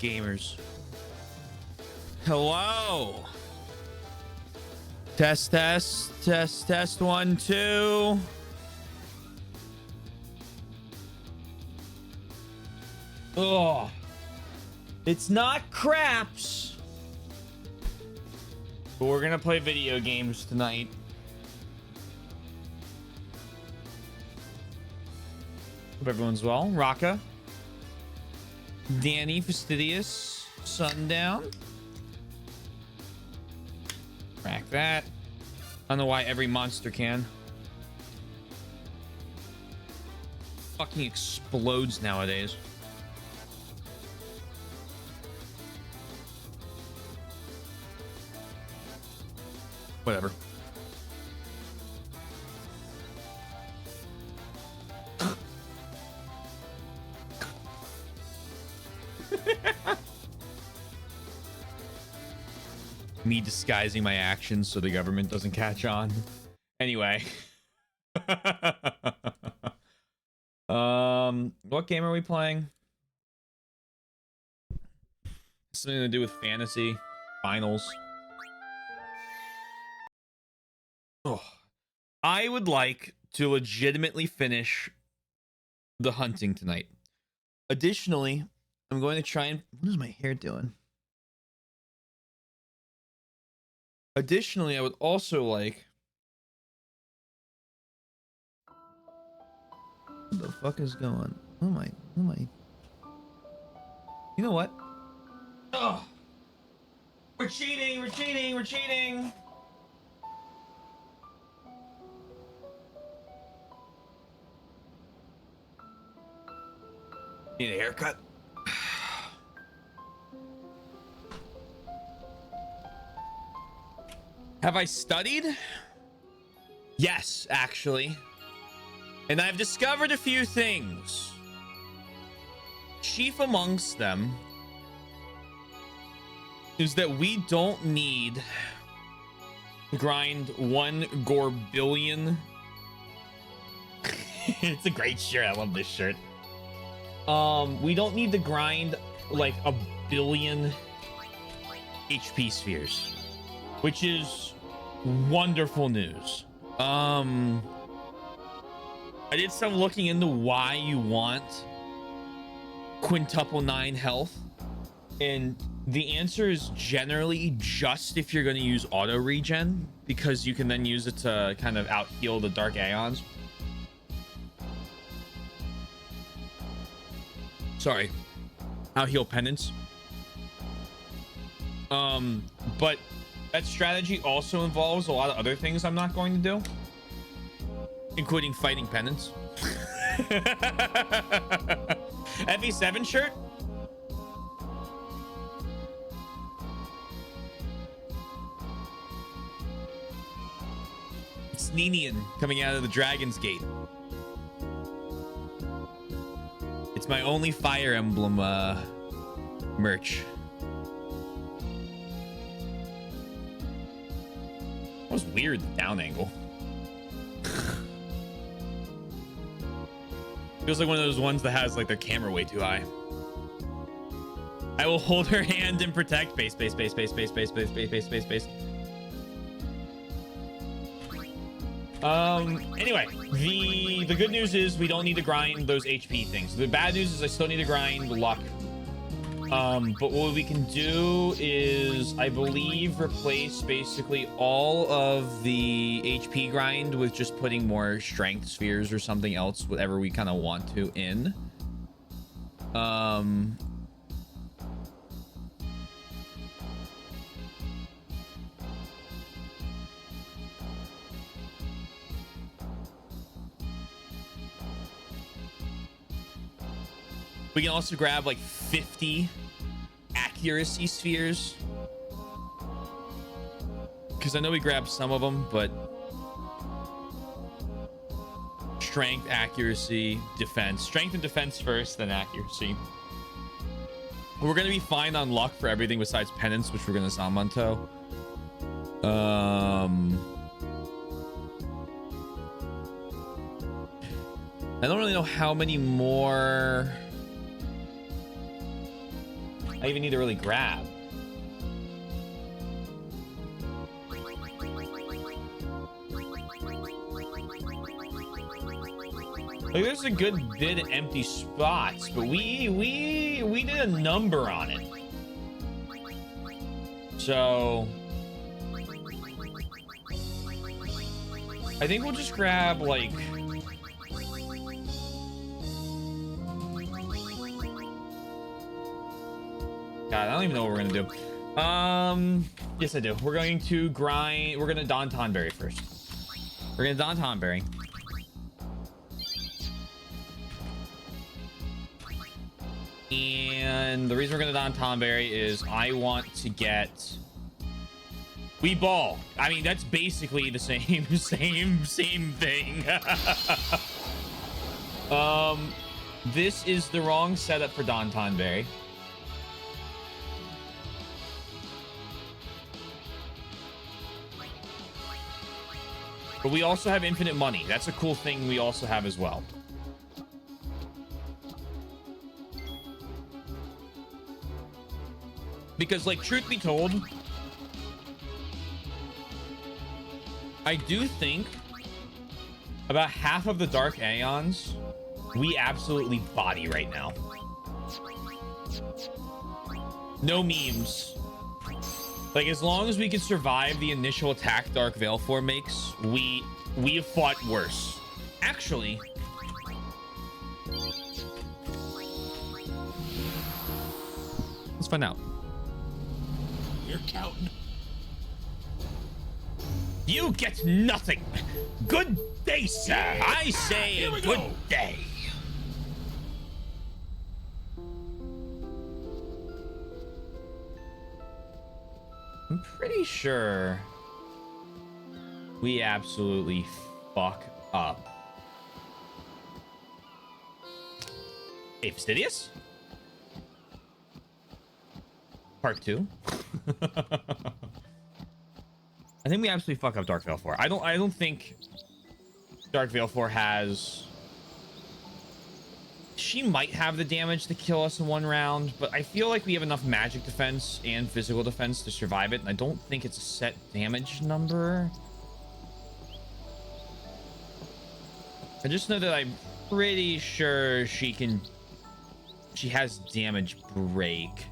gamers? Hello. Test, test, test, test. 1, 2. Oh, it's not craps. But we're gonna play video games tonight. Hope everyone's well. Raka, Danny, Fastidious, Sundown. Crack that. I don't know why every monster can. Fucking explodes nowadays. Whatever. Me disguising my actions so the government doesn't catch on. Anyway. What game are we playing? Something to do with fantasy finals. Oh, I would like to legitimately finish the hunting tonight. Additionally, I'm going to try and... What is my hair doing? Additionally, I would also like... What the fuck is going on? What am I? You know what? Oh, we're cheating! We're cheating! We're cheating! Need a haircut? Have I studied? Yes, actually. And I've discovered a few things. Chief amongst them is that we don't need to grind 1 Gorbillion. It's a great shirt. I love this shirt. We don't need to grind like 1 billion HP spheres, which is wonderful news. I did some looking into why you want quintuple 9 health, and the answer is generally just if you're going to use auto regen, because you can then use it to kind of out heal the Dark Aeons. Sorry, out heal penance. But that strategy also involves a lot of other things I'm not going to do, including fighting penance. FE7 shirt. It's Ninian coming out of the Dragon's Gate. It's my only Fire Emblem merch. That was weird, the down angle. Feels like one of those ones that has like their camera way too high. I will hold her hand and protect. Base. Anyway, the good news is we don't need to grind those HP things. The bad news is I still need to grind luck. But what we can do is, I believe, replace basically all of the HP grind with just putting more strength spheres or something else, whatever we kind of want to in. We can also grab like 50 accuracy spheres, because I know we grabbed some of them, but strength, accuracy, defense. Strength and defense first, then accuracy. We're gonna be fine on luck for everything besides penance, which we're gonna Zamanto. I don't really know how many more. I even need to really grab. Like, there's a good bit of empty spots, but we did a number on it. So I think we'll just grab like God, I don't even know what we're gonna do. Yes, I do. We're going to grind. We're gonna Don Tonberry first. We're gonna Don Tonberry. And the reason we're gonna Don Tonberry is I want to get We Ball. I mean, that's basically the same thing. This is the wrong setup for Don Tonberry. But we also have infinite money. That's a cool thing we also have as well. Because, like, truth be told, I do think about half of the Dark Aeons we absolutely body right now. No memes. Like, as long as we can survive the initial attack Dark Veilfor makes, we have fought worse. Actually, let's find out. You're counting. You get nothing. Good day, sir. I say good day. I'm pretty sure we absolutely fuck up. Hey, Fastidious? Part 2. I think we absolutely fuck up Dark Veilfor. I don't think Dark Veilfor has. She might have the damage to kill us in one round, but I feel like we have enough magic defense and physical defense to survive it, and I don't think it's a set damage number. I just know that I'm pretty sure she has damage break,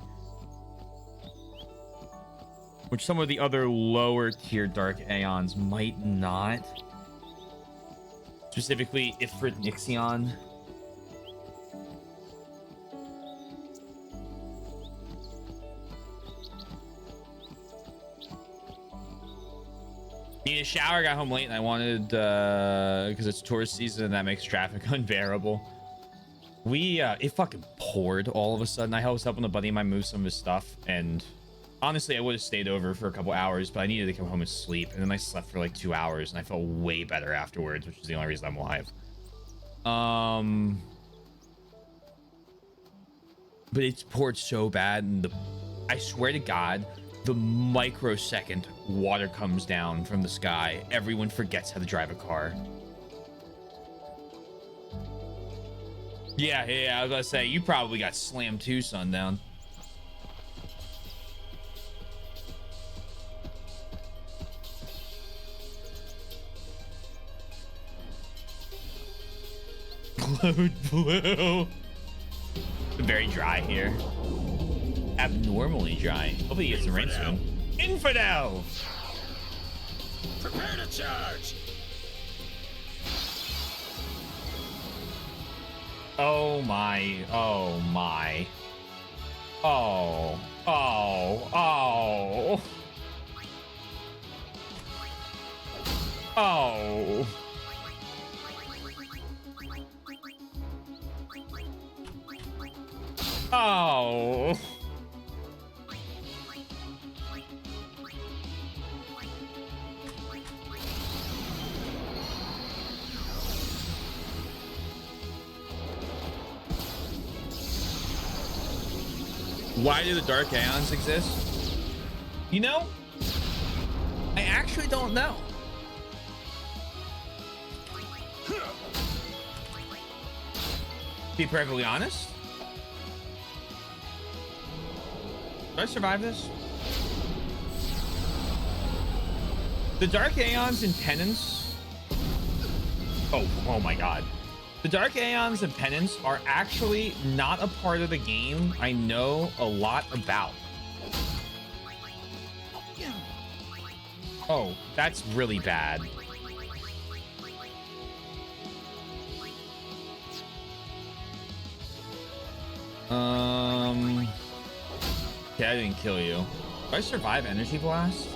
which some of the other lower tier Dark Aeons might not. Specifically, Ifrit Nixion. Need a shower, got home late, and I wanted, because it's tourist season and that makes traffic unbearable. It fucking poured all of a sudden. I was helping a buddy of mine move some of his stuff, and honestly, I would have stayed over for a couple hours, but I needed to come home and sleep, and then I slept for like 2 hours, and I felt way better afterwards, which is the only reason I'm alive. But it's poured so bad, and I swear to God, the microsecond water comes down from the sky, everyone forgets how to drive a car. Yeah, I was gonna say, you probably got slammed too, Sundown. Glowed blue. Very dry here. Abnormally dry. Hopefully you get some rain soon. Infidel! Prepare to charge. Oh my. Oh my. Oh. Oh. Oh. Oh. Oh. Why do the Dark Aeons exist? You know, I actually don't know. To be perfectly honest, Do I survive this? The Dark Aeons and Penance. Oh my god. The Dark Aeons and Penance are actually not a part of the game I know a lot about. Oh, that's really bad. Okay, I didn't kill you. Do I survive Energy Blast?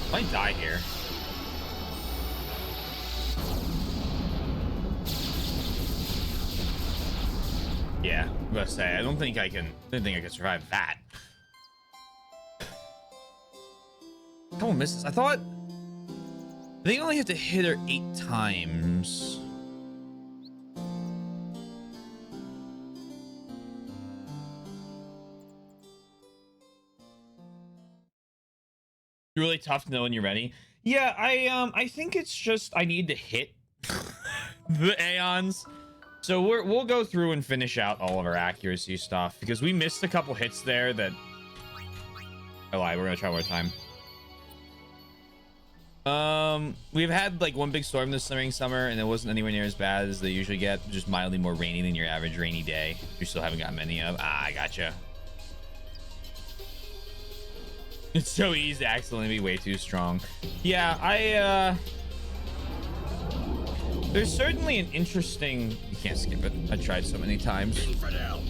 I might die here. Yeah, I'm gonna say I don't think I can survive that. Couple misses. I thought they only have to hit her 8 times. Really tough to know when you're ready. Yeah, I think it's just I need to hit the Aeons. So we'll go through and finish out all of our accuracy stuff because we missed a couple hits there that I lied. We're gonna try one more time. We've had like one big storm this summer and it wasn't anywhere near as bad as they usually get, just mildly more rainy than your average rainy day. You still haven't got many of. I gotcha. It's so easy to accidentally be way too strong. Yeah, there's certainly an interesting... You can't skip it. I tried so many times. Infidel.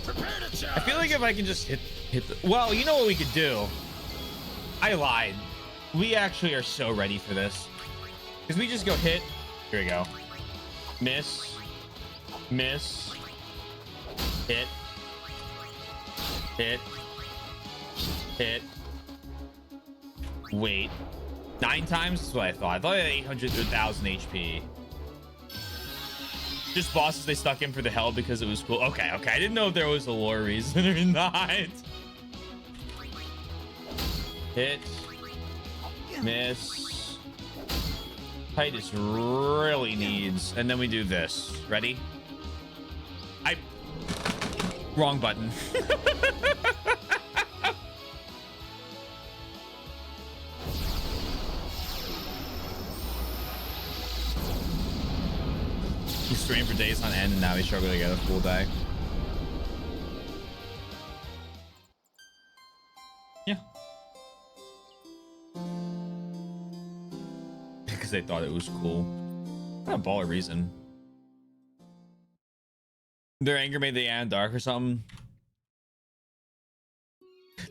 Prepare to charge. I feel like if I can just hit the... Well, you know what we could do? I lied. We actually are so ready for this. Because we just go hit. Here we go. Miss. Miss. Hit. Hit. Hit. Wait. 9 times? That's what I thought. I thought I had 800 to 1,000 HP. Just bosses they stuck in for the hell because it was cool. Okay, okay. I didn't know if there was a lore reason or not. Hit. Miss. Titus really needs. And then we do this. Ready? Wrong button. He streamed for days on end and now he's struggling to get a full day. Yeah. Because they thought it was cool. Not a baller reason. Their anger made the Aeon dark or something.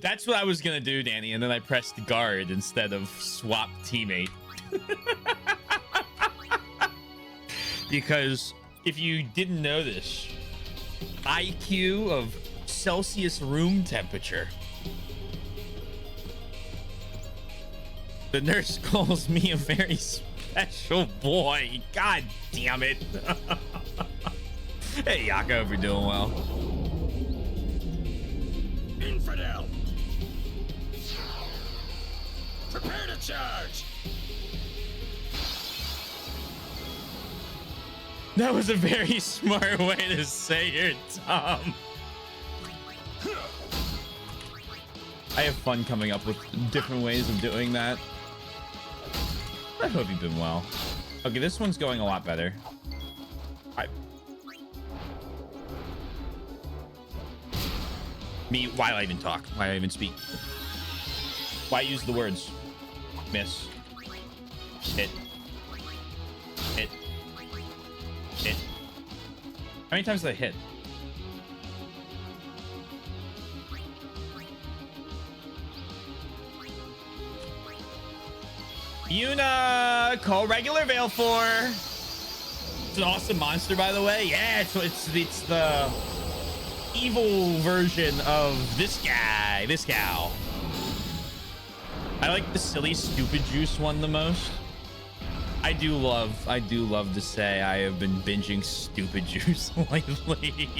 That's what I was gonna do, Danny, and then I pressed guard instead of swap teammate. Because if you didn't know this, IQ of Celsius room temperature. The nurse calls me a very special boy. God damn it. Hey, Yaka, hope you're doing well. Infidel. Prepare to charge. That was a very smart way to say it, Tom. I have fun coming up with different ways of doing that. I hope you've been well. Okay, this one's going a lot better. Why do I even talk? Why do I even speak? Why use the words? Miss. Hit. Hit. Hit. How many times did I hit? Yuna! Call regular Valefor. It's an awesome monster, by the way. Yeah, it's the evil version of this guy, this gal. I like the silly stupid juice one the most. I do love to say I have been binging stupid juice lately.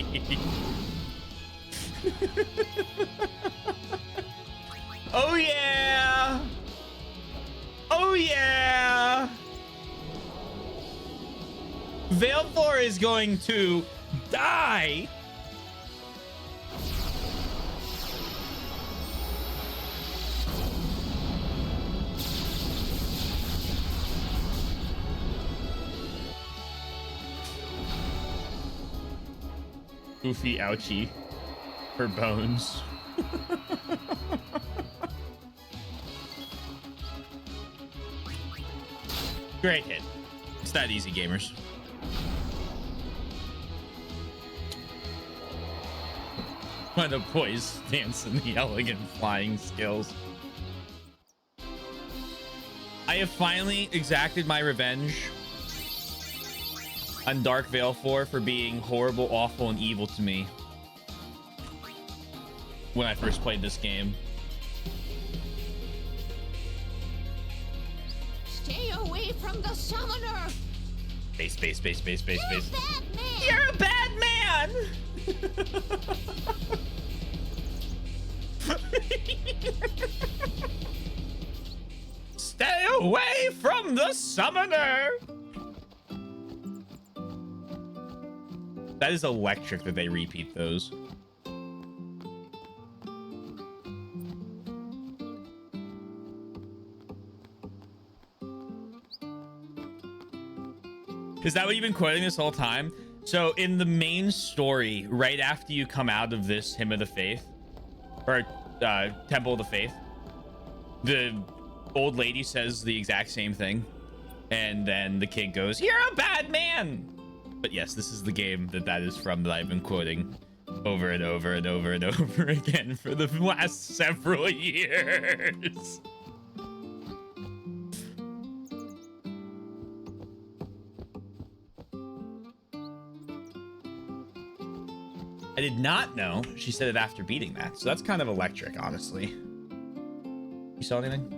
Oh yeah. Oh yeah. Valefor is going to die. Goofy ouchie for bones. Great hit. It's that easy, gamers. One of the boys dancing the elegant flying skills. I have finally exacted my revenge on Dark Valefor for being horrible, awful, and evil to me when I first played this game. Stay away from the summoner. Base. You're You're a bad man. Stay away from the summoner. That is electric that they repeat those. Is that what you've been quoting this whole time? So in the main story, right after you come out of this Hymn of the Faith, or Temple of the Faith, the old lady says the exact same thing. And then the kid goes, "You're a bad man." But yes, this is the game that is from that I've been quoting over and over and over and over again for the last several years. I did not know she said it after beating that, so that's kind of electric, honestly. You saw anything?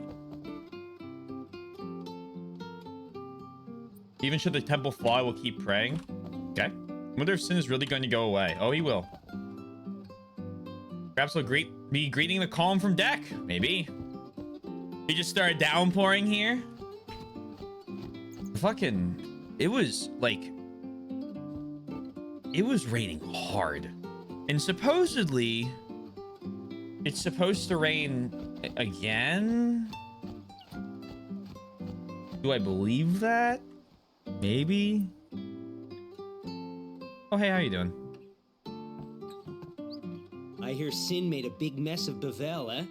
Even should the temple fall, I will keep praying. Okay. I wonder if Sin is really going to go away. Oh, he will. Perhaps he'll be greeting the calm from deck. Maybe. He just started downpouring here. Fucking... It was, like... It was raining hard. And supposedly... It's supposed to rain again? Do I believe that? Maybe? Oh, hey, how you doing? I hear Sin made a big mess of Bevel, eh?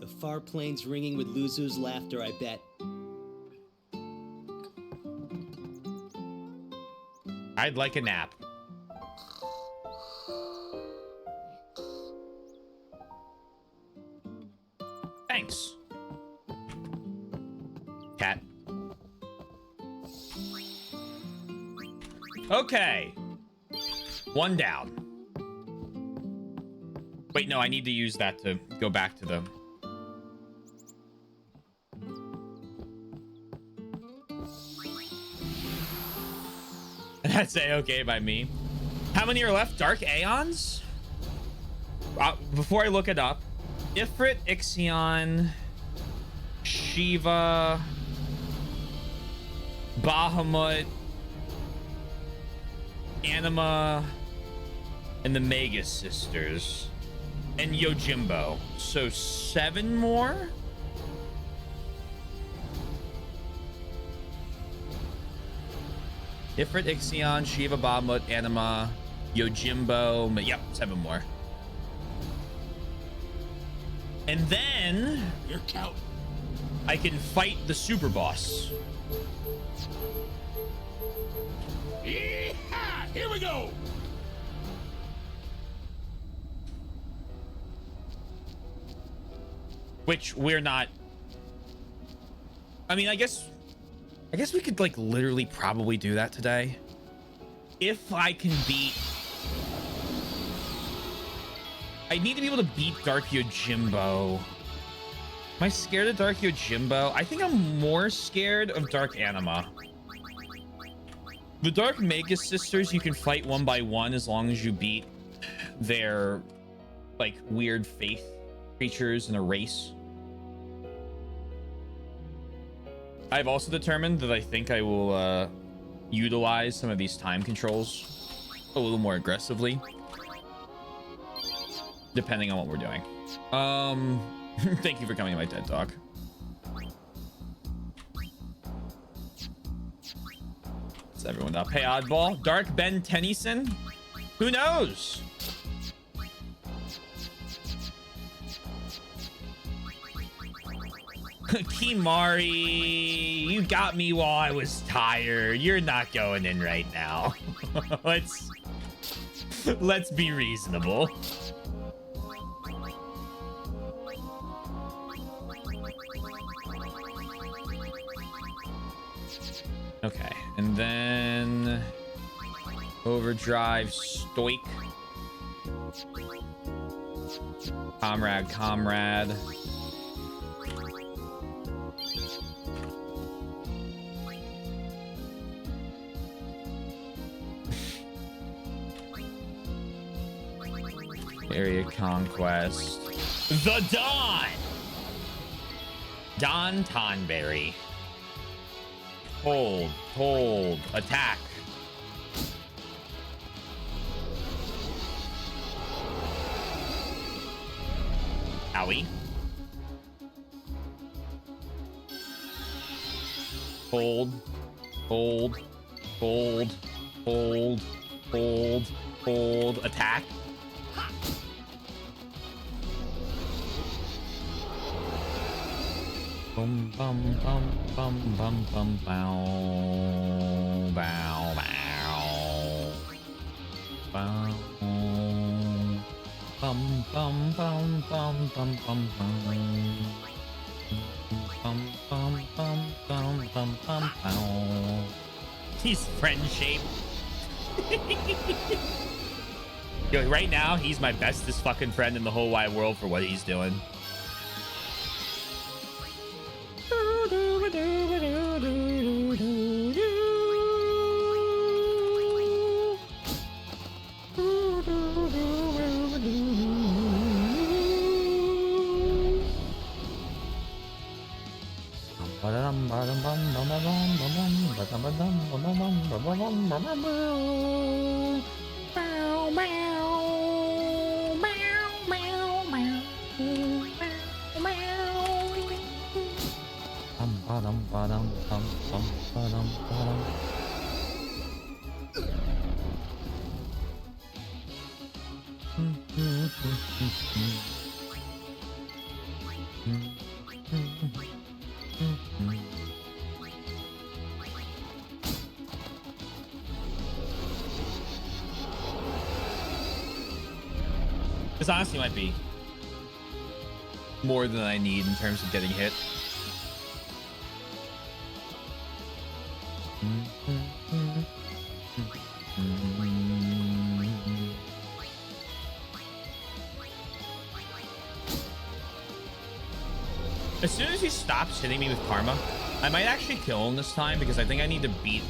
The far plains ringing with Luzu's laughter, I bet. I'd like a nap. Thanks. Cat. Okay. One down. Wait, no, I need to use that to go back to the... That's A-okay by me. How many are left? Dark Aeons? Before I look it up, Ifrit, Ixion, Shiva, Bahamut, Anima, and the Magus Sisters, and Yojimbo. So 7 more? Ifrit, Ixion, Shiva, Bahamut, Anima, Yojimbo. Yep, 7 more. And then Your count. I can fight the super boss. Yeehaw! Here we go. Which we're not... I mean, I guess we could, like, literally probably do that today. If I can beat... I need to be able to beat Dark Yojimbo. Am I scared of Dark Yojimbo? I think I'm more scared of Dark Anima. The Dark Magus Sisters you can fight one by one as long as you beat their, like, weird faith creatures in a race. I've also determined that I think I will utilize some of these time controls a little more aggressively, depending on what we're doing. Thank you for coming to my TED Talk. It's everyone up. Hey, Oddball. Dark Ben Tennyson? Who knows? Kimari, you got me while I was tired. You're not going in right now. let's be reasonable. Okay, and then overdrive, stoic, comrade. Area conquest. The Don Tonberry. Hold, attack. Owie. Hold, attack. Bum bum bum bum bum bum bow bow bow bow bum bum bum bum bum bum bum bum bum bum bum bum bum bow. He's friend shape. Yo, right now he's my bestest fucking friend in the whole wide world for what he's doing. This honestly might be more than I need in terms of getting hit. As soon as he stops hitting me with Karma, I might actually kill him this time because I think I need to beat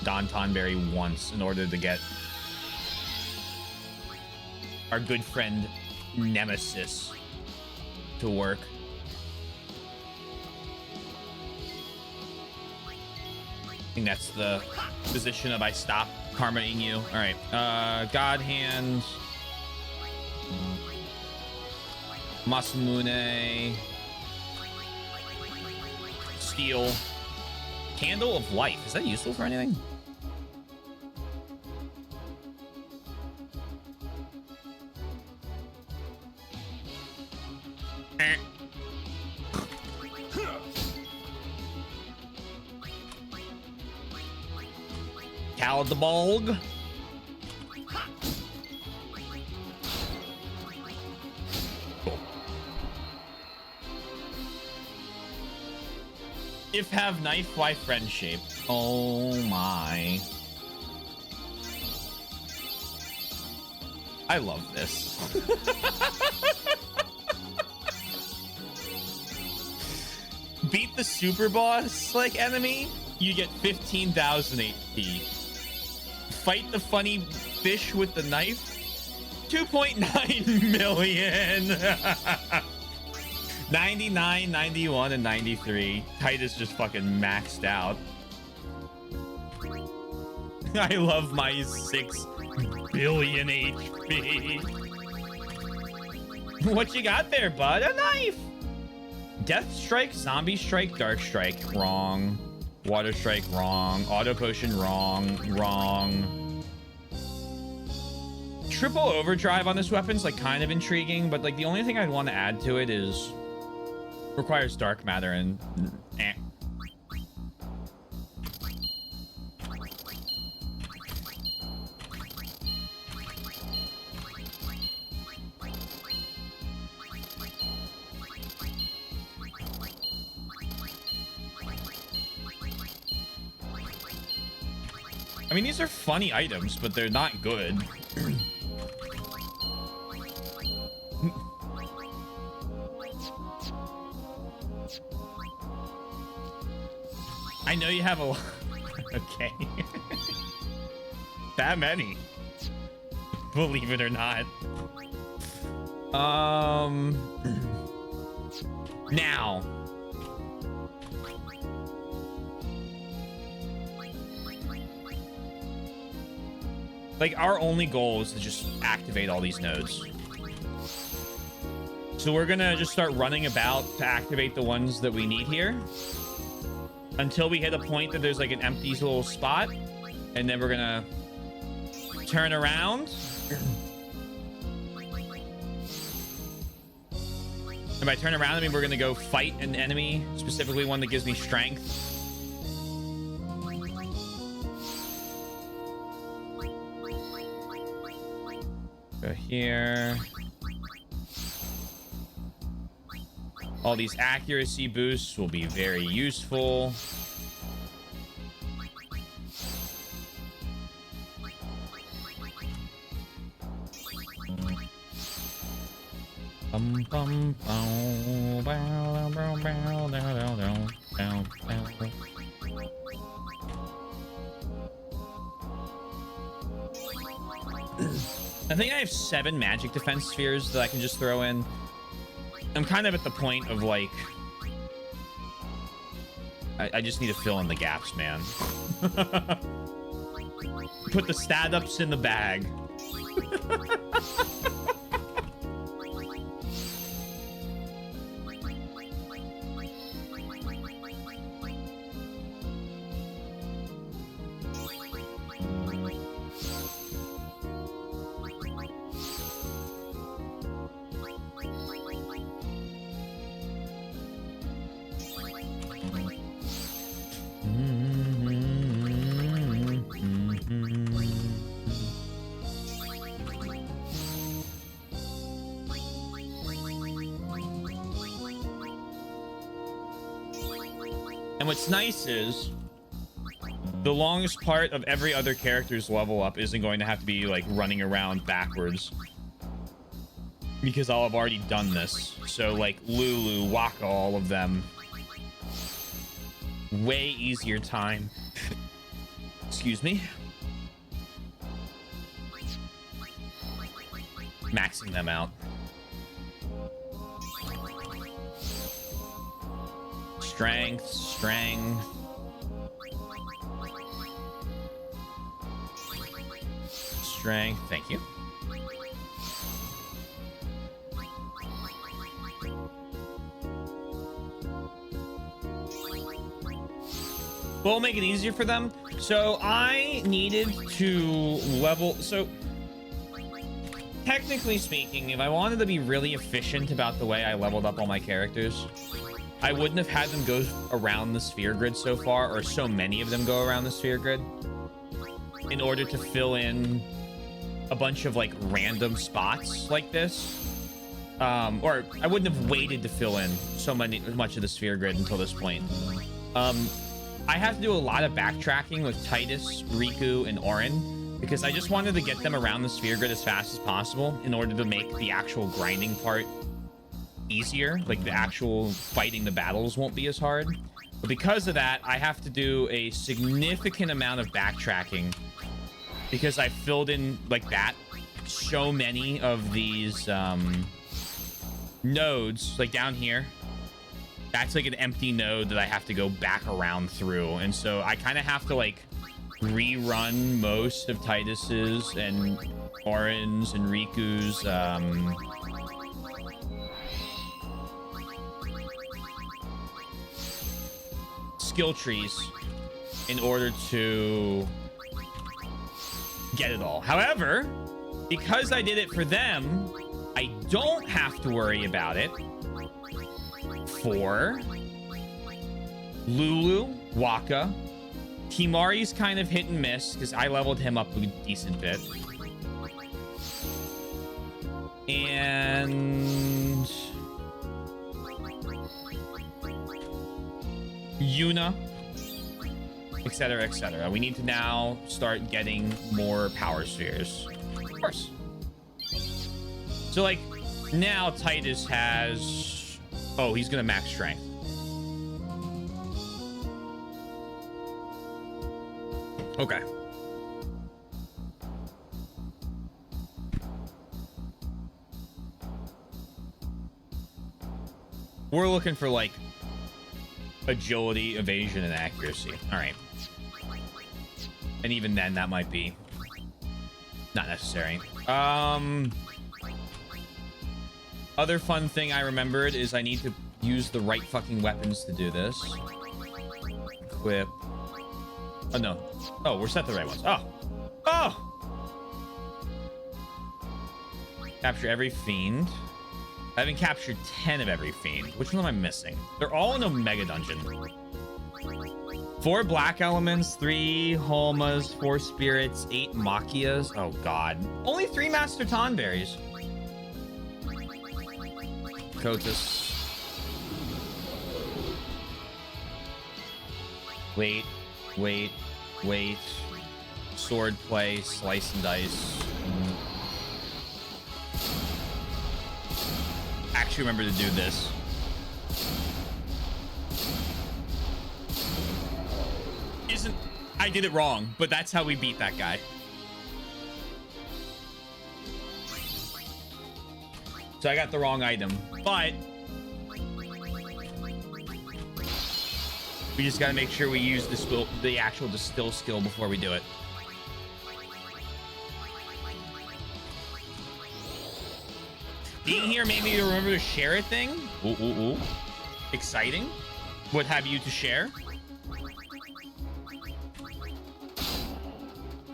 Don Tonberry once in order to get our good friend Nemesis to work. I think that's the position of I stop karmaing you. All right, God Hand, Masamune, Steel, Candle of Life. Is that useful for anything? Caldebulg. Cool. If have knife, why friend shape? Oh my. I love this. Beat the super boss like enemy, you get 15,000 HP. Fight the funny fish with the knife, 2.9 million. 99, 91, and 93. Titus just fucking maxed out. I love my 6 billion HP. What you got there, bud? A knife. Death Strike, Zombie Strike, Dark Strike. Wrong. Water Strike, wrong. Auto Potion, wrong. Wrong. Triple Overdrive on this weapon's like kind of intriguing, but like the only thing I'd want to add to it is requires Dark Matter and eh. I mean, these are funny items, but they're not good. I know you have a lot. Okay. That many. Believe it or not. Now. Like, our only goal is to just activate all these nodes. So we're gonna just start running about to activate the ones that we need here until we hit a point that there's like an empty little spot, and then we're gonna turn around. And by turn around, I mean we're gonna go fight an enemy, specifically one that gives me strength. Go here. All these accuracy boosts will be very useful. Bum, bum, bow, bow, bow, bow, bow, bow, bow, bow. I think I have 7 magic defense spheres that I can just throw in. I'm kind of at the point of like, I just need to fill in the gaps, man. Put the stat ups in the bag. And what's nice is the longest part of every other character's level up isn't going to have to be like running around backwards, because I'll have already done this. So like Lulu, Waka, all of them, way easier time. Excuse me. Maxing them out. Strength, strength. Strength, thank you. We'll make it easier for them. So I needed to level, so technically speaking, if I wanted to be really efficient about the way I leveled up all my characters, I wouldn't have had them go around the sphere grid so far, or so many of them go around the sphere grid, in order to fill in a bunch of like random spots like this. Or I wouldn't have waited to fill in much of the sphere grid until this point. I have to do a lot of backtracking with Titus, Riku, and Auron, because I just wanted to get them around the sphere grid as fast as possible in order to make the actual grinding part easier. Like the actual fighting the battles won't be as hard. But because of that, I have to do a significant amount of backtracking, because I filled in like that so many of these nodes, like down here. That's like an empty node that I have to go back around through. And so I kind of have to like rerun most of Titus's and Orin's and Riku's skill trees in order to get it all. However, because I did it for them, I don't have to worry about it for Lulu, Waka. Kimari's kind of hit and miss because I leveled him up a decent bit. And Yuna, etc., etc. We need to now start getting more power spheres. Of course. So, like, now Titus has... Oh, he's gonna max strength. Okay. We're looking for, like, agility, evasion, and accuracy. All right. And even then, that might be not necessary. Other fun thing I remembered is I need to use the right fucking weapons to do this. Equip. Oh, no. Oh, we're set the right ones. Oh. Oh! Capture every fiend. I haven't captured 10 of every fiend. Which one am I missing? They're all in Omega Dungeon. 4 black elements, 3 Holmas, 4 spirits, 8 Machias. Oh, God. Only 3 Master Tonberries. Kotus. Wait. Sword play, slice and dice. Actually remember to do this. I did it wrong, but that's how we beat that guy. So I got the wrong item, but we just got to make sure we use the actual distill skill before we do it. Being here made me remember to share a thing. Ooh. Exciting. What have you to share?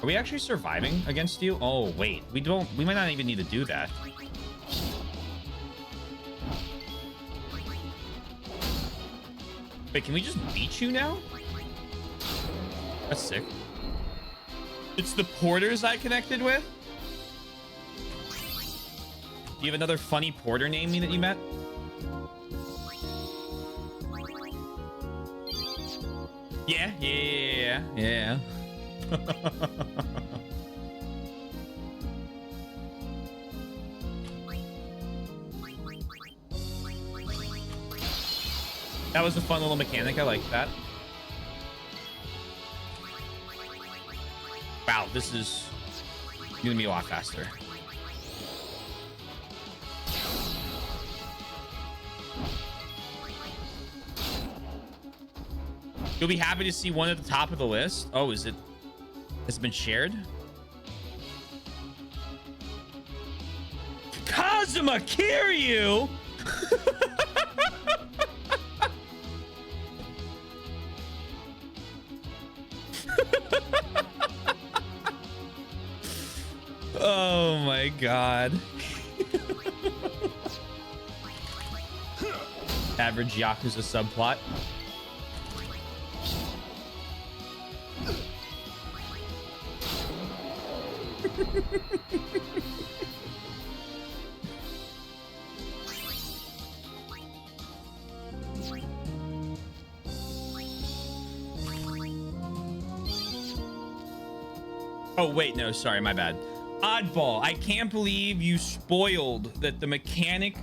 Are we actually surviving against you? Oh, wait. We might not even need to do that. Wait, can we just beat you now? That's sick. It's the porters I connected with? Do you have another funny porter name that you met? Yeah. That was a fun little mechanic. I like that. Wow, this is gonna be a lot faster. You'll be happy to see one at the top of the list. Oh, is it? Has it been shared? Kazuma Kiryu! Oh my god. Average Yakuza subplot. Oh, wait, no, sorry, my bad. Oddball, I can't believe you spoiled that the mechanic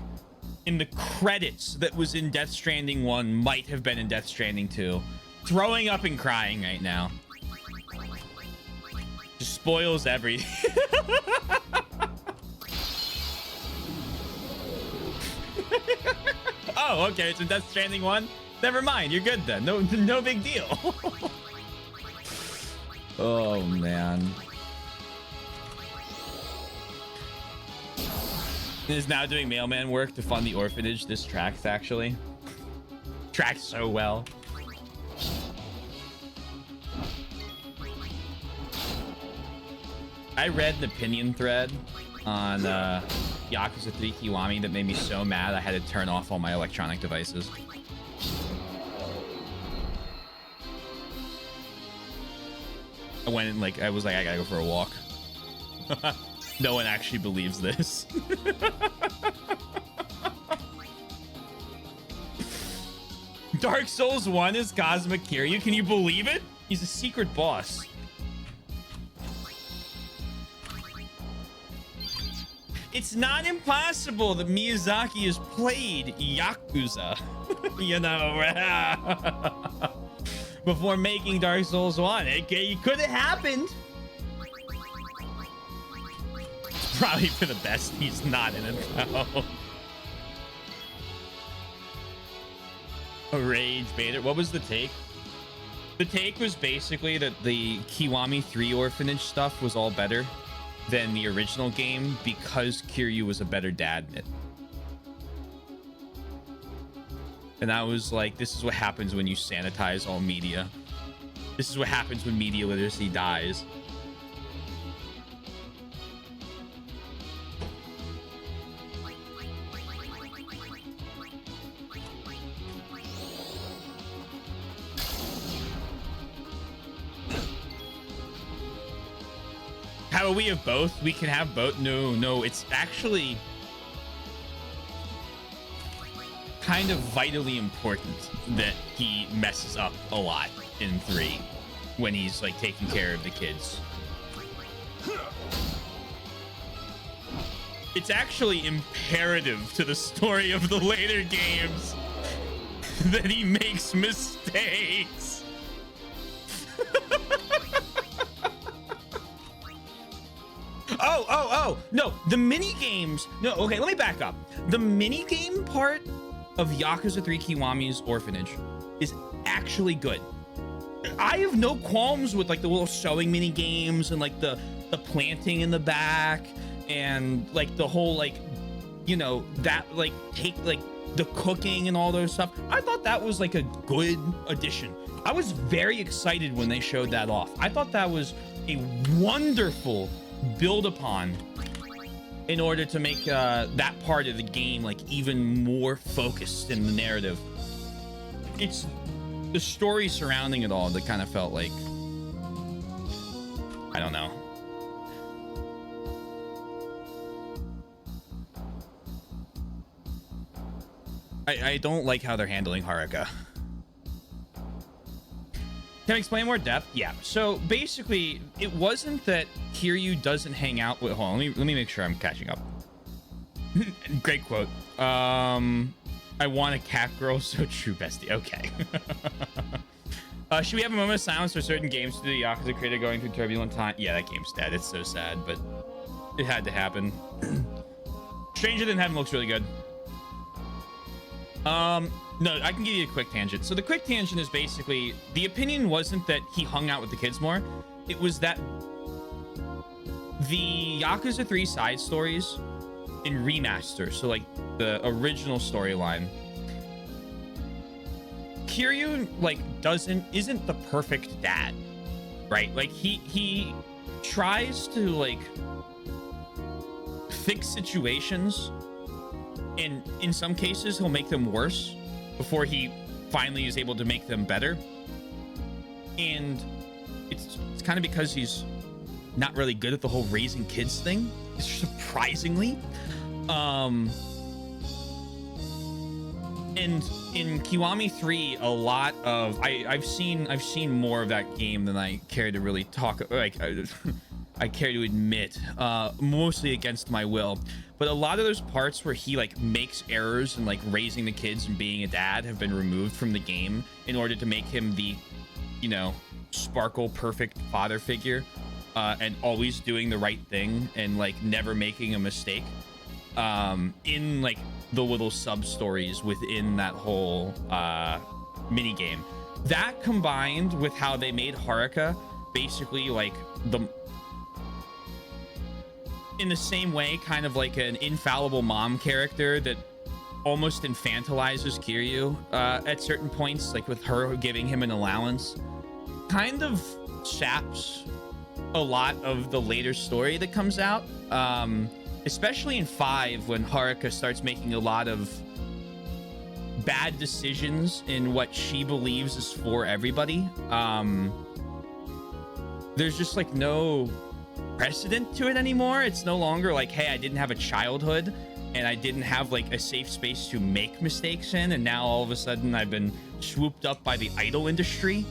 in the credits that was in Death Stranding 1 might have been in Death Stranding 2. Throwing up and crying right now. Just spoils everything. Oh, okay, it's in Death Stranding 1? Never mind, you're good then. No big deal. Oh man. Is now doing mailman work to fund the orphanage. This tracks actually. Tracks so well. I read an opinion thread on Yakuza 3 Kiwami that made me so mad I had to turn off all my electronic devices. I went and I was like, I gotta go for a walk. No one actually believes this. Dark Souls 1 is Cosmic Kiryu. Can you believe it? He's a secret boss. It's not impossible that Miyazaki has played Yakuza. You know, before making Dark Souls 1. It could have happened. It's probably for the best he's not in it, though. A rage baiter. What was the take? The take was basically that the Kiwami 3 orphanage stuff was all better than the original game because Kiryu was a better dad in it. And I was like, this is what happens when you sanitize all media. This is what happens when media literacy dies. How about we have both? We can have both. No, it's actually kind of vitally important that he messes up a lot in 3 when he's like taking care of the kids. It's actually imperative to the story of the later games that he makes mistakes. Oh, no, the mini games. No, okay, let me back up. The mini game part of Yakuza 3 Kiwami's orphanage is actually good. I have no qualms with like the little sewing mini games and like the planting in the back and like the whole like, you know, that like take like the cooking and all those stuff. I thought that was like a good addition. I was very excited when they showed that off. I thought that was a wonderful build upon in order to make that part of the game like even more focused in the narrative. It's the story surrounding it all that kind of felt like, I don't know. I don't like how they're handling Haruka. Can I explain more depth? Yeah. So basically, it wasn't that Kiryu doesn't hang out with. Hold on, let me make sure I'm catching up. Great quote. I want a cat girl, so true, bestie. Okay. Should we have a moment of silence for certain games to the Yakuza creator going through turbulent time? Yeah, that game's dead. It's so sad, but it had to happen. Stranger Than Heaven looks really good. No, I can give you a quick tangent. So the quick tangent is basically the opinion wasn't that he hung out with the kids more. It was that the Yakuza 3 side stories in remaster, so like the original storyline, Kiryu like isn't the perfect dad, right? Like he tries to like fix situations, and in some cases he'll make them worse before he finally is able to make them better. And it's kind of because he's not really good at the whole raising kids thing, surprisingly. And in Kiwami 3, a lot of I've seen more of that game than I care to really talk, like I care to admit, mostly against my will. But a lot of those parts where he like makes errors and like raising the kids and being a dad have been removed from the game in order to make him the, you know, sparkle perfect father figure, and always doing the right thing and like never making a mistake, in like the little sub stories within that whole mini game. That combined with how they made Haruka basically like in the same way, kind of like an infallible mom character that almost infantilizes Kiryu at certain points, like with her giving him an allowance, kind of saps a lot of the later story that comes out, especially in 5 when Haruka starts making a lot of bad decisions in what she believes is for everybody. There's just like no precedent to it anymore. It's no longer like, hey, I didn't have a childhood and I didn't have like a safe space to make mistakes in, and now all of a sudden I've been swooped up by the idol industry,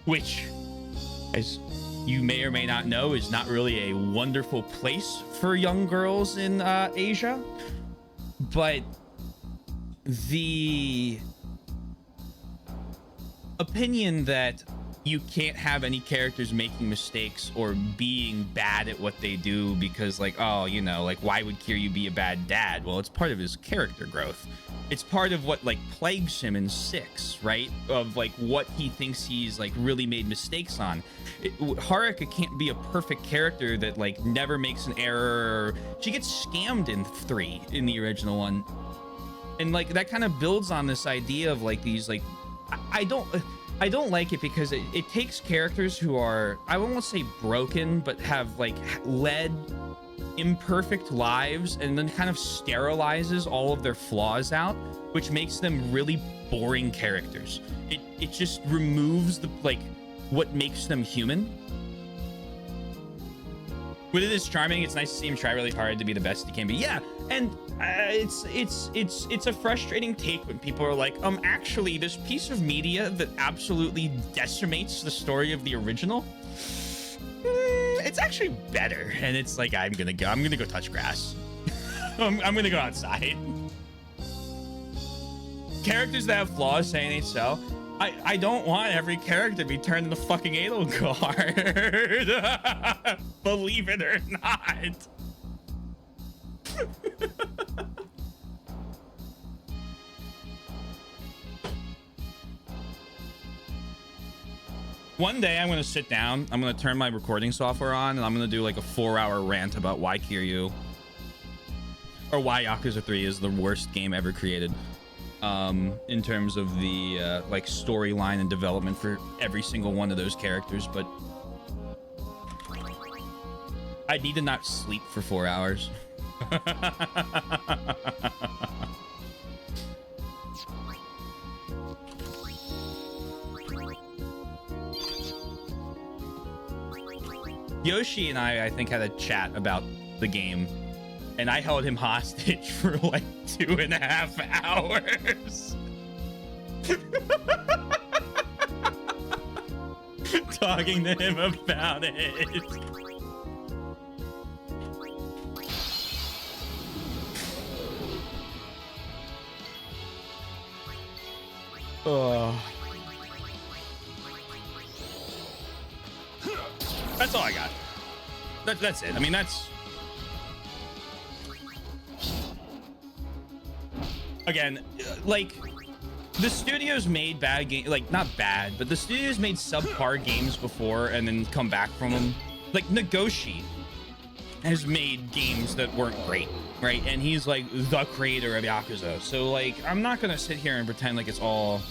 which, as you may or may not know, is not really a wonderful place for young girls in Asia. But the opinion that you can't have any characters making mistakes or being bad at what they do because, like, oh, you know, like, why would Kiryu be a bad dad? Well, it's part of his character growth. It's part of what, like, plagues him in 6, right? Of, like, what he thinks he's, like, really made mistakes on. Haruka can't be a perfect character that, like, never makes an error. She gets scammed in 3, in the original one. And, like, that kind of builds on this idea of, like, these, like, I don't like it because it takes characters who are, I won't say broken, but have, like, led imperfect lives and then kind of sterilizes all of their flaws out, which makes them really boring characters. It just removes the, like, what makes them human. But it is charming. It's nice to see him try really hard to be the best he can be. Yeah, and it's a frustrating take when people are like, actually, this piece of media that absolutely decimates the story of the original, it's actually better. And it's like, I'm gonna go touch grass. I'm gonna go outside. Characters that have flaws saying they so. I don't want every character to be turned into fucking Edelgard. Believe it or not. One day I'm going to sit down, I'm going to turn my recording software on, and I'm going to do like a 4-hour rant about why Kiryu, or why Yakuza 3 is the worst game ever created. In terms of the like storyline and development for every single one of those characters, but I need to not sleep for 4 hours. Yoshi and I think, had a chat about the game, and I held him hostage for like 2.5 hours. Talking to him about it. Oh. That's all I got. That's it. I mean, that's... Again, like, the studios made bad games, like, not bad, but the studios made subpar games before and then come back from them. Like, Nagoshi has made games that weren't great, right? And he's, like, the creator of Yakuza. So, like, I'm not gonna sit here and pretend like it's all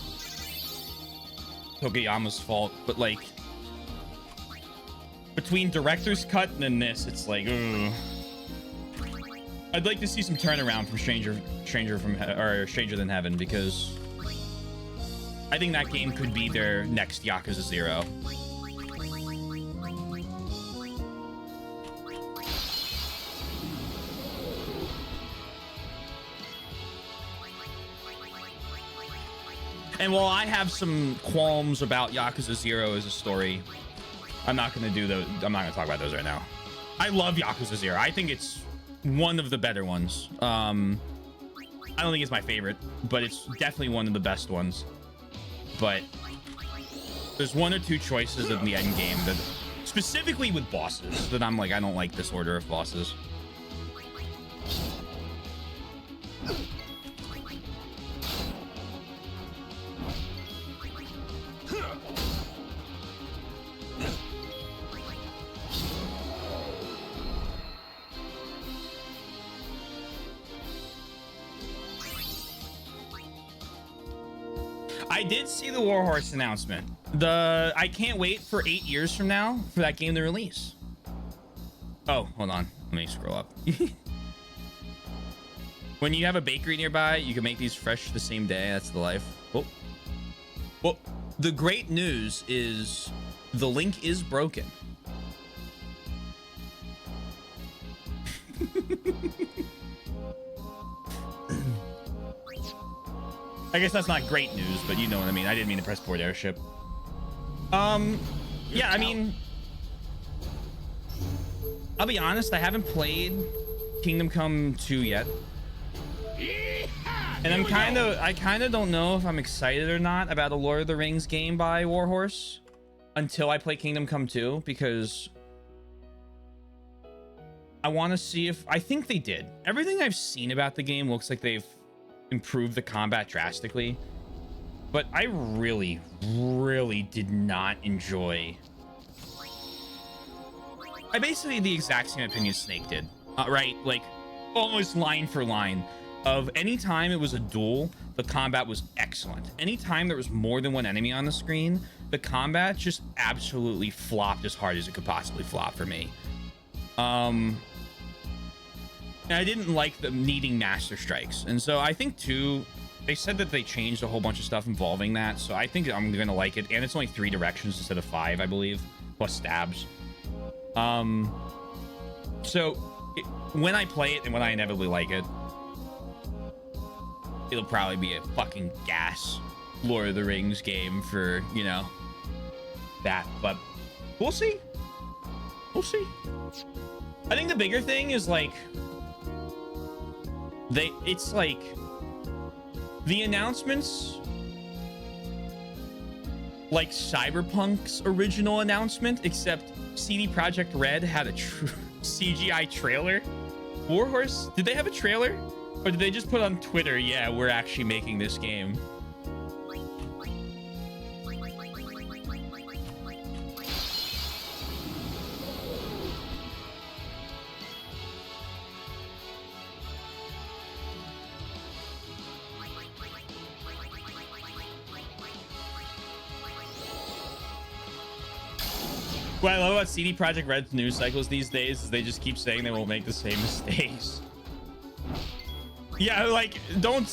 Tokuyama's fault, but, like, between director's cut and then this, it's like, ugh. I'd like to see some turnaround from Stranger Than Heaven, because I think that game could be their next Yakuza 0. And while I have some qualms about Yakuza 0 as a story, I'm not going to do those. I'm not going to talk about those right now. I love Yakuza 0. I think it's one of the better ones. I don't think it's my favorite, but it's definitely one of the best ones. But there's one or two choices in the end game that, specifically with bosses, that I'm like, I don't like this order of bosses. I did see the Warhorse announcement. I can't wait for 8 years from now for that game to release. Oh, hold on. Let me scroll up. When you have a bakery nearby, you can make these fresh the same day. That's the life. Oh. Well, the great news is the link is broken. I guess that's not great news, but you know what I mean. I didn't mean to press board airship. Yeah, I mean, I'll be honest, I haven't played Kingdom Come 2 yet. And I kind of don't know if I'm excited or not about a Lord of the Rings game by Warhorse until I play Kingdom Come 2, because I want to see if, I think they did. Everything I've seen about the game looks like they've improved the combat drastically, but I really did not enjoy. I basically the exact same opinion Snake did, right? Like almost line for line. Of any time it was a duel, the combat was excellent. Anytime there was more than one enemy on the screen, the combat just absolutely flopped as hard as it could possibly flop for me. And I didn't like them needing master strikes, and so I think too, they said that they changed a whole bunch of stuff involving that, so I think I'm gonna like it. And it's only 3 directions instead of 5, I believe, plus stabs. So when I play it and when I inevitably like it, it'll probably be a fucking gas Lord of the Rings game for, you know, that, but we'll see. We'll see. I think the bigger thing is like it's like the announcements, like Cyberpunk's original announcement, except CD Projekt Red had a CGI trailer. Warhorse, did they have a trailer? Or did they just put on Twitter, yeah, we're actually making this game? What I love about CD Projekt Red's news cycles these days is they just keep saying they won't make the same mistakes. Yeah, like don't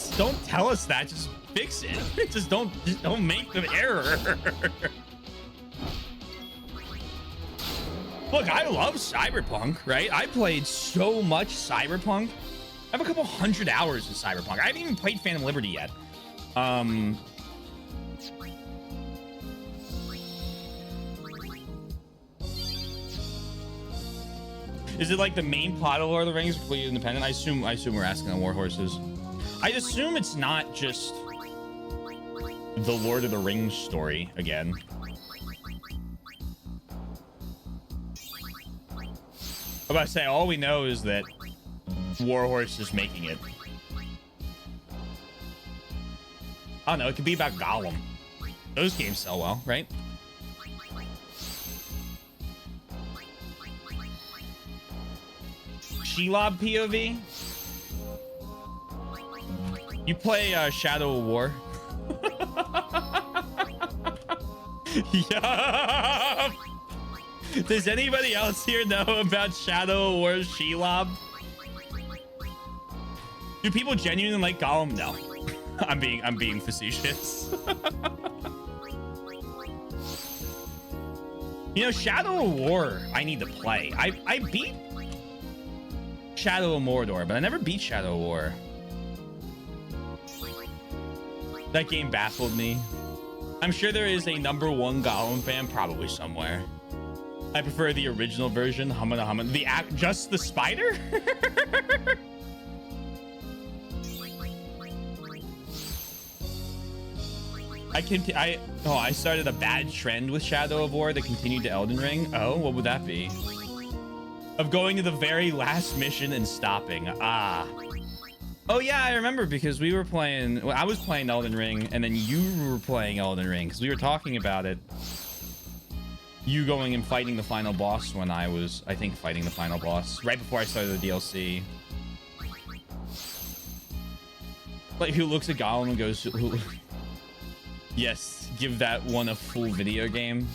tell us that. Just fix it. Just don't make the error. Look, I love Cyberpunk, right? I played so much Cyberpunk. I have a couple 100 hours in Cyberpunk. I haven't even played Phantom Liberty yet. Is it like the main plot of Lord of the Rings completely independent? I assume we're asking on Warhorses. I assume it's not just the Lord of the Rings story again. I'm about to say, all we know is that Warhorse is making it. I don't know, it could be about Gollum. Those games sell well, right? Shelob POV? You play Shadow of War? Yeah. Does anybody else here know about Shadow of War Shelob? Do people genuinely like Gollum? No. I'm being facetious. You know, Shadow of War, I need to play. I beat Shadow of Mordor, but I never beat Shadow of War. That game baffled me. I'm sure there is a #1 Gollum fan probably somewhere. I prefer the original version, Humana Humana. Just the spider? I started a bad trend with Shadow of War that continued to Elden Ring. Oh, what would that be? Of going to the very last mission and stopping. Ah. Oh yeah, I remember, because we were playing, well, I was playing Elden Ring and then you were playing Elden Ring, because we were talking about it. You going and fighting the final boss when I was, I think, fighting the final boss right before I started the DLC. Like, who looks at Gollum and goes, Yes, give that one a full video game.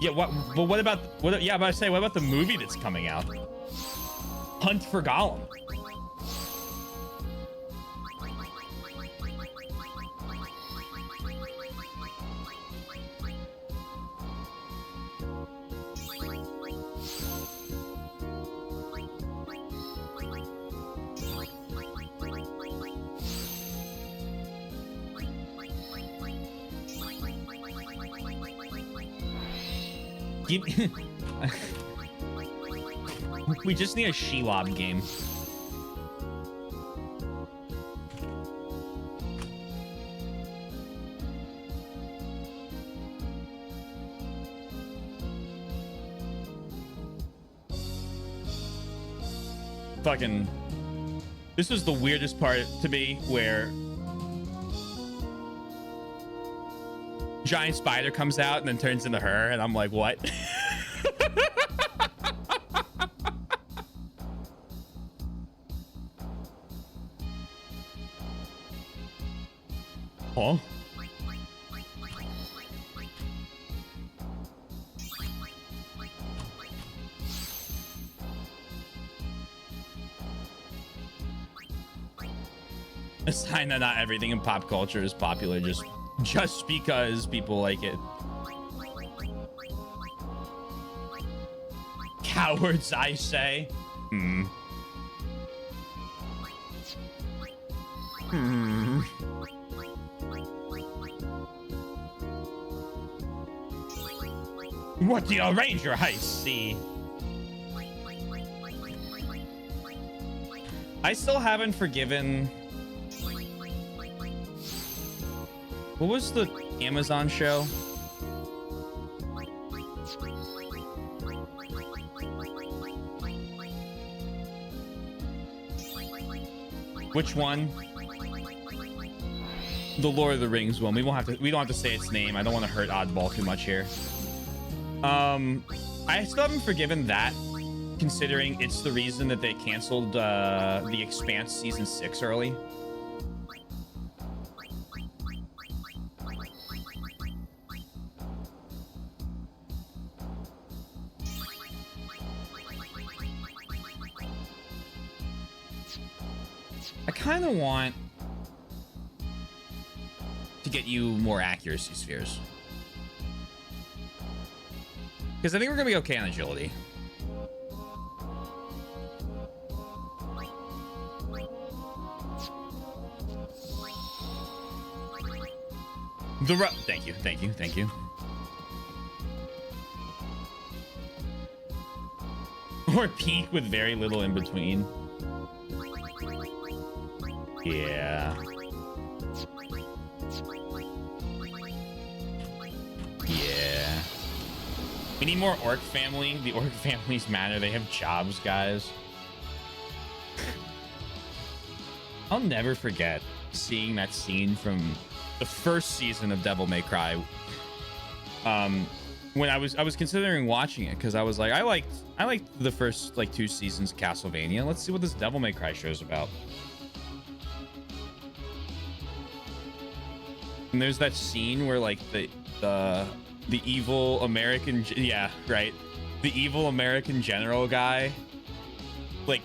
Yeah, what? But what about what? Yeah, but I say, what about the movie that's coming out? Hunt for Gollum. We just need a Shelob game. Fucking, this was the weirdest part to me, where giant spider comes out and then turns into her, and I'm like, what? Huh? A sign that not everything in pop culture is popular just because people like it. Cowards, I say. What do your ranger heist see? I still haven't forgiven. What was the Amazon show? Which one? The Lord of the Rings one. We don't have to say its name. I don't want to hurt Oddball too much here. I still haven't forgiven that, considering it's the reason that they canceled The Expanse season 6 early. I kind of want to get you more accuracy spheres, because I think we're gonna be okay on agility. Thank you. Or peak with very little in between. Yeah. Yeah. We need more orc family. The orc families matter. They have jobs, guys. I'll never forget seeing that scene from the first season of Devil May Cry. When I was considering watching it, because I was like, I liked the first like 2 seasons of Castlevania. Let's see what this Devil May Cry show is about. And there's that scene where like the evil American, yeah, right, the evil American general guy like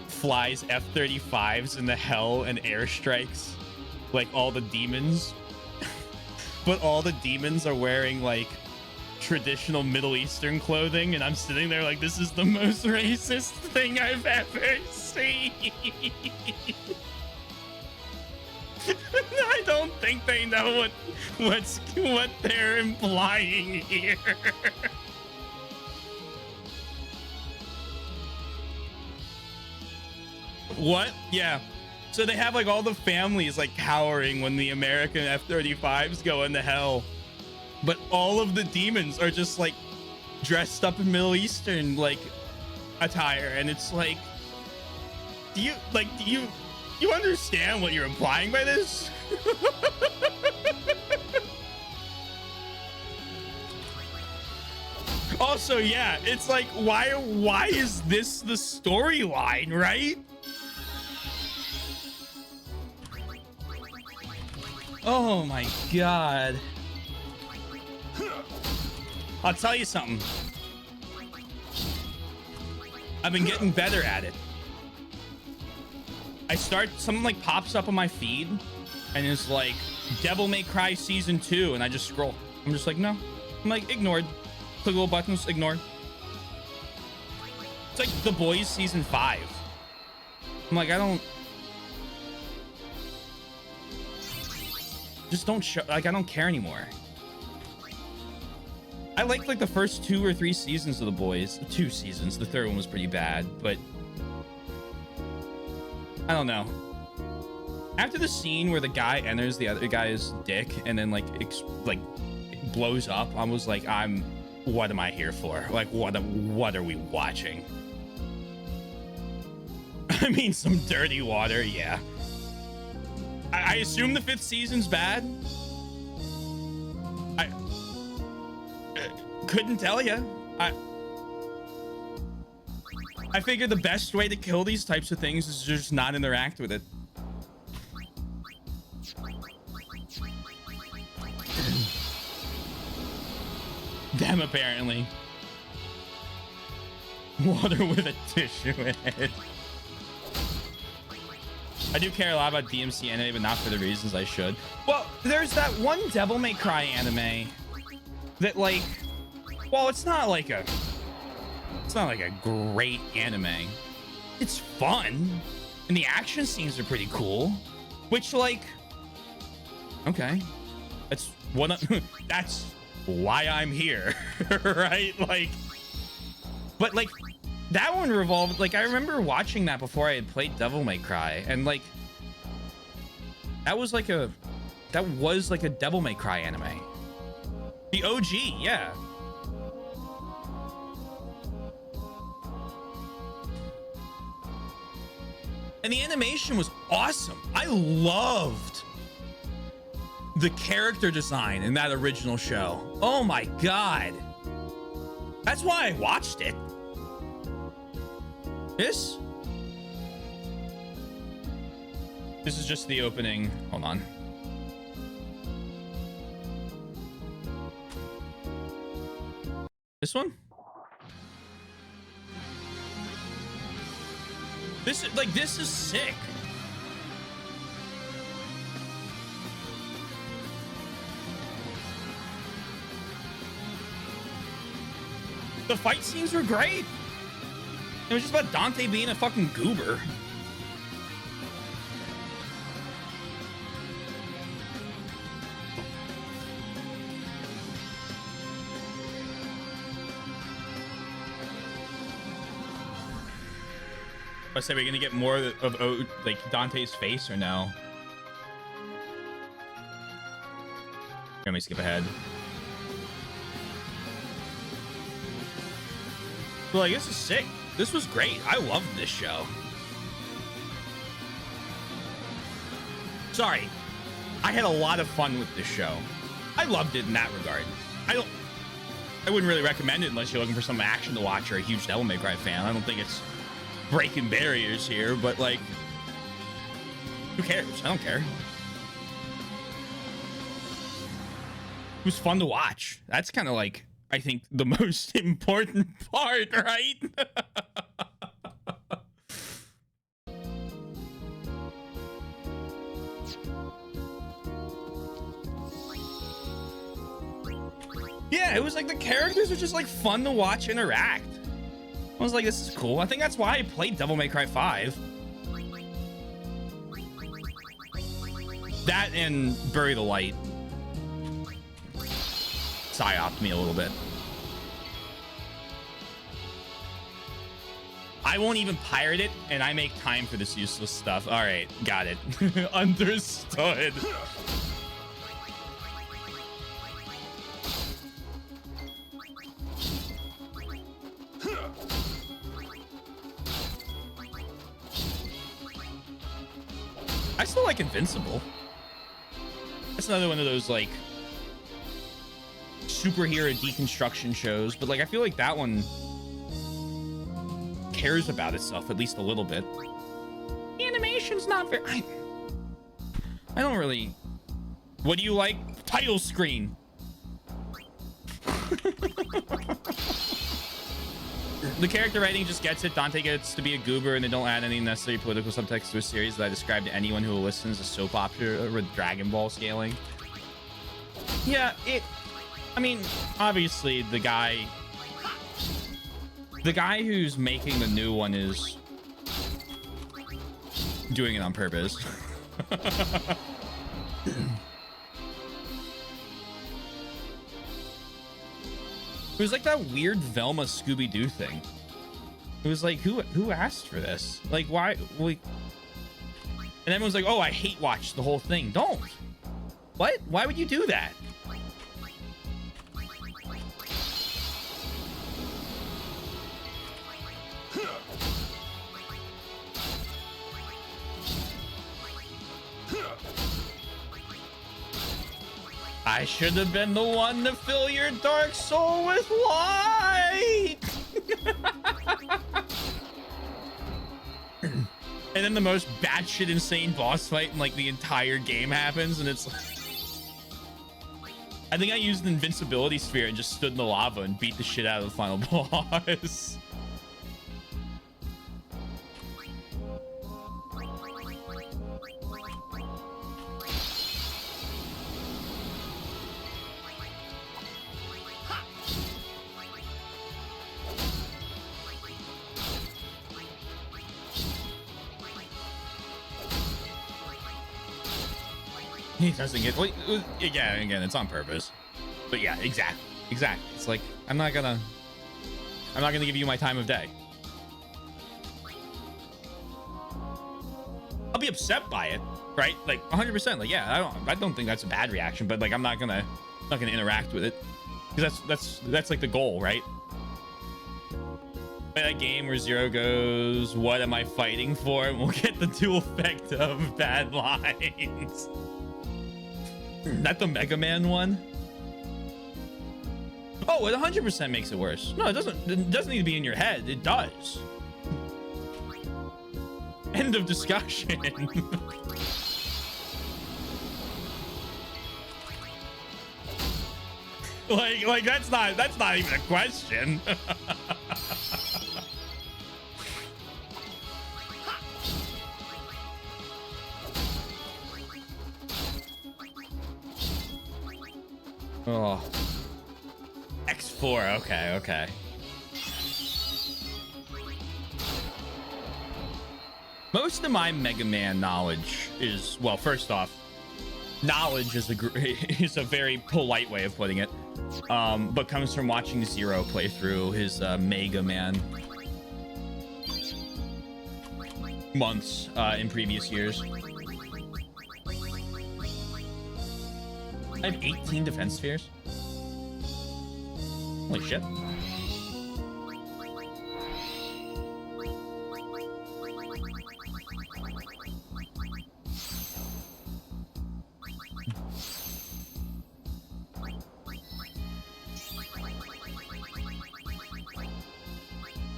flies F-35s into hell and airstrikes like all the demons, but all the demons are wearing like traditional Middle Eastern clothing, and I'm sitting there like, this is the most racist thing I've ever seen. I don't think they know what they're implying here. What? Yeah. So they have like all the families like cowering when the American F-35s go into hell, but all of the demons are just like dressed up in Middle Eastern like attire, and it's like, do you understand what you're implying by this? Also, yeah, it's like, why is this the storyline, right? Oh my god. I'll tell you something. I've been getting better at it. Something like pops up on my feed and it's like Devil May Cry Season 2 and I just scroll. I'm just like, no. I'm like, ignored. Click little buttons, ignored. It's like The Boys Season 5. I'm like, I don't show, like, I don't care anymore. I liked like the first 2 or 3 seasons of The Boys. 2 seasons. The third one was pretty bad, but I don't know. After the scene where the guy enters the other guy's dick and then like blows up, I was like, what am I here for? Like, what are we watching? I mean, some dirty water, yeah. I assume the 5th season's bad. I couldn't tell you. I figure the best way to kill these types of things is just not interact with it. Them, apparently. Water with a tissue in it. I do care a lot about DMC anime, but not for the reasons I should. Well, there's that one Devil May Cry anime that, like, well, it's not like a great anime. It's fun, and the action scenes are pretty cool. Which, like, okay, that's that's why I'm here, right? Like, but like that one revolved, like, I remember watching that before I had played Devil May Cry, and like that was like a Devil May Cry anime. The OG, yeah. And the animation was awesome. I loved the character design in that original show. Oh my god. That's why I watched it. This is just the opening. Hold on. This one? This is sick. The fight scenes were great. It was just about Dante being a fucking goober. I say we're gonna get more of like Dante's face or no? Let me skip ahead. Well, like, this is sick. This was great. I loved this show. Sorry, I had a lot of fun with this show. I loved it in that regard. I wouldn't really recommend it unless you're looking for some action to watch or a huge Devil May Cry fan. I don't think it's breaking barriers here, but like, who cares? I don't care. It was fun to watch. That's kind of like, I think, the most important part, right? Yeah, it was like the characters were just like fun to watch interact. I was like, this is cool. I think that's why I played Devil May Cry 5. That and Bury the Light psyoped me a little bit. I won't even pirate it, and I make time for this useless stuff. All right, got it. Understood. I still like Invincible. That's another one of those like superhero deconstruction shows, but like I feel like that one cares about itself at least a little bit. The animation's not very. I don't really What do you like? Title screen. The character writing just gets it. Dante gets to be a goober, and they don't add any necessary political subtext to a series that I describe to anyone who will listen as a soap opera with Dragon Ball scaling. Yeah, I mean, obviously the guy who's making the new one is doing it on purpose. It was like that weird Velma Scooby-Doo thing. It was like, who asked for this? Like, why? Like, and everyone's like, oh, I hate watch the whole thing. Don't. What? Why would you do that? I should have been the one to fill your dark soul with light. And then the most batshit insane boss fight in like the entire game happens, and it's like, I think I used an invincibility sphere and just stood in the lava and beat the shit out of the final boss. He doesn't get, wait, yeah, again, it's on purpose, but yeah, exactly. It's like, I'm not gonna give you my time of day. I'll be upset by it, right? Like 100%. Like, yeah, I don't think that's a bad reaction, but like, I'm not gonna interact with it, because that's like the goal, right? That game where Zero goes, what am I fighting for? And we'll get the dual effect of bad lines. Not the Mega Man one. Oh, it 100% makes it worse. No, it doesn't need to be in your head. It does. End of discussion. like that's not even a question. Oh, X4. Okay. Most of my Mega Man knowledge is, well, first off, knowledge is a very polite way of putting it, but comes from watching Zero play through his Mega Man months in previous years. I have 18 defense spheres. Holy shit.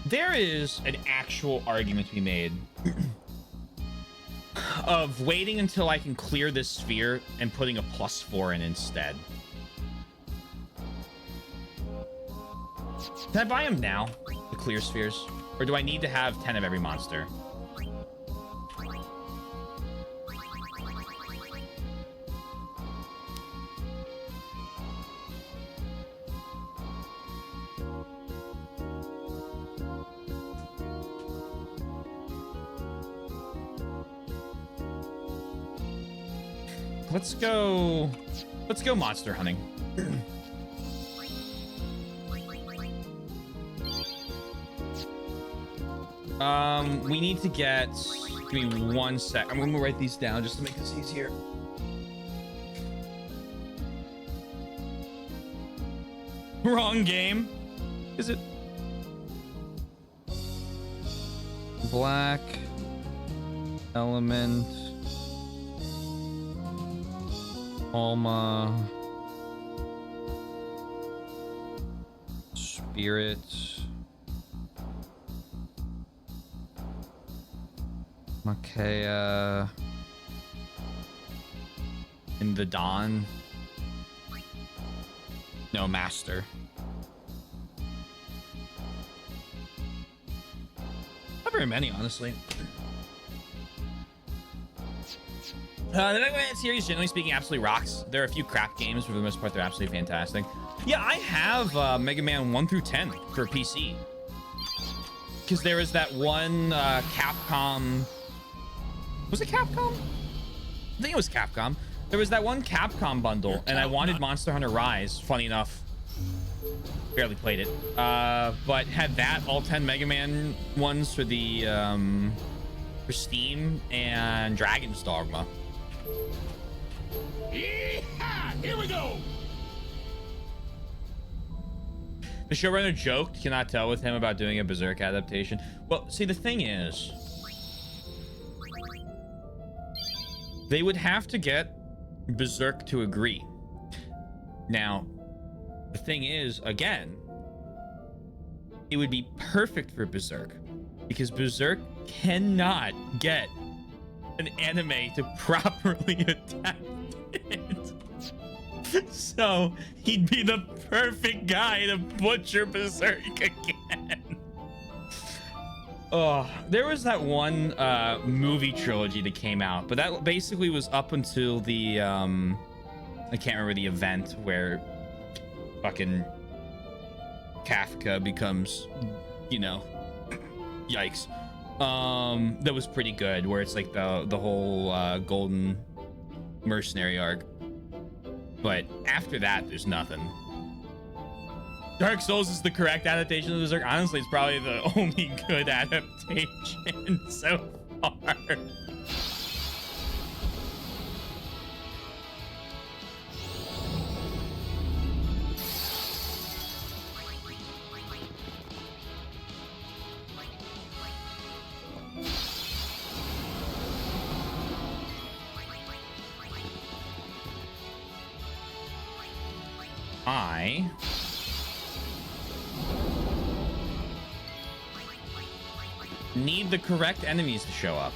There is an actual argument to be made of waiting until I can clear this sphere and putting a +4 in instead. Can I buy them now, the clear spheres? Or do I need to have 10 of every monster? Let's go monster hunting. We need to get, give me 1 sec. I'm gonna write these down just to make this easier. Wrong game. Is it? Black element. Alma. Spirit. Makea. In the Dawn. No, Master. Not very many, honestly. The Mega Man series, generally speaking, absolutely rocks. There are a few crap games, but for the most part, they're absolutely fantastic. Yeah, I have Mega Man 1 through 10 for PC. Because there was that one Capcom... Was it Capcom? I think it was Capcom. There was that one Capcom bundle, and I wanted Monster Hunter Rise. Funny enough, barely played it, but had that all 10 Mega Man ones for the for Steam and Dragon's Dogma. Yeehaw! Here we go! The showrunner joked, cannot tell with him about doing a Berserk adaptation. Well, see, the thing is, they would have to get Berserk to agree. Now, the thing is, again, it would be perfect for Berserk because Berserk cannot get an anime to properly adapt it. So he'd be the perfect guy to butcher Berserk again. Oh, there was that one movie trilogy that came out, but that basically was up until the I can't remember the event where fucking Kafka becomes, you know, yikes. That was pretty good, where it's like the whole golden mercenary arc. But after that, there's nothing. Dark Souls is the correct adaptation of Berserk. Honestly, it's probably the only good adaptation so far. I need the correct enemies to show up.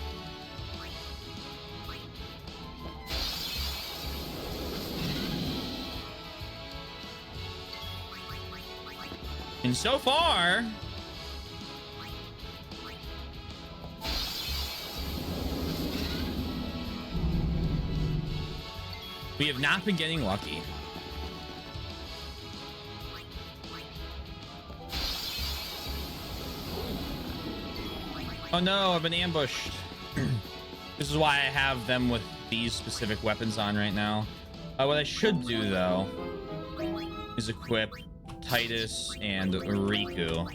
And so far, we have not been getting lucky. Oh no, I've been ambushed. This is why I have them with these specific weapons on right now. What I should do, though, is equip Titus and Riku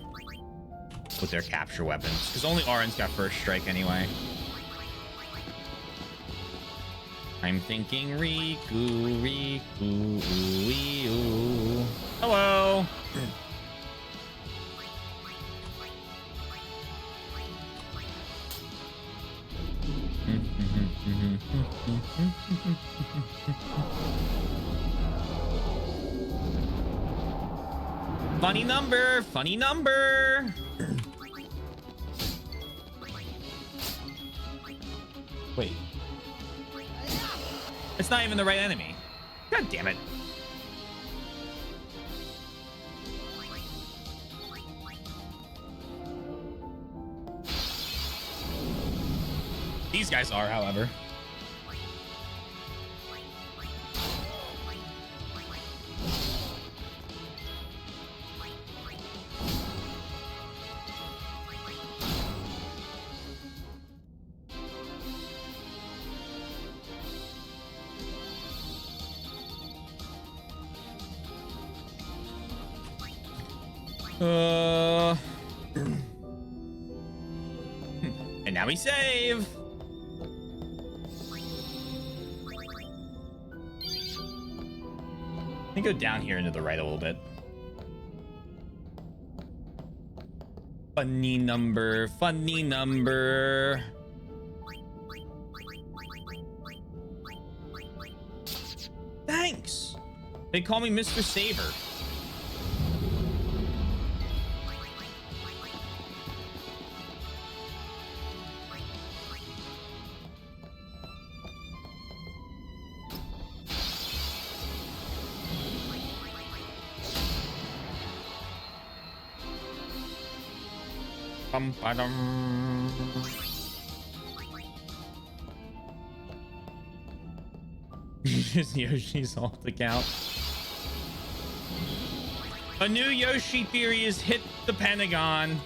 with their capture weapons, because only Auron's got first strike anyway. I'm thinking Riku, Riku, ooh. Hello. Funny number, funny number. Wait. It's not even the right enemy. God damn it. These guys are, however. And now we save. Let me go down here into the right a little bit. Funny number, funny number. Thanks. They call me Mr. Saver. Bum, ba-dum. Just Yoshi's alt account. A new Yoshi theory has hit the Pentagon.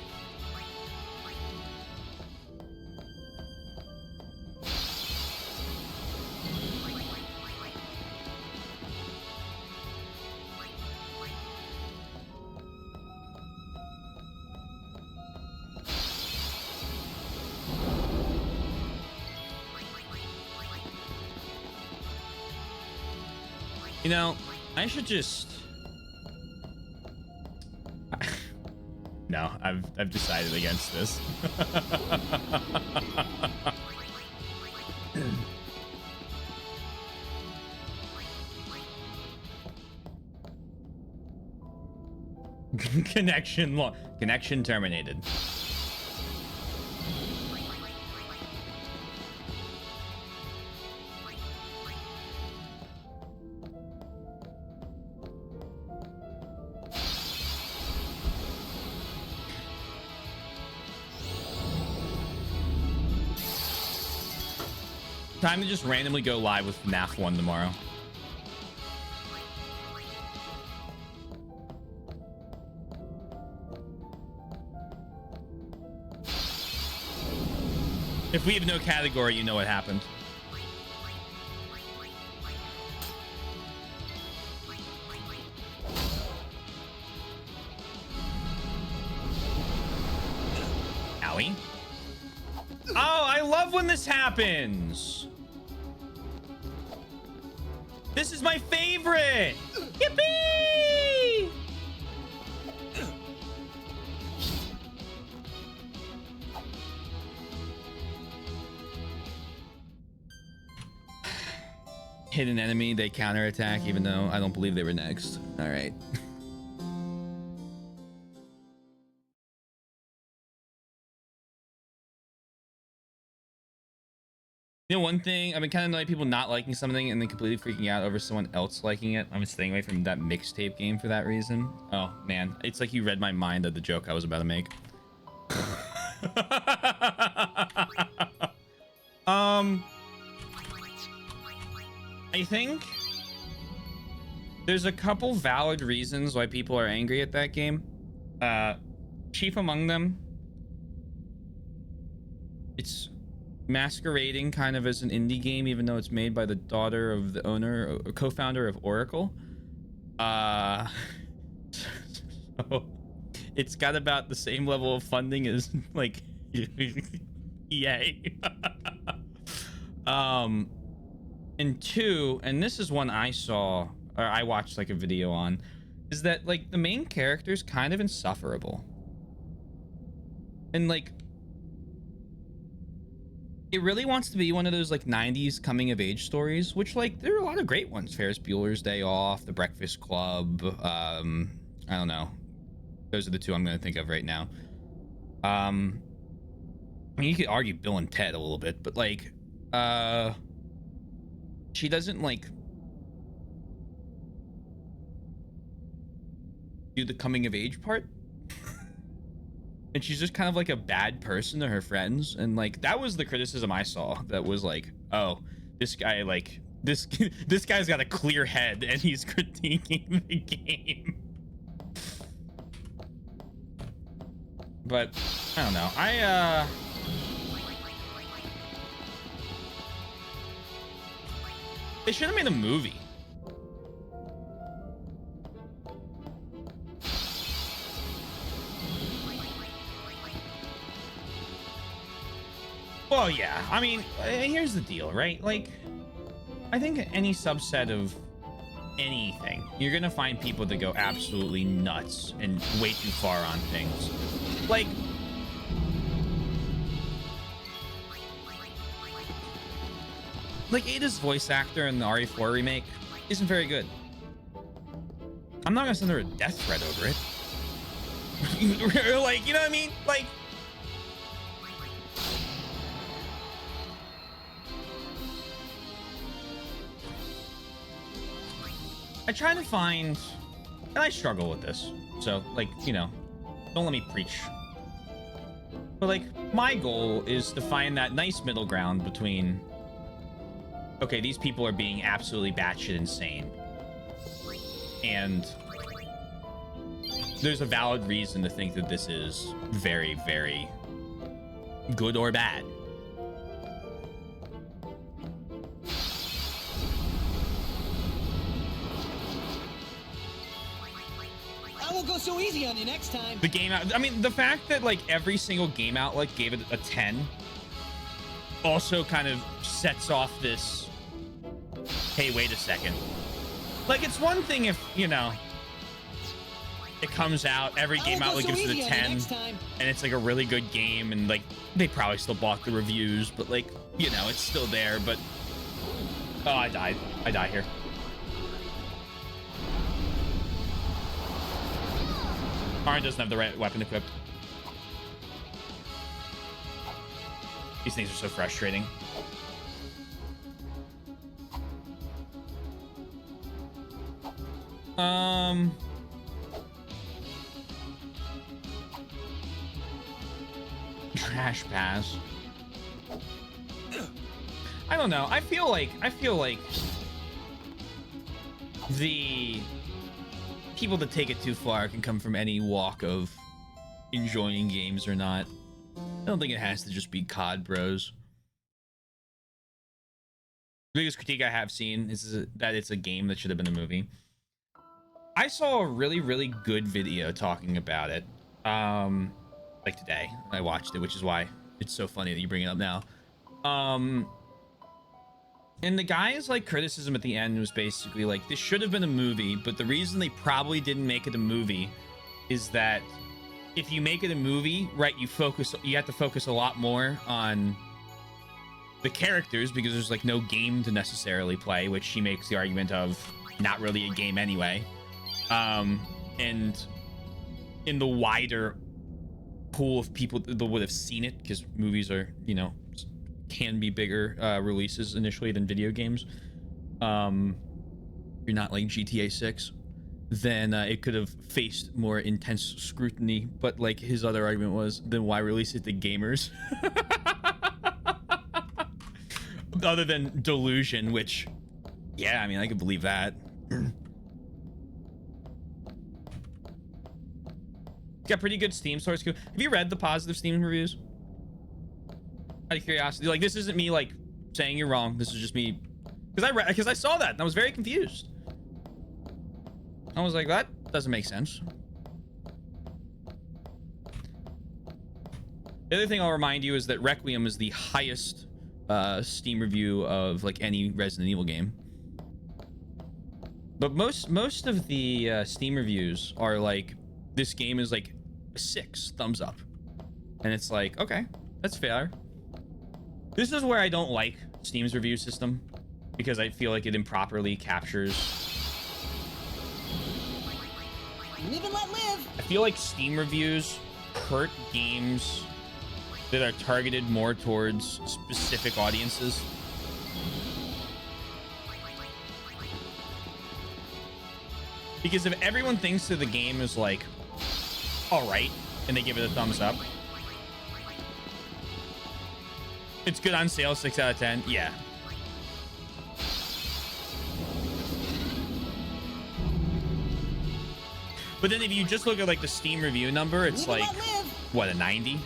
You know, I should just... No, I've decided against this. Connection terminated. Time to just randomly go live with FNAF 1 tomorrow. If we have no category, you know what happened. Owie. Oh, I love when this happens. This is my favorite. Yippee! Hit an enemy, they counterattack, even though I don't believe they were next. All right. You know, one thing, I've been kind of annoyed people not liking something and then completely freaking out over someone else liking it. I'm staying away from that mixtape game for that reason. Oh, man. It's like you read my mind of the joke I was about to make. I think there's a couple valid reasons why people are angry at that game. Chief among them, it's masquerading kind of as an indie game, even though it's made by the daughter of the owner or co-founder of Oracle. So it's got about the same level of funding as like EA. And two, and this is one I saw, or I watched like a video on, is that like the main character is kind of insufferable. And like, it really wants to be one of those like 90s coming of age stories, which like there are a lot of great ones. Ferris Bueller's Day Off, The Breakfast Club. I don't know. Those are the two I'm going to think of right now. I mean, you could argue Bill and Ted a little bit, but like, she doesn't like do the coming of age part. And she's just kind of like a bad person to her friends. And like, that was the criticism I saw, that was like, oh, this guy, like, this guy's got a clear head and he's critiquing the game. But I don't know. They should have made a movie. Well, yeah. I mean, here's the deal, right? Like, I think any subset of anything, you're gonna find people that go absolutely nuts and way too far on things. Like, Ada's voice actor in the RE4 remake isn't very good. I'm not gonna send her a death threat over it. Like, you know what I mean? Like, I try to find, and I struggle with this, so like, you know, don't let me preach. But like, my goal is to find that nice middle ground between, okay, these people are being absolutely batshit insane, and there's a valid reason to think that this is very, very good or bad. I won't go so easy on you next time. The game out, I mean, the fact that like every single game outlet gave it a 10 also kind of sets off this, hey, wait a second. Like, it's one thing if, you know, it comes out, every game outlet gives it a 10, and it's like a really good game, and like they probably still bought the reviews, but like, you know, it's still there. But oh, I die here. Arn doesn't have the right weapon equipped. These things are so frustrating. Trash pass. I don't know. I feel like the people that take it too far can come from any walk of enjoying games or not. I don't think it has to just be COD bros. The biggest critique I have seen is that it's a game that should have been a movie. I saw a really, really good video talking about it. Like today, I watched it, which is why it's so funny that you bring it up now. And the guy's like criticism at the end was basically like, this should have been a movie, but the reason they probably didn't make it a movie is that if you make it a movie, right, you have to focus a lot more on the characters because there's like no game to necessarily play, which she makes the argument of not really a game anyway. And in the wider pool of people that would have seen it, because movies are, you know, can be bigger releases initially than video games. You're not like GTA 6, then it could have faced more intense scrutiny. But like his other argument was, then why release it to gamers? Other than delusion, which, yeah, I mean, I could believe that. It's got pretty good Steam source code. Have you read the positive Steam reviews? Out of curiosity, like, this isn't me like saying you're wrong. This is just me because I saw that and I was very confused. I was like, that doesn't make sense. The other thing I'll remind you is that Requiem is the highest Steam review of like any Resident Evil game. But most of the Steam reviews are like, this game is like a 6 thumbs up, and it's like, okay, that's fair. This is where I don't like Steam's review system, because I feel like it improperly captures. Live and let live. I feel like Steam reviews hurt games that are targeted more towards specific audiences. Because if everyone thinks that the game is like, all right, and they give it a thumbs up, it's good on sale, 6 out of 10. Yeah. But then if you just look at like the Steam review number, it's like, what, a 90?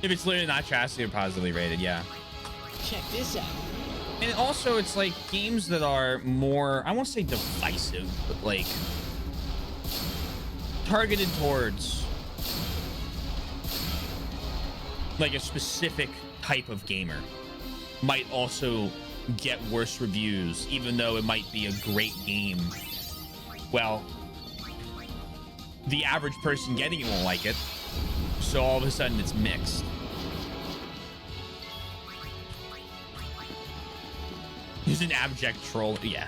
If it's literally not chastity or positively rated, yeah. Check this out. And also, it's like games that are more, I won't say divisive, but like targeted towards like a specific type of gamer might also get worse reviews, even though it might be a great game. Well, the average person getting it won't like it, so all of a sudden it's mixed. He's an abject troll. Yeah.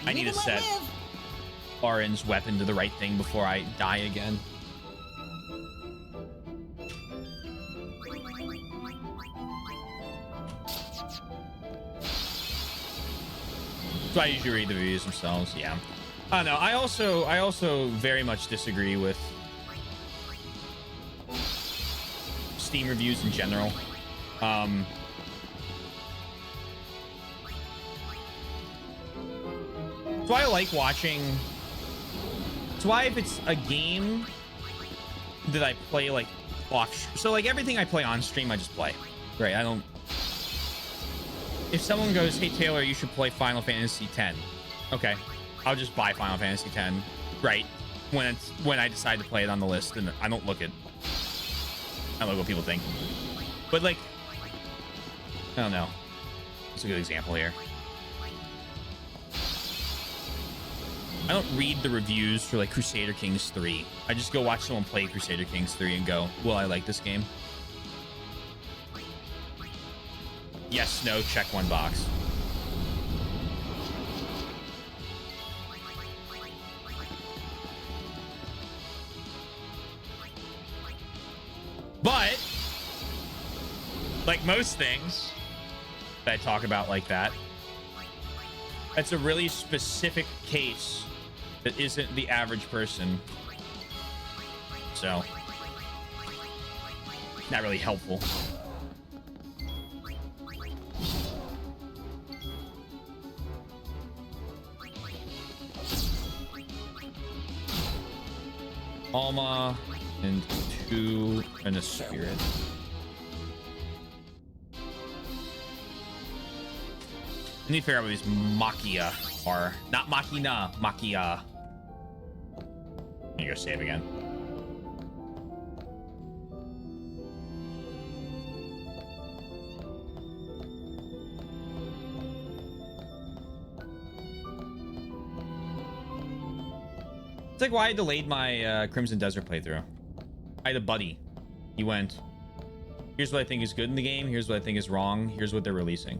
I need to set Orin's weapon to the right thing before I die again. So I usually read the reviews themselves. Yeah. I don't know. I also very much disagree with Steam reviews in general. So I like watching. That's why if it's a game that I play like off, so like everything I play on stream, I just play. Right? I don't. If someone goes, "Hey Taylor, you should play Final Fantasy X," okay, I'll just buy Final Fantasy X. Right? When I decide to play it on the list, and I don't look at. I don't know what people think. But like, I don't know. That's a good example here. I don't read the reviews for like Crusader Kings 3. I just go watch someone play Crusader Kings 3 and go, "Well, I like this game." Yes, no, check one box. But like most things that I talk about like that, that's a really specific case that isn't the average person. So, not really helpful. Alma and 2 and a spirit. I need to figure out what these Machia are. Not Machina, Machia. I'm gonna go save again. It's like why I delayed my Crimson Desert playthrough. I had a buddy. He went, "Here's what I think is good in the game. Here's what I think is wrong. Here's what they're releasing."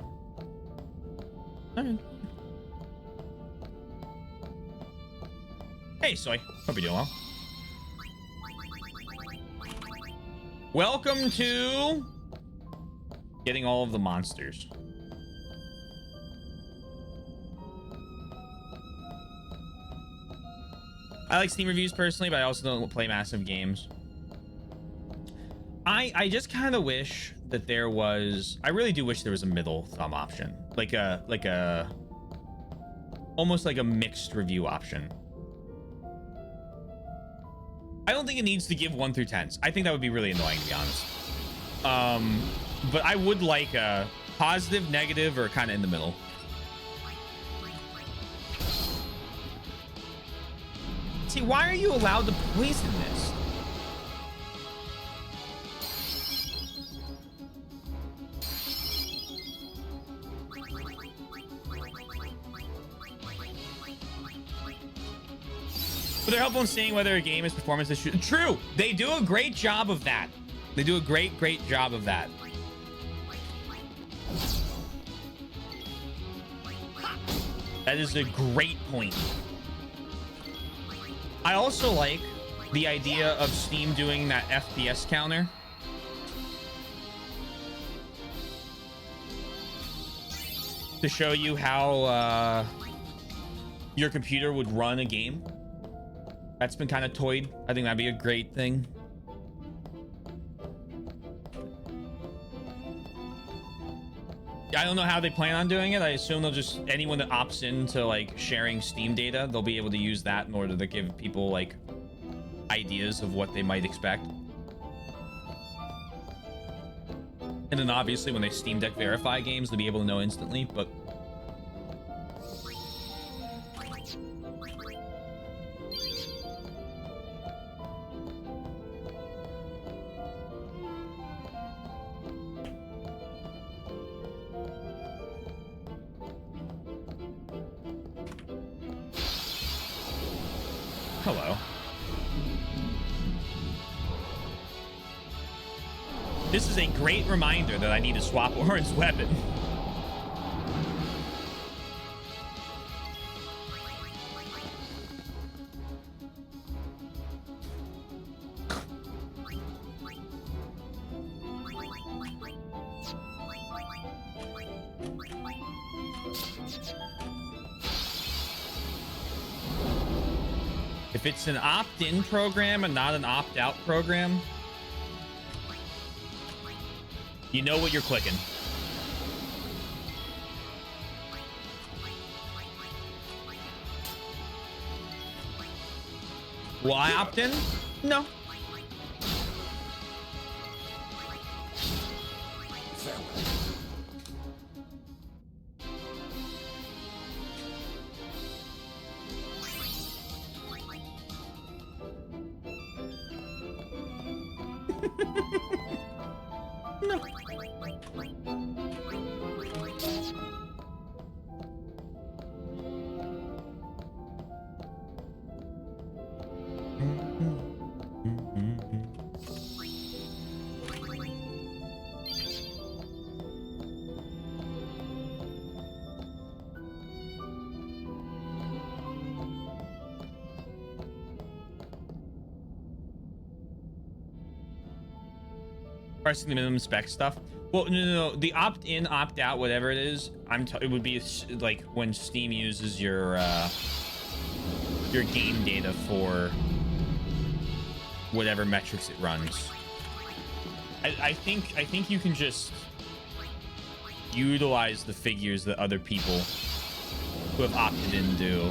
All right. Hey, Soy. Hope you're doing well. Welcome to getting all of the monsters. I like Steam reviews personally, but I also don't play massive games. I just kind of wish that there was, I really do wish there was a middle thumb option. Like a almost like a mixed review option. I don't think it needs to give 1 through 10s. I think that would be really annoying, to be honest. But I would like a positive, negative, or kind of in the middle. See, why are you allowed to poison this? But they're helpful in seeing whether a game is performance issue. True, they do a great job of that. They do a great job of that. That is a great point. I also like the idea of Steam doing that FPS counter. To show you how your computer would run a game. That's been kind of toyed. I think that'd be a great thing. I don't know how they plan on doing it. I assume they'll just, anyone that opts into like sharing Steam data, they'll be able to use that in order to give people like ideas of what they might expect. And then obviously when they Steam Deck verify games, they'll be able to know instantly, but hello. This is a great reminder that I need to swap Orin's weapon. If it's an opt-in program and not an opt-out program, you know what you're clicking. Will I opt in? No. No. Pressing the minimum spec stuff. Well, no. The opt-in, opt-out, whatever it is, it would be like when Steam uses your game data for whatever metrics it runs. I think you can just utilize the figures that other people who have opted in do.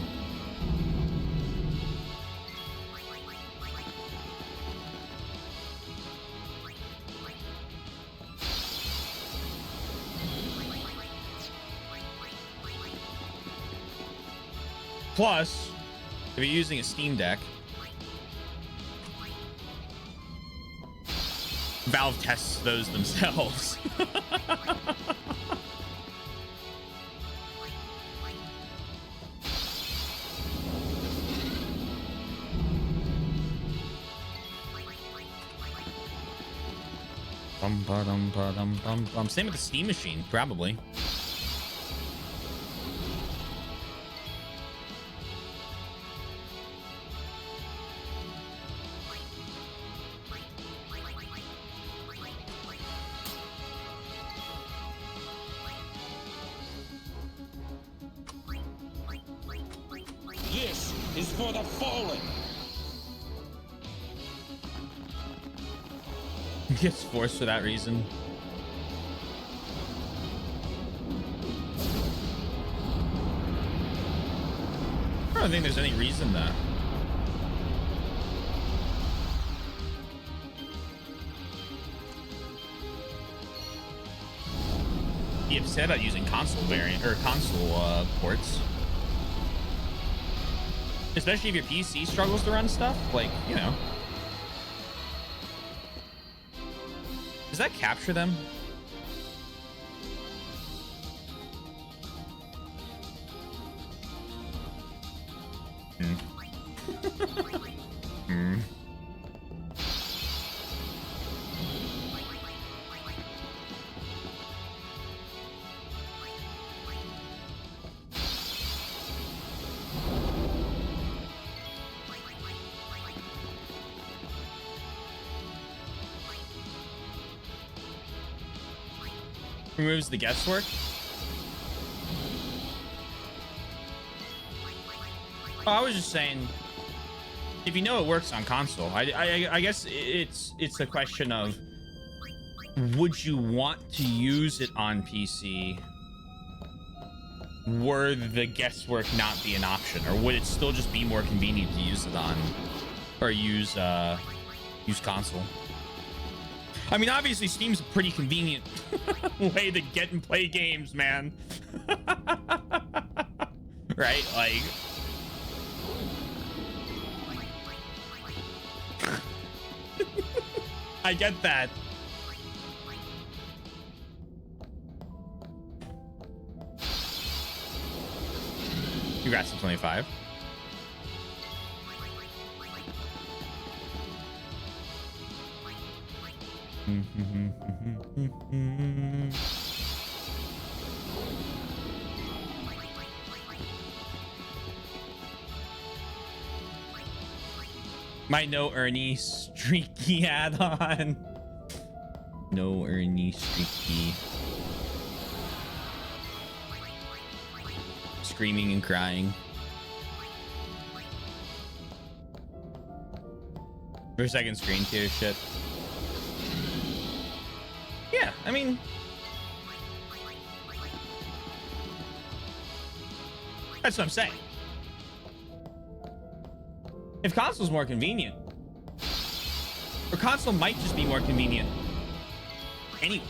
Plus, if you're using a Steam Deck, Valve tests those themselves. Same with the Steam Machine, probably. This is for the fallen. Gets forced for that reason. I don't think there's any reason that. Be upset about using console variant or console ports. Especially if your PC struggles to run stuff, like, you know. Does that capture them? Removes the guesswork. Oh, I was just saying, if you know it works on console, I guess it's a question of, would you want to use it on PC? Were the guesswork not be an option, or would it still just be more convenient to use it on, or use console? I mean, obviously, Steam's a pretty convenient way to get and play games, man. Right? Like... I get that. Congrats to 25. My no Ernie streaky add-on. No Ernie streaky. screaming and crying. For second screen tier shit. Yeah, I mean, that's what I'm saying. If console's more convenient, or console might just be more convenient anyway.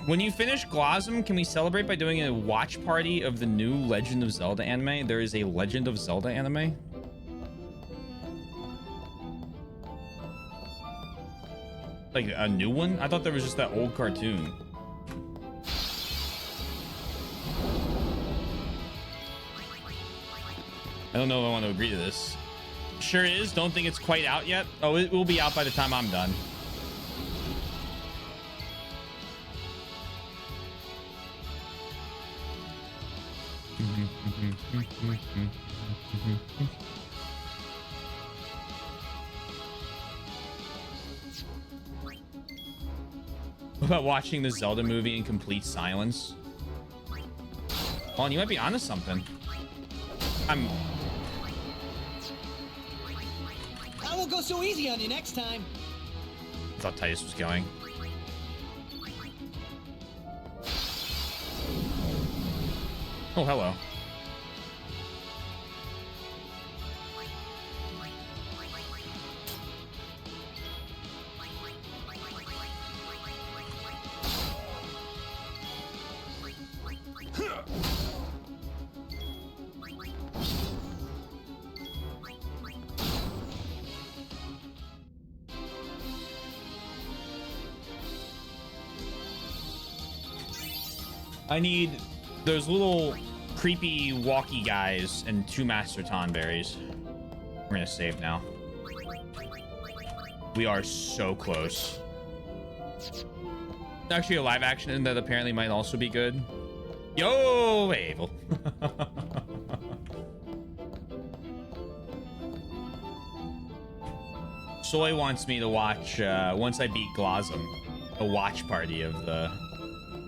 When you finish Glosm, can we celebrate by doing a watch party of the new Legend of Zelda anime? There is a Legend of Zelda anime. Like a new one? I thought there was just that old cartoon. I don't know if I want to agree to this. Sure is. Don't think it's quite out yet. Oh, it will be out by the time I'm done. What about watching the Zelda movie in complete silence? Oh, and you might be onto something. I won't go so easy on you next time. I thought Titus was going. Oh, hello. I need those little creepy walkie guys and 2 Master Tonberries. We're gonna save now. We are so close. There's actually a live action that apparently might also be good. Yo, Abel. Soy wants me to watch, once I beat Glosm, a watch party of the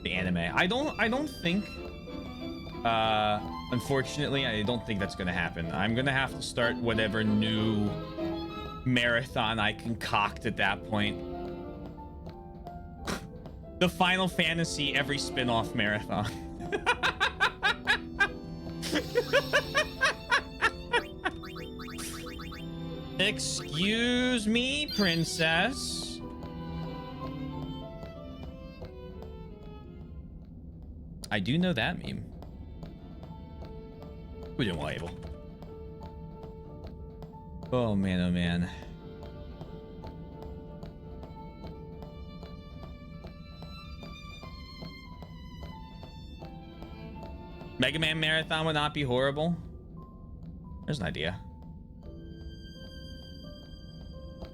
anime. I don't think, unfortunately, I don't think that's gonna happen. I'm gonna have to start whatever new marathon I concoct at that point. The Final Fantasy every spin-off marathon. Excuse me, princess. I do know that meme. We didn't label. Oh man, oh man. Mega Man Marathon would not be horrible. There's an idea.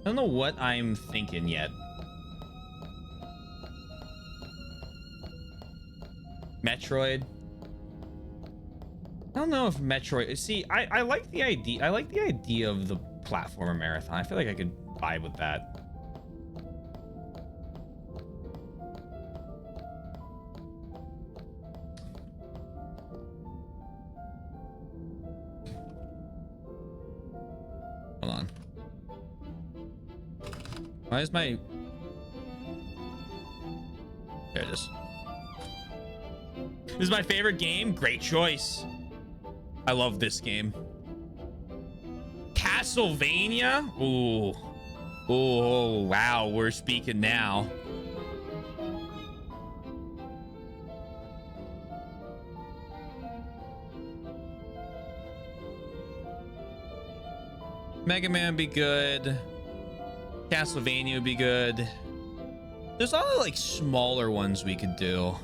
I don't know what I'm thinking yet. Metroid. I don't know if Metroid. See, I like the idea. I like the idea of the platformer marathon. I feel like I could vibe with that. Hold on. Why is my... There it is. This is my favorite game. Great choice. I love this game. Castlevania? Ooh. Oh, wow. We're speaking now. Mega Man would be good. Castlevania would be good. There's all like smaller ones we could do.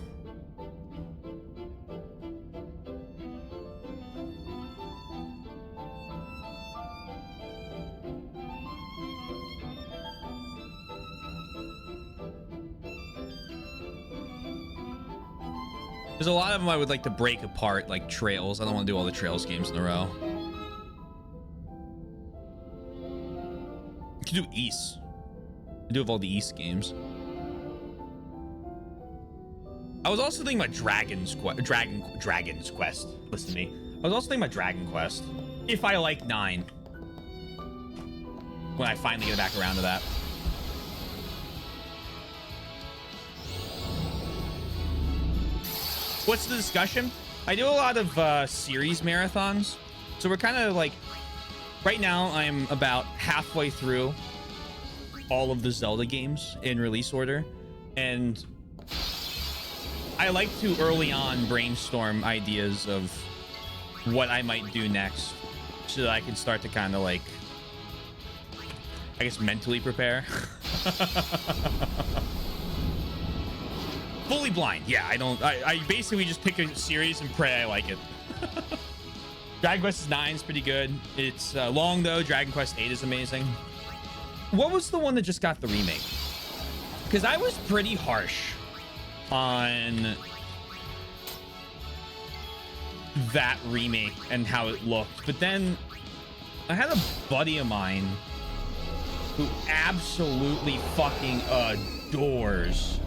There's a lot of them I would like to break apart, like Trails. I don't want to do all the Trails games in a row. You can do East. I do have all the East games. I was also thinking about Dragon's Quest. Listen to me. I was also thinking about Dragon Quest. If I like 9. When I finally get back around to that. What's the discussion? I do a lot of series marathons. So we're kind of like, right now I'm about halfway through all of the Zelda games in release order. And I like to early on brainstorm ideas of what I might do next so that I can start to kind of like, I guess, mentally prepare. Fully blind. Yeah, I basically just pick a series and pray I like it. Dragon Quest 9 is pretty good. It's long though. Dragon Quest 8 is amazing. What was the one that just got the remake? Because I was pretty harsh on that remake and how it looked. But then I had a buddy of mine who absolutely fucking adores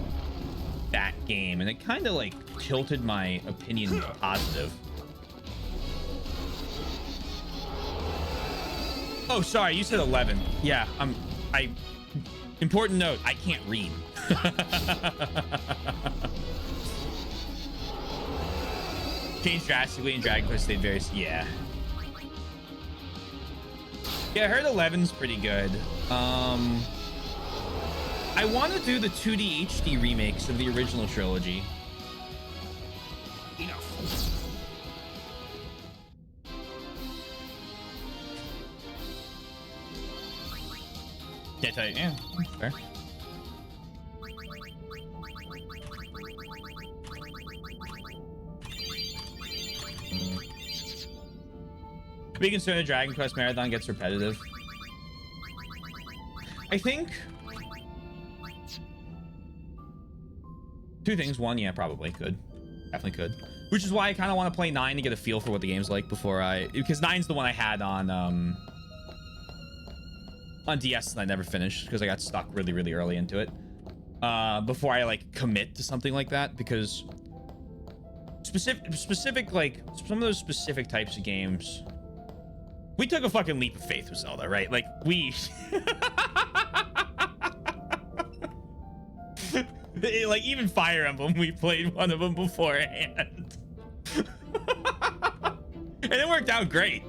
that game, and it kind of like tilted my opinion positive. Oh, sorry, you said 11. Yeah, important note, I can't read. Changed drastically in Dragon Quest stayed very, yeah. Yeah, I heard 11's pretty good. I want to do the 2D HD remakes of the original trilogy. Enough. Can't tell you. Yeah, fair. Be concerned a Dragon Quest marathon gets repetitive. I think two things. One, yeah, probably could. Definitely could. Which is why I kind of want to play 9 to get a feel for what the game's like before because 9's the one I had on DS and I never finished because I got stuck really, really early into it. Before I like commit to something like that, because specific like some of those specific types of games, we took a fucking leap of faith with Zelda, right? Like we like even Fire Emblem, we played one of them beforehand. And it worked out great.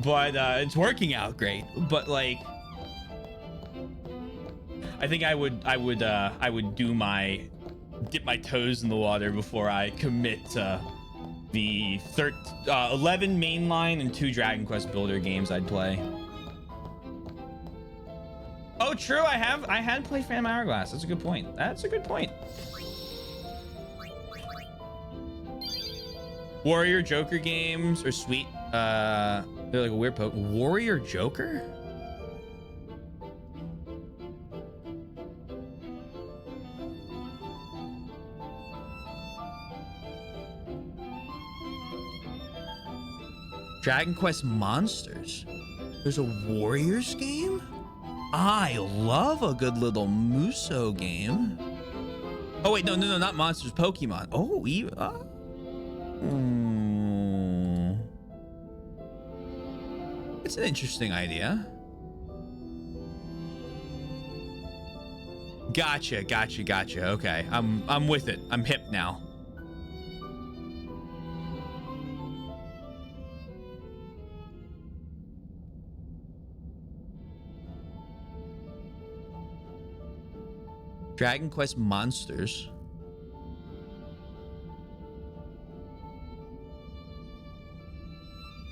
But it's working out great. But like I think I would dip my toes in the water before I commit to the 11 mainline and 2 Dragon Quest Builder games I'd play. Oh, true. I had played Phantom Hourglass. That's a good point. That's a good point. Warrior Joker games are sweet. They're like a weird poke. Warrior Joker? Dragon Quest Monsters. There's a Warriors game? I love a good little Muso game. Oh wait, no, not Monsters, Pokemon. Oh, it's an interesting idea. Gotcha. Okay, I'm with it. I'm hip now. Dragon Quest Monsters.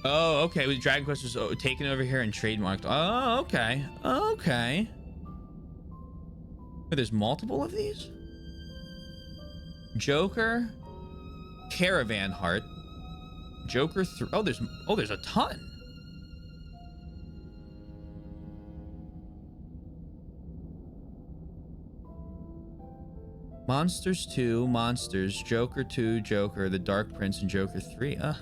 Oh, okay. Dragon Quest was taken over here and trademarked. Oh, okay. Okay. Wait, there's multiple of these? Joker, Caravan Heart, Joker 3. Oh, there's a ton. Monsters 2, Monsters, Joker 2, Joker, The Dark Prince, and Joker 3. Oh.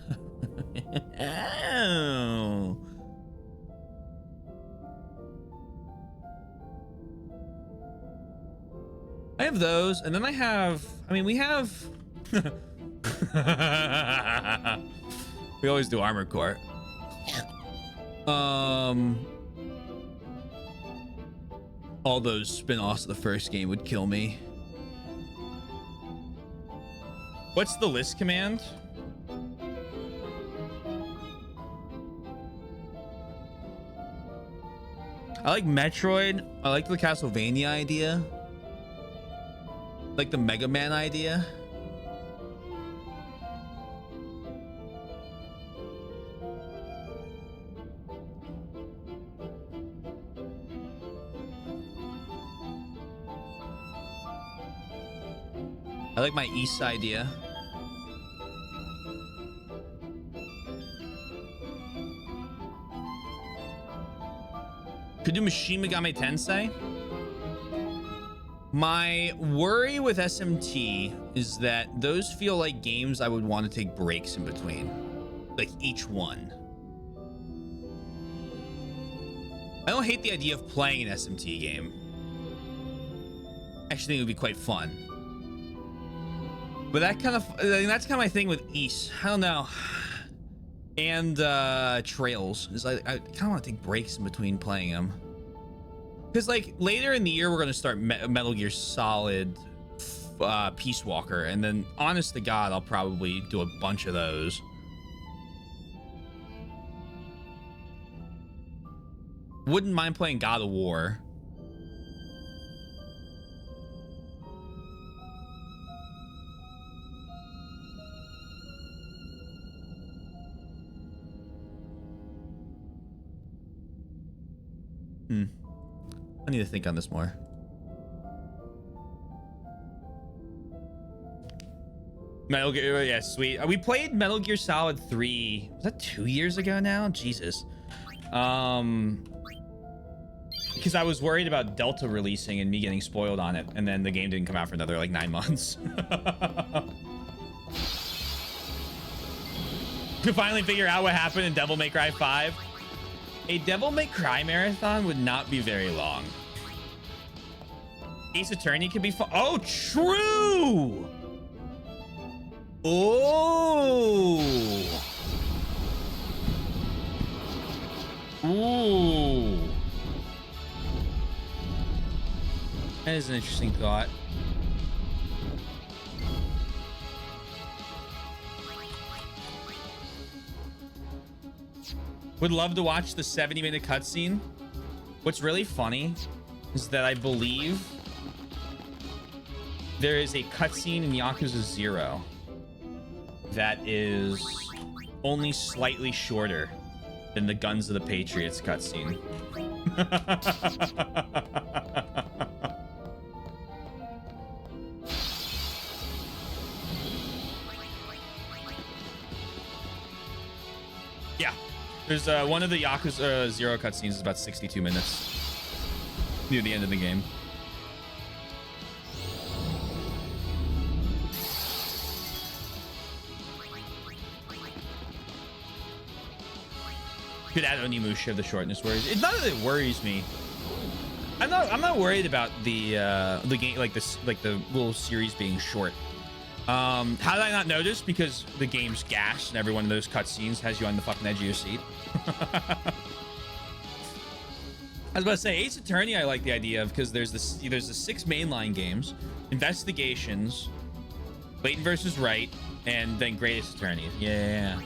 I have those, and then I have, I mean, we have, we always do Armored Core. All those spin-offs of the first game would kill me. What's the list command? I like Metroid. I like the Castlevania idea. Like the Mega Man idea. I like my East idea. Could do Machine Megami Tensei. My worry with SMT is that those feel like games I would want to take breaks in between. Like each one. I don't hate the idea of playing an SMT game. I actually think it would be quite fun. But that kind of, I mean, that's kind of my thing with East. I don't know. And Trails is I kind of want to take breaks in between playing them. Because like later in the year, we're going to start Metal Gear Solid Peace Walker. And then honest to God, I'll probably do a bunch of those. Wouldn't mind playing God of War. I need to think on this more. Metal Gear, yeah, sweet. We played Metal Gear Solid 3. Was that 2 years ago now? Jesus. Because I was worried about Delta releasing and me getting spoiled on it, and then the game didn't come out for another like 9 months. To finally figure out what happened in Devil May Cry 5. A Devil May Cry marathon would not be very long. Ace Attorney could be fun. Oh, true. Oh. Ooh. That is an interesting thought. Would love to watch the 70-minute cutscene. What's really funny is that I believe there is a cutscene in Yakuza 0 that is only slightly shorter than the Guns of the Patriots cutscene. Yeah. There's one of the Yakuza 0 cutscenes is about 62 minutes near the end of the game. Could add Onimusha if the shortness worries. It's not that it worries me. I'm not worried about the game, like this, like the little series being short. How did I not notice? Because the game's gassed and every one of those cutscenes has you on the fucking edge of your seat. I was about to say Ace Attorney I like the idea of, because there's the 6 mainline games, Investigations, Clayton versus Wright, and then Greatest Attorney. Yeah.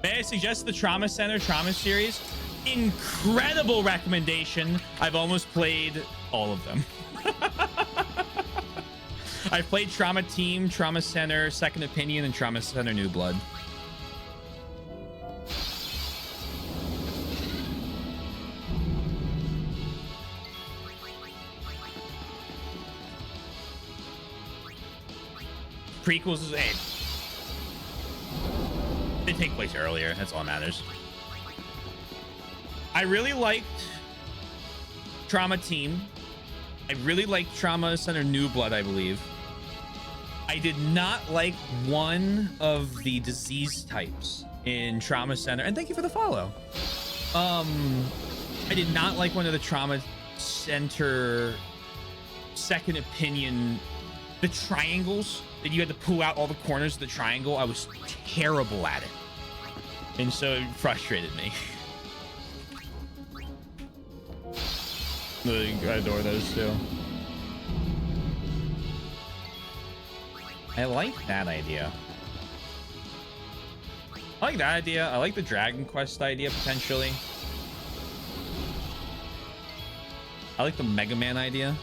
May I suggest the Trauma Center Trauma series? Incredible recommendation. I've almost played all of them. I've played Trauma Team, Trauma Center, Second Opinion, and Trauma Center New Blood. Prequels is hey. They take place earlier. That's all that matters. I really liked Trauma Team. I really liked Trauma Center New Blood, I believe. I did not like one of the disease types in Trauma Center. And thank you for the follow. I did not like one of the Trauma Center Second Opinion, the triangles that you had to pull out all the corners of the triangle. I was terrible at it. And so it frustrated me. I adore those too. I like that idea. I like that idea. I like the Dragon Quest idea, potentially. I like the Mega Man idea.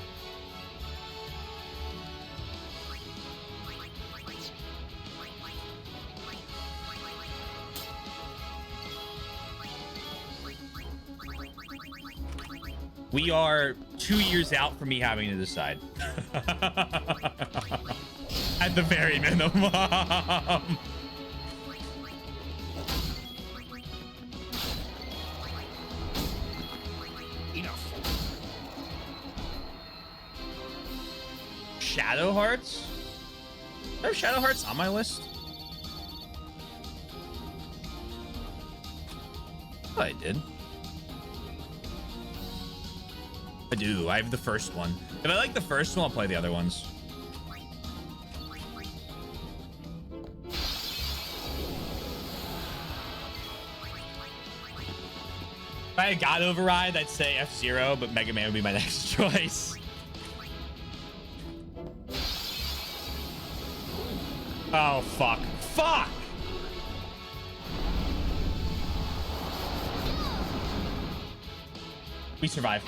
We are 2 years out from me having to decide. At the very minimum. Enough. Shadow Hearts? Are Shadow Hearts on my list? Oh, I did. I do. I have the first one. If I like the first one, I'll play the other ones. If I had God Override, I'd say F-Zero, but Mega Man would be my next choice. Oh, fuck. Fuck! We survive.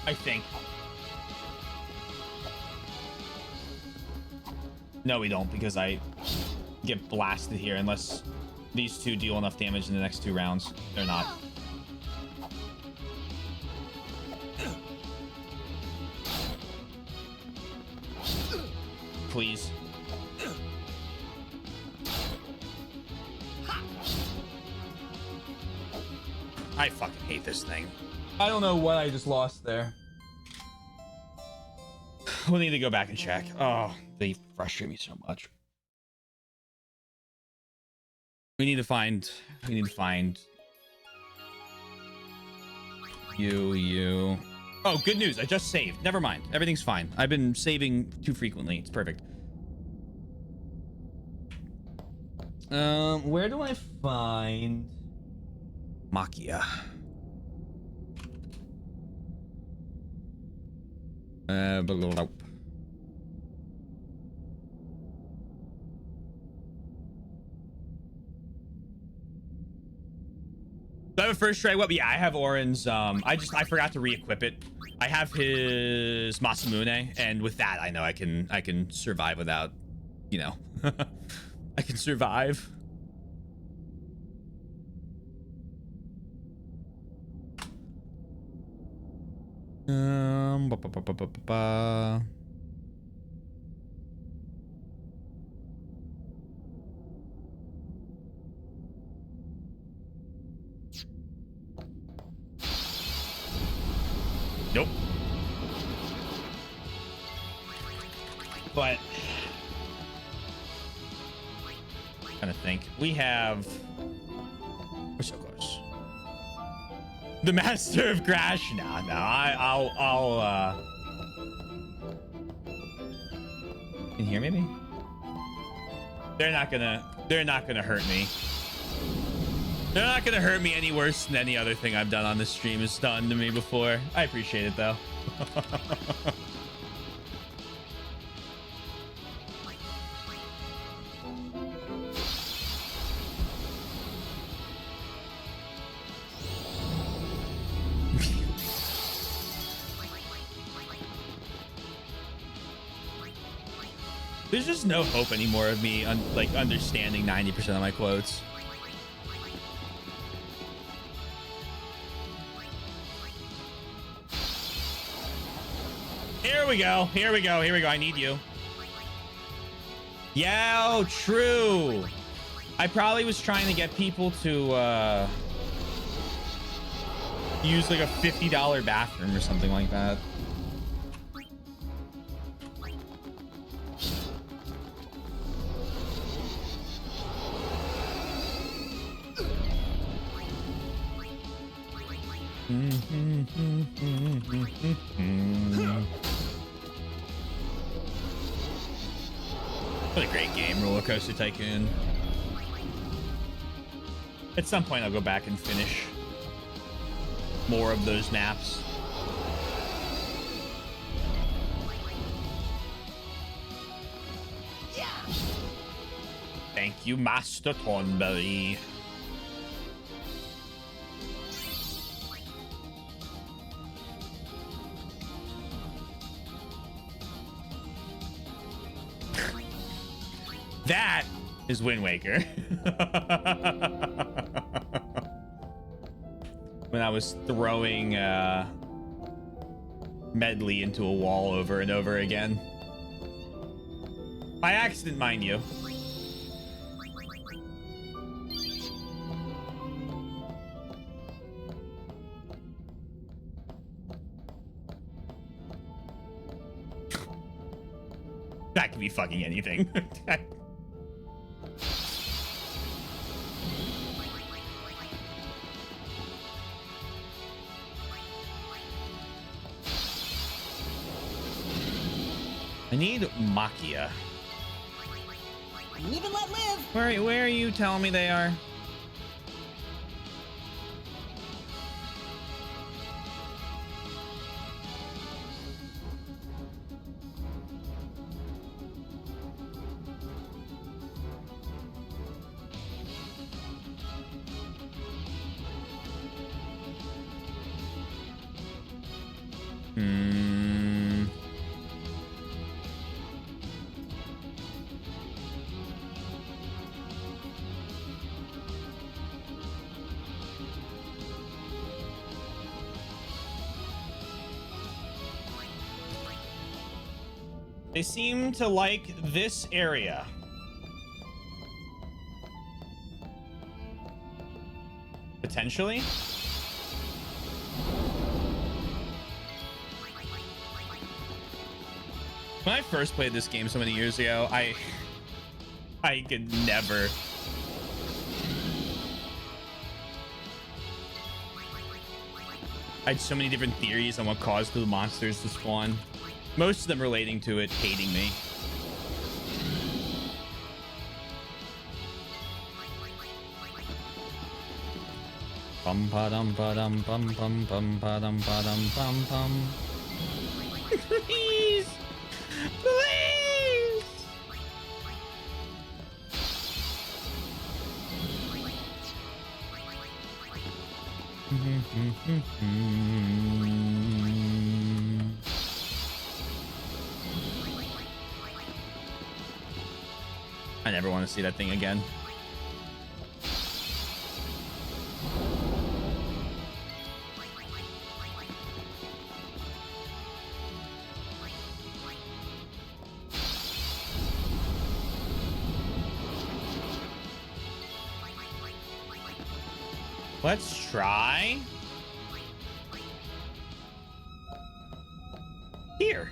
I think. No, we don't, because I get blasted here unless these two deal enough damage in the next 2 rounds. They're not. Please. I fucking hate this thing. I don't know what I just lost there. We'll need to go back and check. Oh, they frustrate me so much. We need to find you. Oh, good news. I just saved. Never mind. Everything's fine. I've been saving too frequently. It's perfect. Where do I find Makia? Nope. Do I have a first try whip? Yeah, I have Orin's. I forgot to re-equip it. I have his Masamune, and with that, I know I can survive without, you know, I can survive. Ba, ba, ba, ba, ba, ba. Nope. But trying to think, we have. We're so close. The Master of Crash? No, I'll in here maybe? They're not gonna hurt me. They're not gonna hurt me any worse than any other thing I've done on this stream has done to me before. I appreciate it though. There's just no hope anymore of me like understanding 90% of my quotes. Here we go. Here we go. Here we go. I need you. Yeah, oh, true. I probably was trying to get people to use like a $50 bathroom or something like that. What a great game, Roller Coaster Tycoon. At some point, I'll go back and finish more of those maps. Thank you, Master Thornberry. That is Wind Waker. When I was throwing Medley into a wall over and over again. By accident, mind you. That could be fucking anything. I need Makia. Live and let live. Where are you telling me they are? They seem to like this area. Potentially. When I first played this game so many years ago, I could never. I had so many different theories on what caused the monsters to spawn. Most of them relating to it hating me. Bum ba dum ba dum bum bum bum ba dum ba dum bum bum. Please, please. I never want to see that thing again. Let's try here.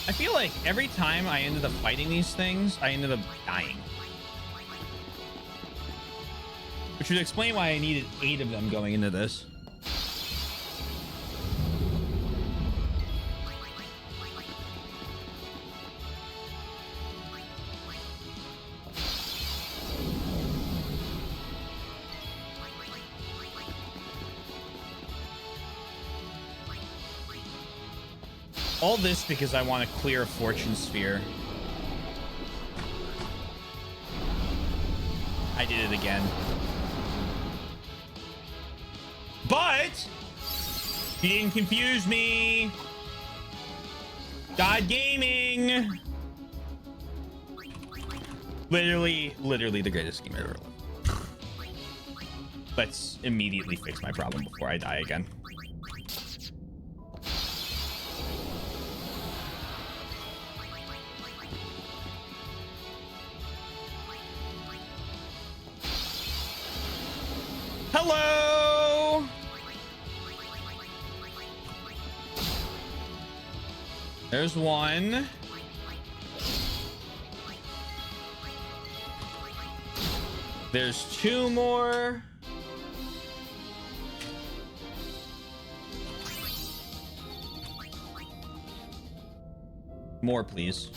I feel like every time I ended up fighting these things, I ended up dying. Which would explain why I needed 8 of them going into this. All this because I want to clear a fortune sphere. I did it again. But you didn't confuse me. God Gaming. Literally the greatest game ever. Let's immediately fix my problem before I die again. Hello! There's one. There's 2 more. More, please.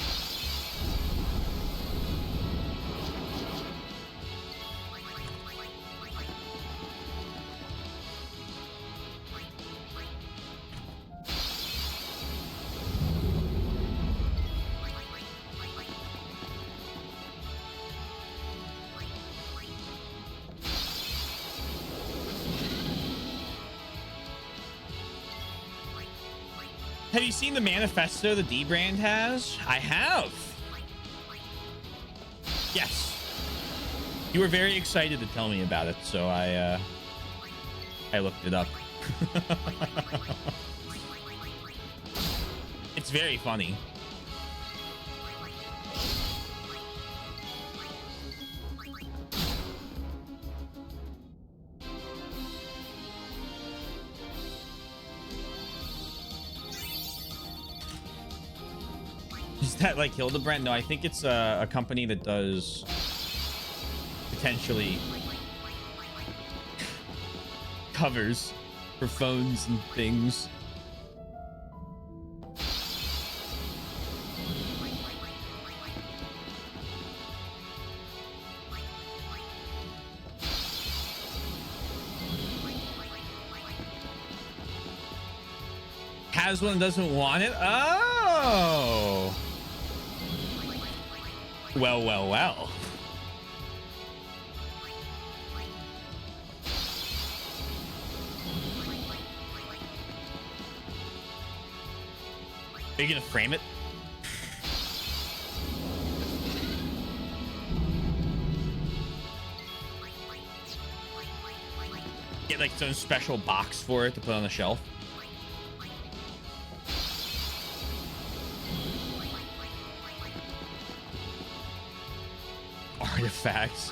Have you seen the manifesto the D brand has? I have. Yes. You were very excited to tell me about it, so I looked it up. It's very funny. Is that like Hildebrand? No, I think it's a company that does potentially covers for phones and things. Has one, doesn't want it? Oh. Well, well, well. Are you gonna frame it? Get like its own special box for it to put on the shelf. Artifacts.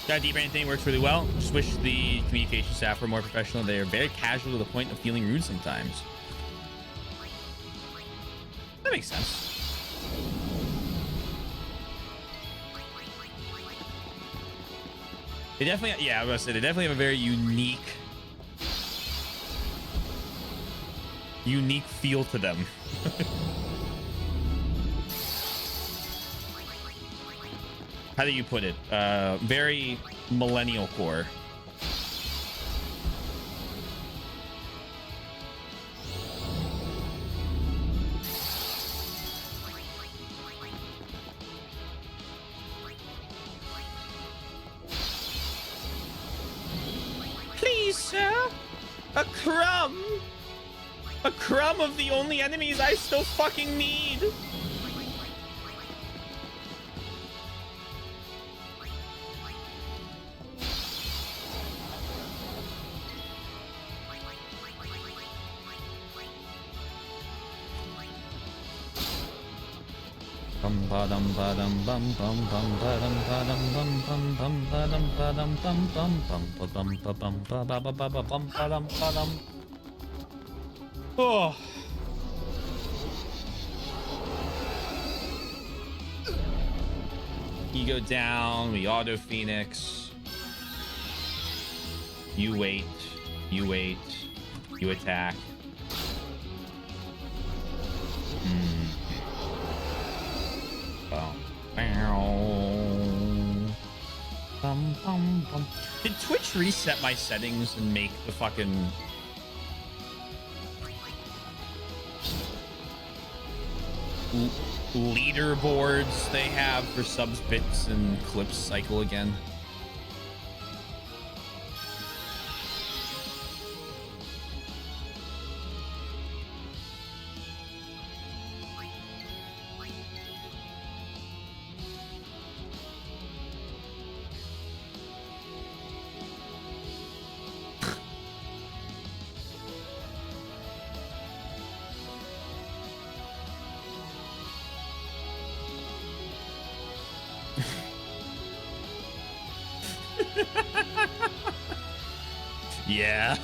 That D-brand thing works really well. Just wish the communication staff were more professional. They are very casual to the point of feeling rude sometimes. That makes sense. They definitely, yeah, I was gonna say they definitely have a very unique feel to them. How do you put it? Very millennial core. Please, sir, a crumb. A crumb of the only enemies I still fucking need. Oh. You go down, we auto Phoenix. You wait, you attack. Did Twitch reset my settings and make the fucking leaderboards they have for subs, bits, and clips cycle again? Yeah.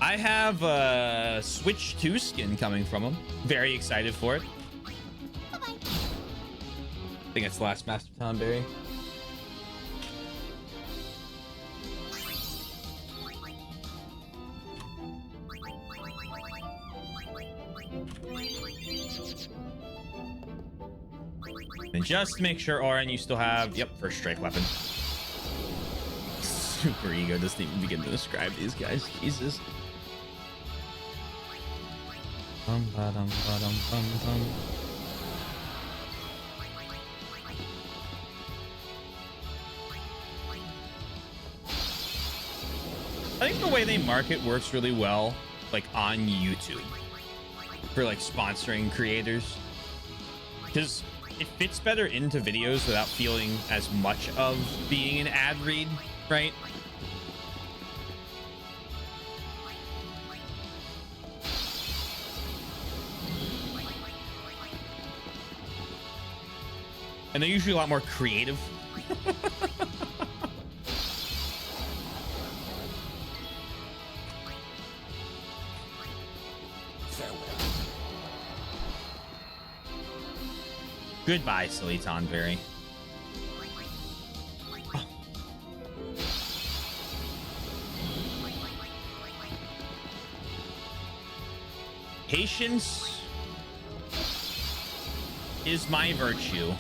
I have a Switch 2 skin coming from him. Very excited for it. Bye-bye. I think it's the last Master Tom Berry. And just to make sure, Oren, you still have, yep, first strike weapon. Super ego doesn't even begin to describe these guys. Jesus. Bum, ba-dum, ba-dum, bum, bum. I think the way they market works really well, like on YouTube, for like sponsoring creators, because it fits better into videos without feeling as much of being an ad read, right? And they're usually a lot more creative. Goodbye, silly Tonberry. Oh. Patience is my virtue.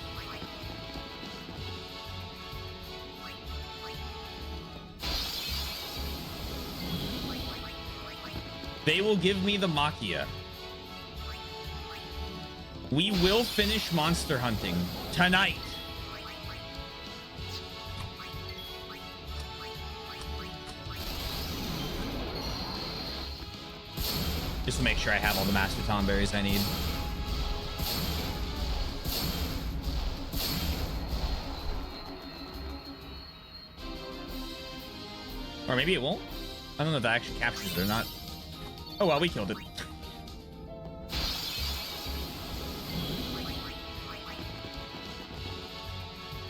They will give me the Machia. We will finish monster hunting tonight. Just to make sure I have all the Master Tom berries I need. Or maybe it won't. I don't know if that actually captures it or not. Oh well, we killed it.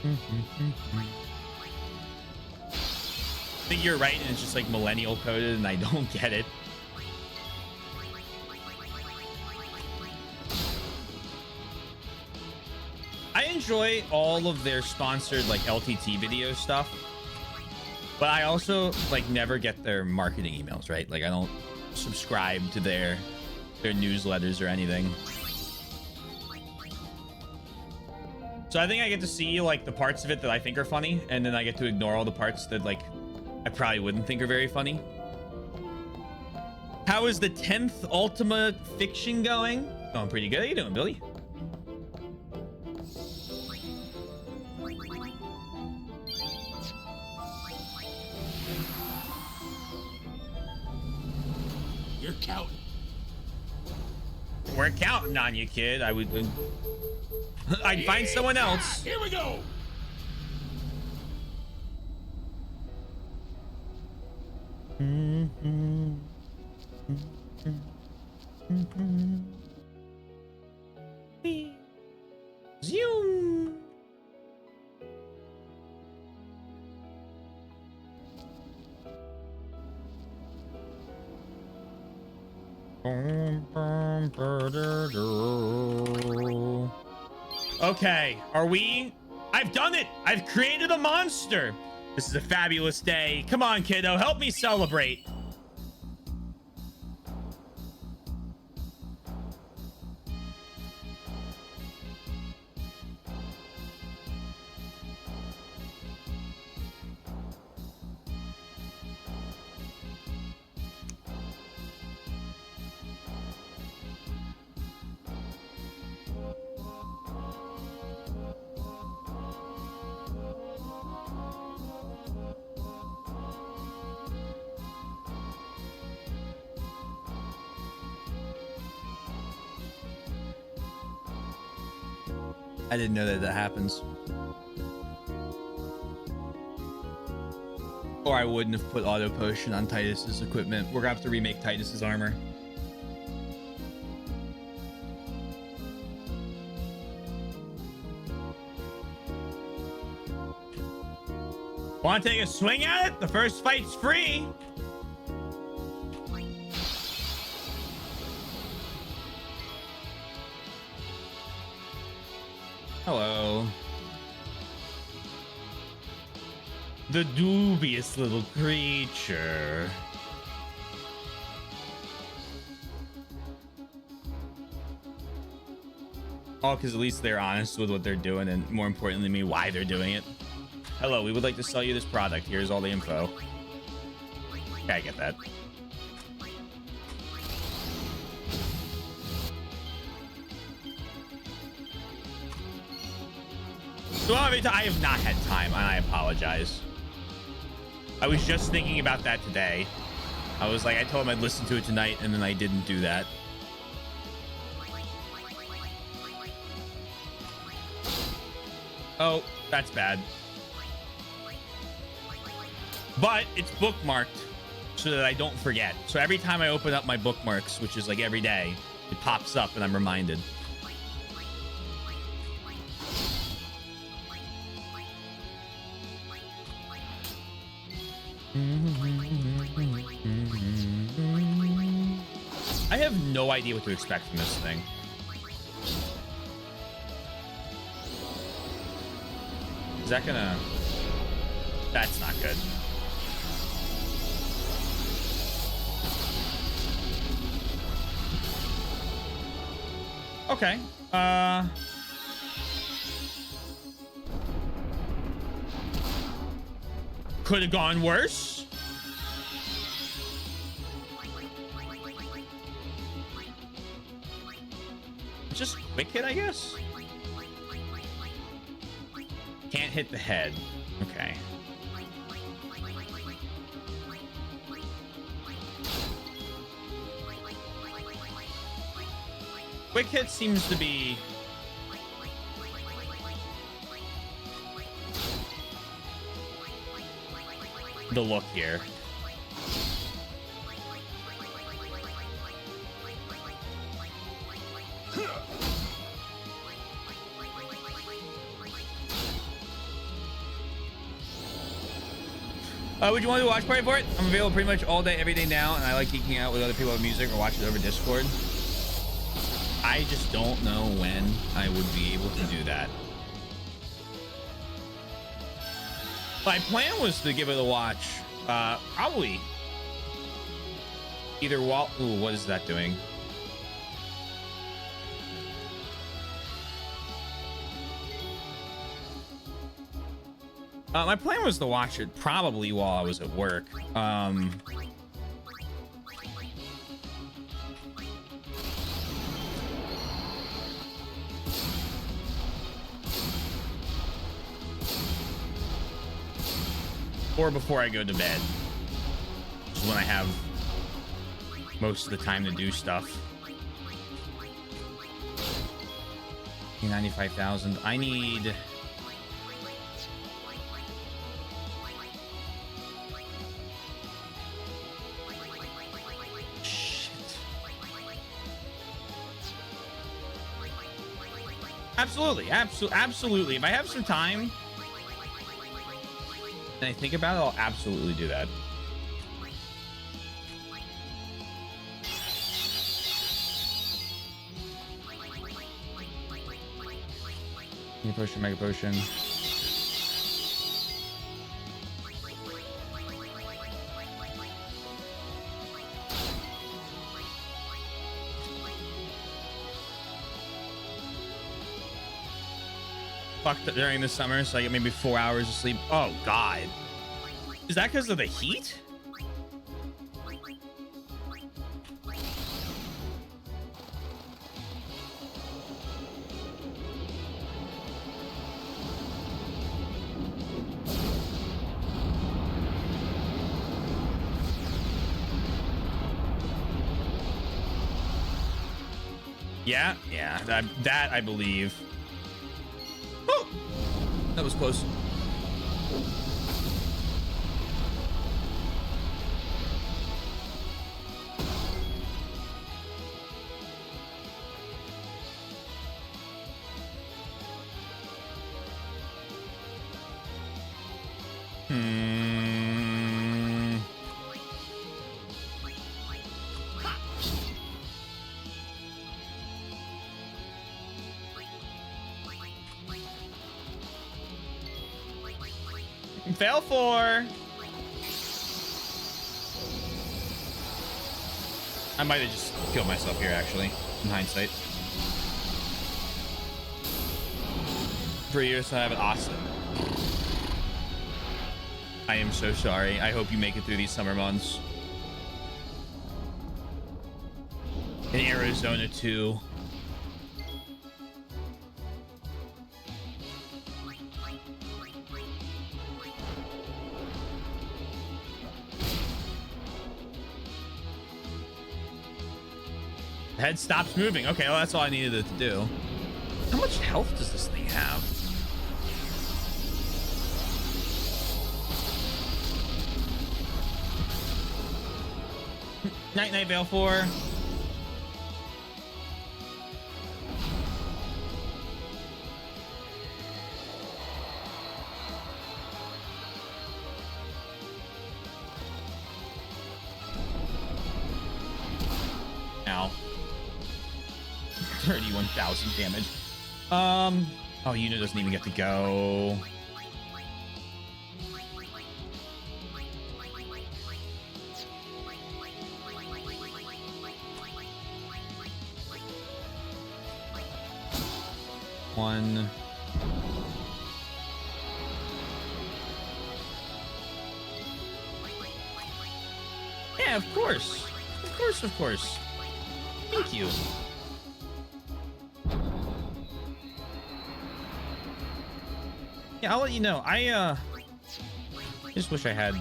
I think you're right, and it's just like millennial coded, and I don't get it. I enjoy all of their sponsored like LTT video stuff, but I also like never get their marketing emails, right? Like I don't subscribe to their newsletters or anything. So I think I get to see like the parts of it that I think are funny, and then I get to ignore all the parts that like I probably wouldn't think are very funny. How is the 10th Ultima Fiction going? Going pretty good. How you doing, Billy? You're counting. We're counting on you, kid. I would. I'd find someone else. Here we go. Zoom. Okay, are we? I've done it! I've created a monster! This is a fabulous day. Come on, kiddo, help me celebrate. I didn't know that happens. Or I wouldn't have put auto potion on Titus's equipment. We're gonna have to remake Titus's armor. Want to take a swing at it? The first fight's free. Hello. The dubious little creature. Oh, because at least they're honest with what they're doing, and more importantly to me, why they're doing it. Hello, we would like to sell you this product. Here's all the info. Yeah, I get that. So I have not had time, and I apologize. I was just thinking about that today. I was like, I told him I'd listen to it tonight, and then I didn't do that. Oh, that's bad. But it's bookmarked so that I don't forget. So every time I open up my bookmarks, which is like every day, it pops up and I'm reminded. I have no idea what to expect from this thing. Is that gonna... That's not good. Okay. Could have gone worse. Just quick hit, I guess. Can't hit the head. Okay. Quick hit seems to be the look here. Would you want to do a watch party for it? I'm available pretty much all day, every day now, and I like geeking out with other people with music or watch it over Discord. I just don't know when I would be able to do that. My plan was to give it a watch, probably either while... Ooh, what is that doing? My plan was to watch it probably while I was at work. Or before I go to bed, which is when I have most of the time to do stuff. 95,000. I need... Absolutely, absolutely. If I have some time and I think about it, I'll absolutely do that. Mega potion, mega potion. Fucked during the summer, so I get maybe 4 hours of sleep. Oh God, is that because of the heat? Yeah, that I believe. That was close. Hmm. Fail 4. I might have just killed myself here, actually, in hindsight. For years, I have an awesome. I am so sorry. I hope you make it through these summer months. In Arizona, too. The head stops moving. Okay, well, that's all I needed it to do. How much health does this thing have? Night Night Veil 4. Ow. 31,000 damage. Oh, Yuna doesn't even get to go. One. Yeah, of course. Of course, of course. Thank you. Yeah, I'll let you know. I just wish I had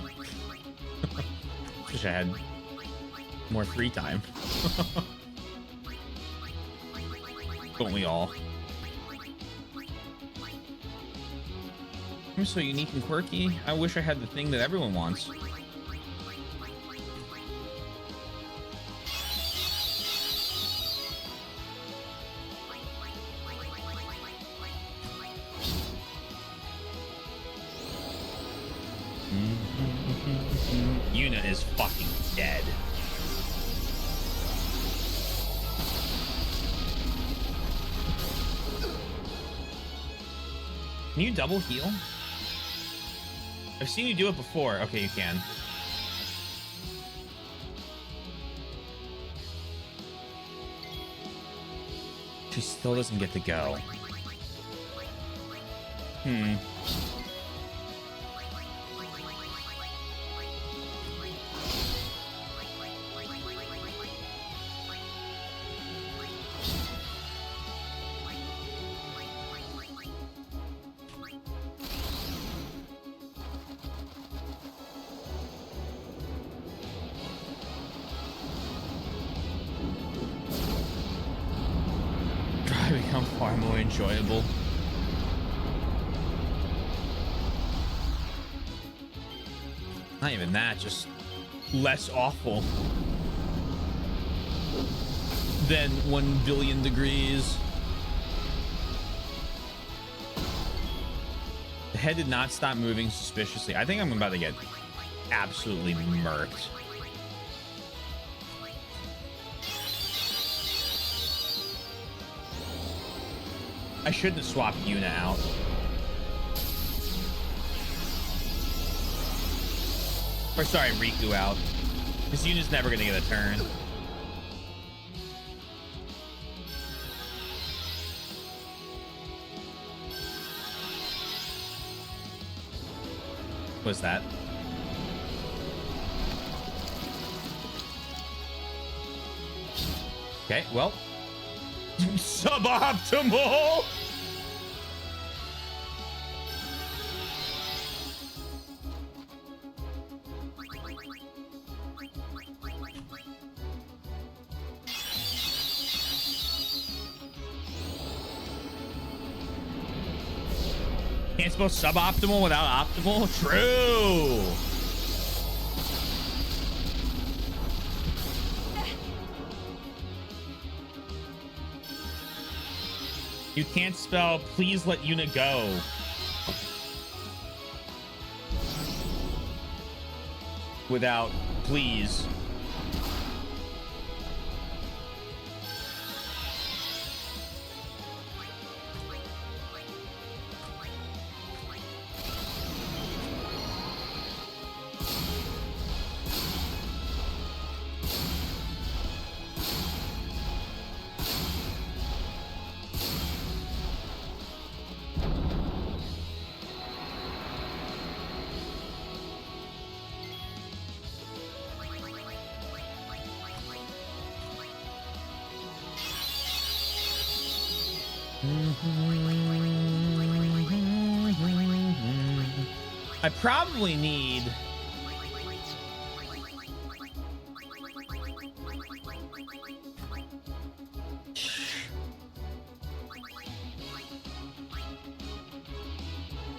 wish I had more free time. Don't we all? I'm so unique and quirky. I wish I had the thing that everyone wants. Yuna is fucking dead. Can you double heal? I've seen you do it before. Okay, you can. She still doesn't get to go. Hmm. Become far more enjoyable. Not even that, just less awful than 1 billion degrees. The head did not stop moving suspiciously. I think I'm about to get absolutely murked. I shouldn't have swapped Yuna out. Or sorry, Riku out. Because Yuna's never going to get a turn. What's that? Okay, well. Suboptimal! Can't spell suboptimal without optimal? True! You can't spell please let Yuna go. without please. I probably need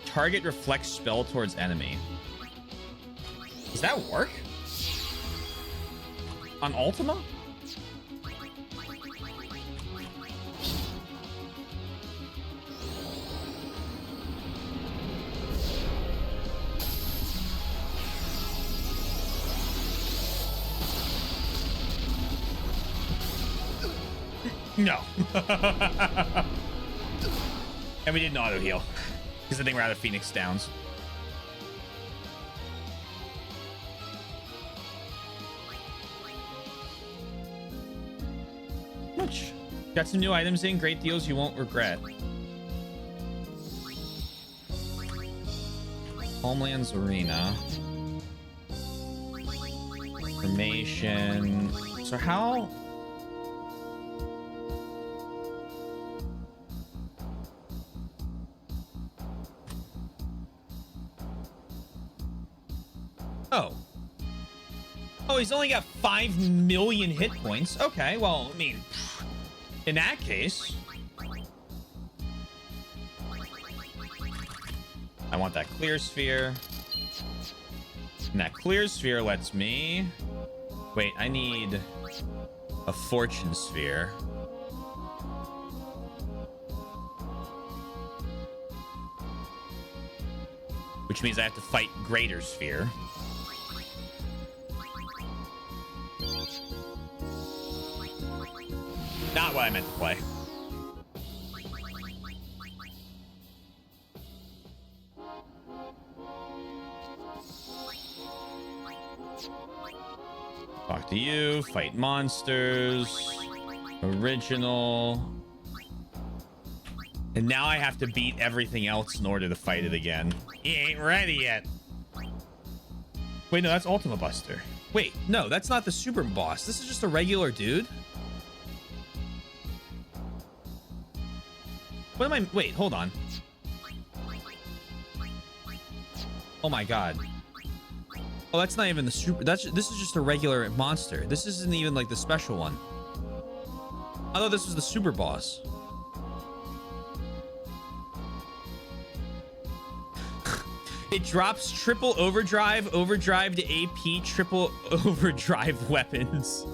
target reflects spell towards enemy. Does that work on Ultima? No. And we didn't auto heal because I think we're out of Phoenix Downs. Much. Got some new items in. Great deals you won't regret. Homelands Arena. Information. So how... Oh. Oh, he's only got 5 million hit points. Okay, well, I mean, in that case... I want that clear sphere. And that clear sphere lets me... Wait, I need a fortune sphere. Which means I have to fight greater sphere. Not what I meant to play. Talk to you, fight monsters, original. And now I have to beat everything else in order to fight it again. He ain't ready yet. Wait, no, that's Ultima Buster. Wait, no, that's not the super boss. This is just a regular dude. What am I... Wait, hold on. Oh my god. Oh, that's not even the super... This is just a regular monster. This isn't even like the special one. I thought this was the super boss. It drops triple overdrive, overdrive to AP, triple overdrive weapons.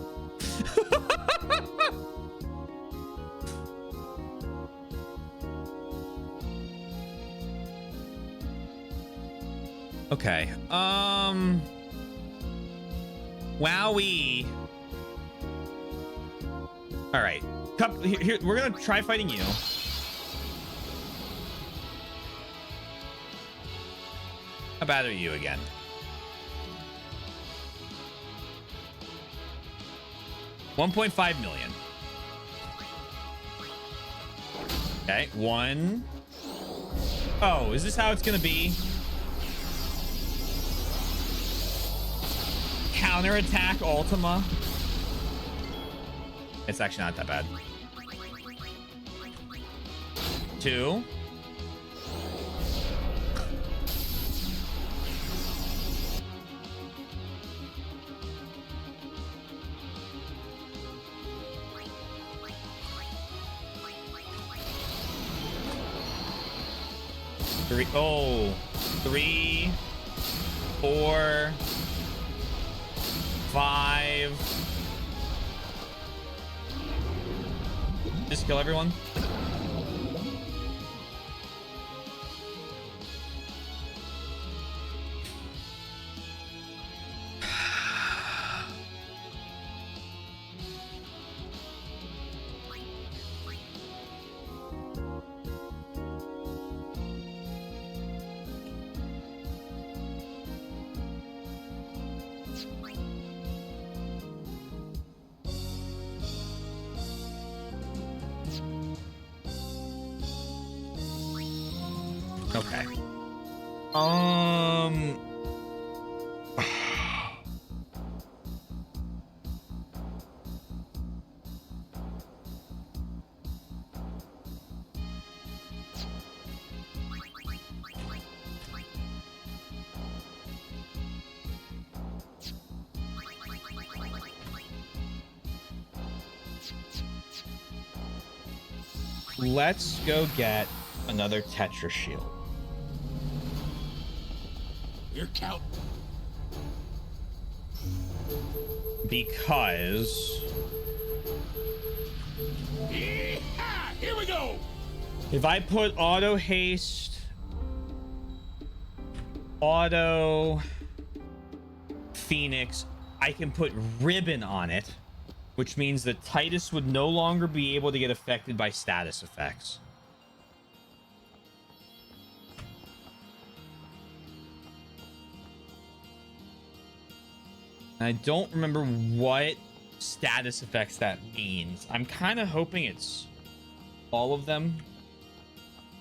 Okay. Wowie. All right. Here, we're gonna try fighting you. How bad are you again? $1.5 million. Okay, 1. Oh, is this how it's gonna be? Counterattack Ultima. It's actually not that bad. 2. Oh, 3, 4, 5. Just kill everyone. Um. Let's go get another Tetra shield. You're counting. Because Yeehaw! Here we go. if I put auto haste, auto Phoenix, I can put ribbon on it, which means that Titus would no longer be able to get affected by status effects. I don't remember what status effects that means. I'm kind of hoping it's all of them.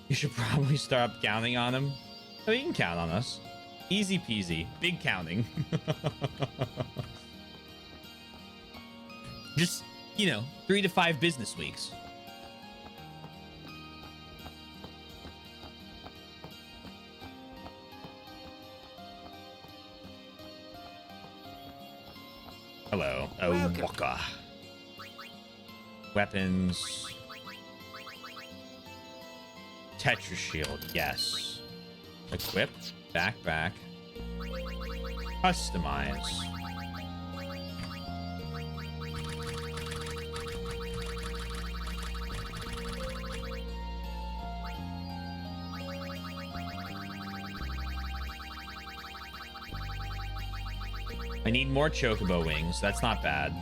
You should probably start counting on them. Oh, you can count on us. Easy peasy. Big counting. Just, 3 to 5 business weeks. Hello. Oh, Waka. Weapons. Tetra shield. Yes. Equip. Backpack. Customize. I need more chocobo wings. That's not bad.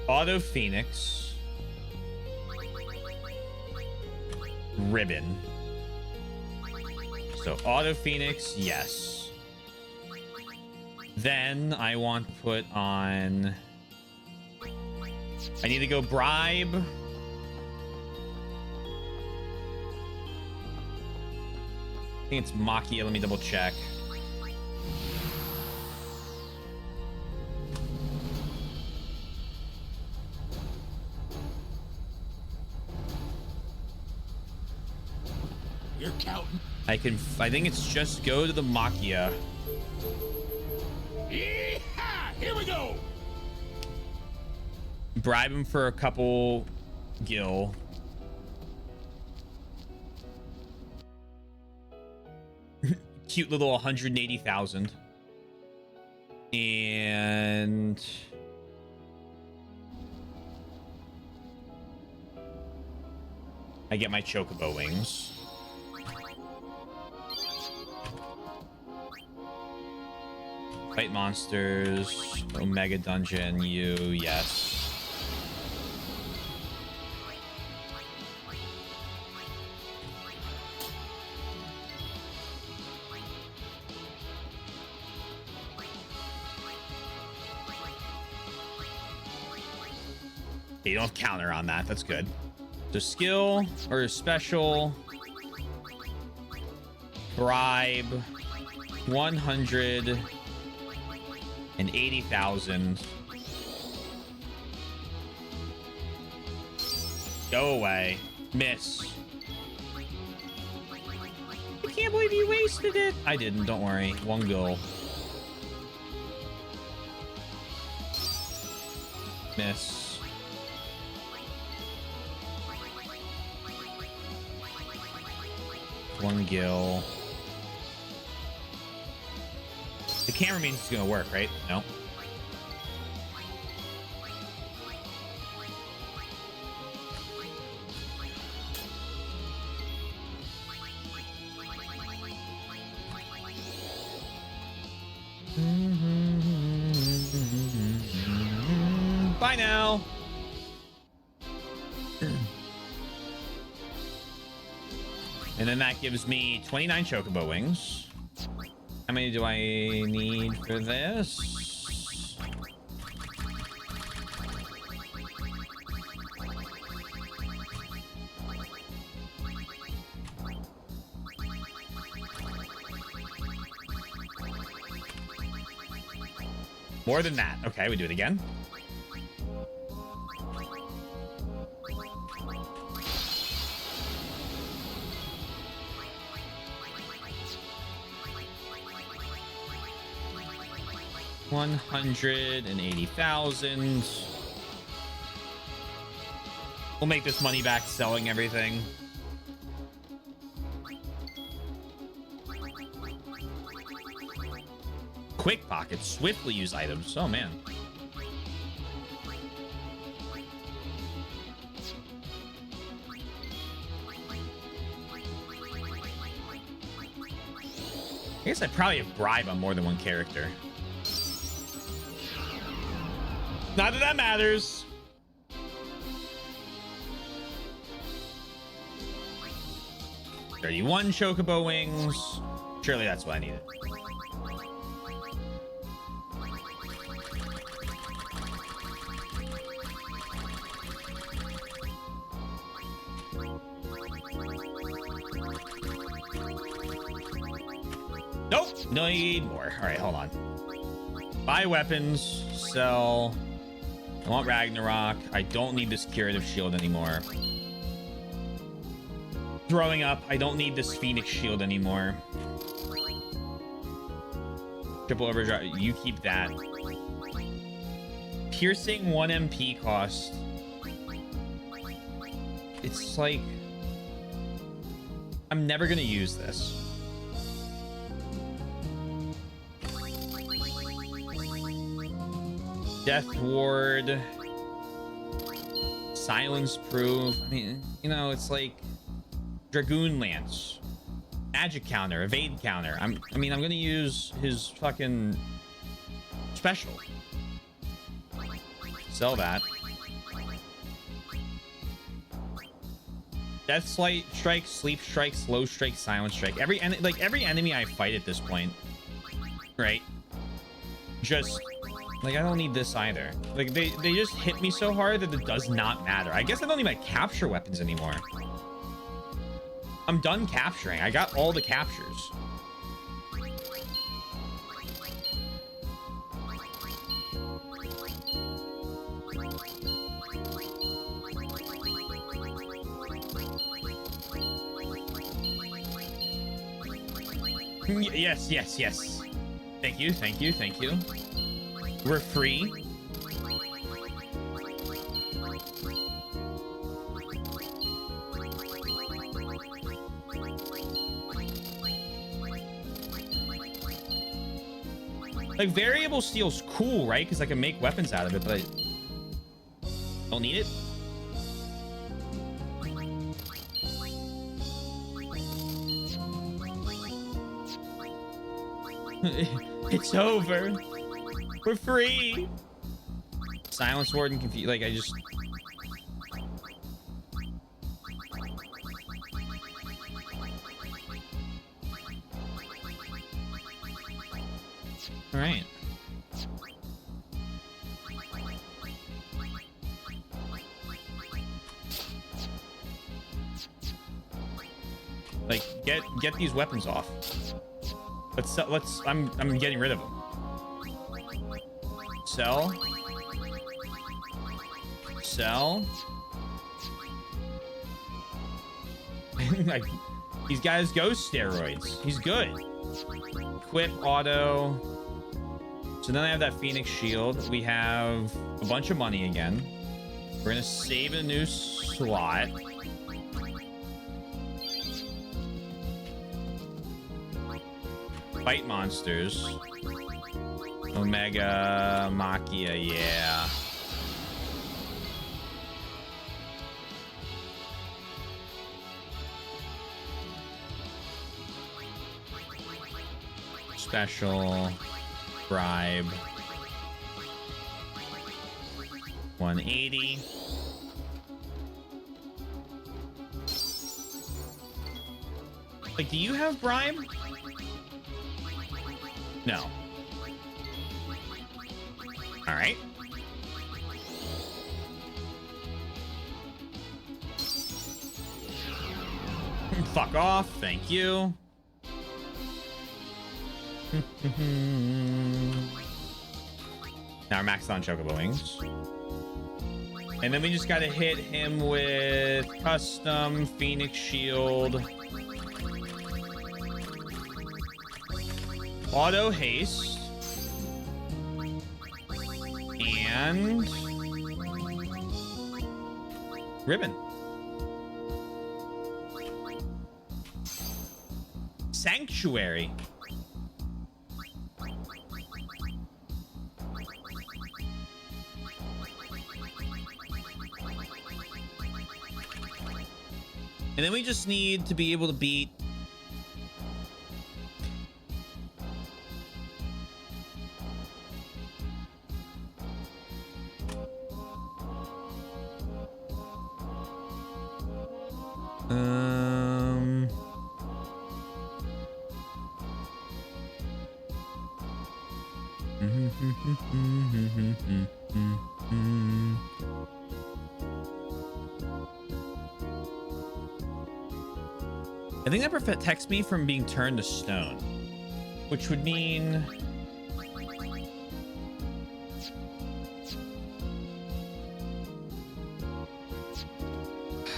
Auto Phoenix. Ribbon. So Auto Phoenix, yes. Then I want to put on... I need to go bribe. I think it's Makia. Let me double check. You're counting. I think it's just go to the Makia. Yeehaw! Here we go. Bribe him for a couple gil. Cute little 180,000. And I get my chocobo wings. Fight monsters, Omega Dungeon, yes. You don't have counter on that. That's good. So skill or special. Bribe. 180,000. Go away. Miss. I can't believe you wasted it. I didn't. Don't worry. One goal. Miss. One gil. The camera means it's gonna work, right? No. Bye now. And then that gives me 29 chocobo wings. How many do I need for this? More than that. Okay, we do it again. $180,000. We'll make this money back selling everything. Quick pocket, swiftly use items. Oh man. I guess I probably have bribe on more than one character. Not that that matters. $31 chocobo wings. Surely that's what I needed. Nope. Need more. All right, hold on. Buy weapons. Sell. I want Ragnarok. I don't need this curative shield anymore. Throwing up. I don't need this Phoenix shield anymore. Triple overdrive. You keep that. Piercing 1 MP cost. It's like I'm never gonna use this. Death ward. Silence proof. I mean, you know, it's like Dragoon Lance. Magic counter, evade counter. I mean, I'm gonna use his fucking special. Sell that. Death strike, sleep strike, slow strike, silent strike. Every enemy I fight at this point, right? Just like I don't need this either. Like they just hit me so hard that it does not matter. I guess I don't need my capture weapons anymore. I'm done capturing. I got all the captures. Yes, yes, yes. Thank you, thank you, thank you. We're free. Like, variable steel's cool, right? Because I can make weapons out of it, but I don't need it. It's over. We're free. Silence ward and confuse. Like, I just. All right. Like, get these weapons off. Let's I'm getting rid of them. Sell. Sell. Like, these guys go steroids. He's good. Equip auto. So then I have that Phoenix shield. We have a bunch of money again. We're gonna save a new slot. Fight monsters. Omega Machia, yeah. Special. Bribe. 180. Like, do you have bribe? No. All right. Fuck off. Thank you. Now we're maxed on Chocobo Wings. And then we just gotta hit him with custom Phoenix Shield. Auto haste. And ribbon. Sanctuary. And then we just need to be able to beat I think that protects me from being turned to stone, which would mean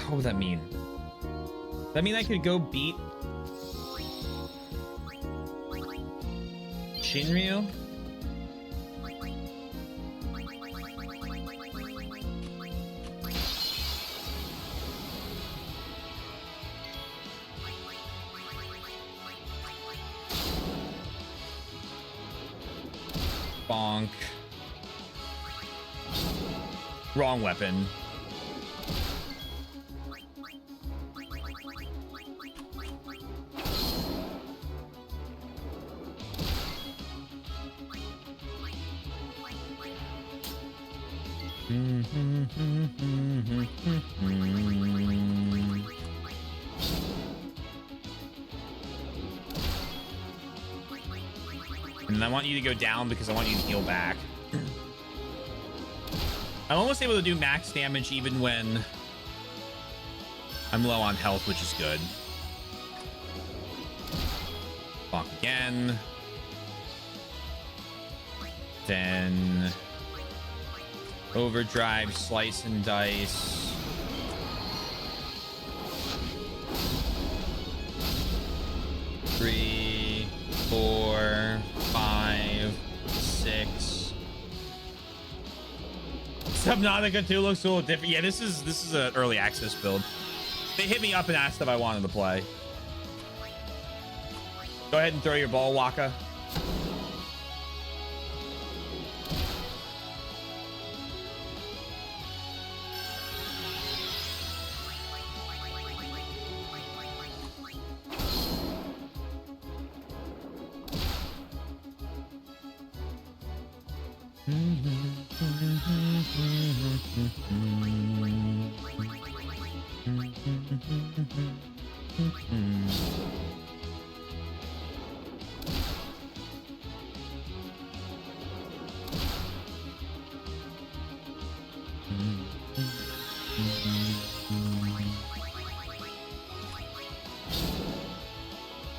what would that mean? Does that mean I could go beat Shinryu? Bonk. Wrong weapon. And I want you to go down because I want you to heal back. I'm almost able to do max damage even when I'm low on health, which is good. Bonk again. Then overdrive, slice and dice. Three, 4, 5, 6. Subnautica 2 looks a little different. Yeah, this is an early access build. They hit me up and asked if I wanted to play. Go ahead and throw your ball, Waka.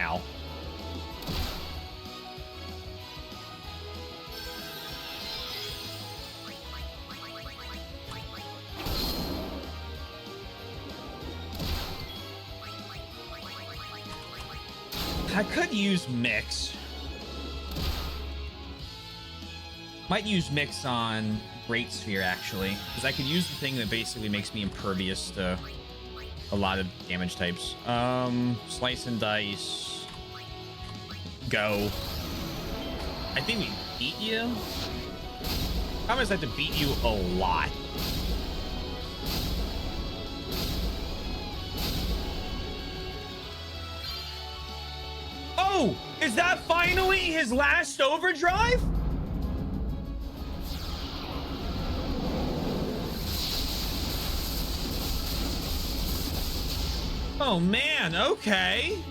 Ow. I could use Mix. Might use Mix on Great Sphere, actually. Because I could use the thing that basically makes me impervious to a lot of damage types. Slice and dice. Go. I think we beat you. Promise I have to beat you a lot. Oh, is that finally his last overdrive? Oh man, okay.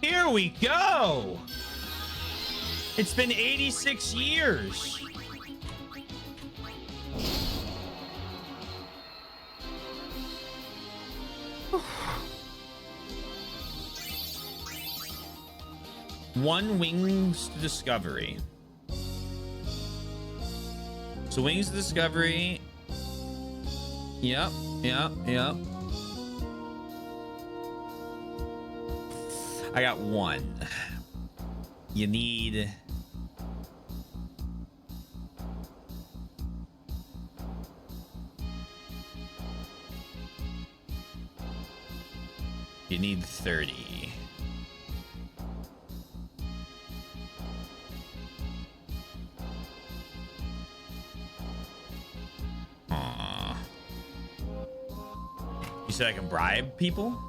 Here we go. It's been 86 years. One Wings to Discovery. So Wings of Discovery. Yep. I got one. You need... You need 30. Aw. You said I can bribe people?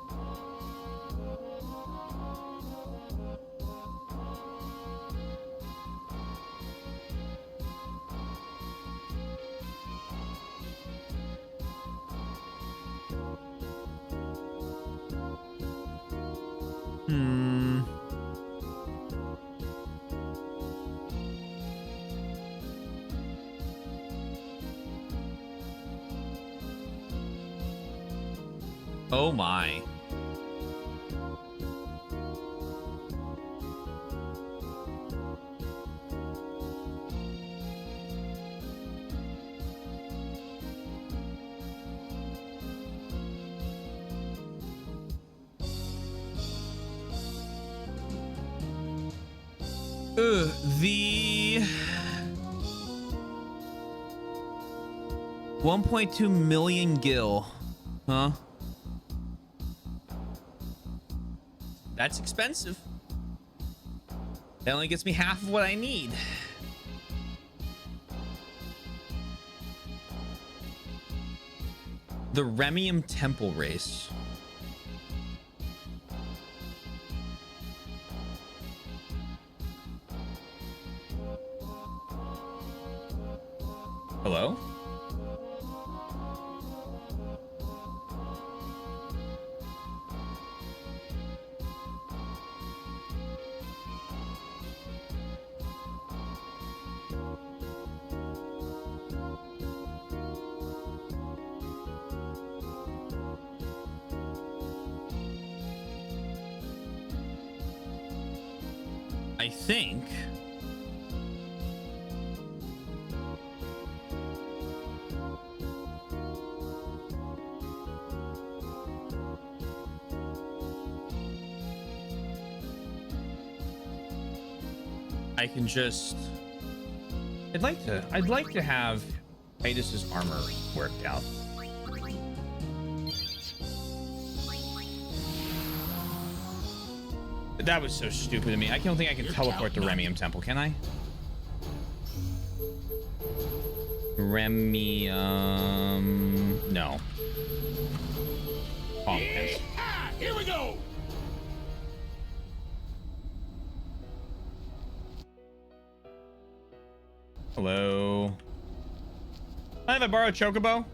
Oh my. The 1.2 million gil, huh? That's expensive. That only gets me half of what I need. The Remium Temple race. Hello? I think I can just I'd like to have Titus's armor worked out. That was so stupid of me. I don't think I can teleport to Remium Temple, can I? Remium... No. Oh, yes. Here we go. Hello. Mind if I borrow a Chocobo?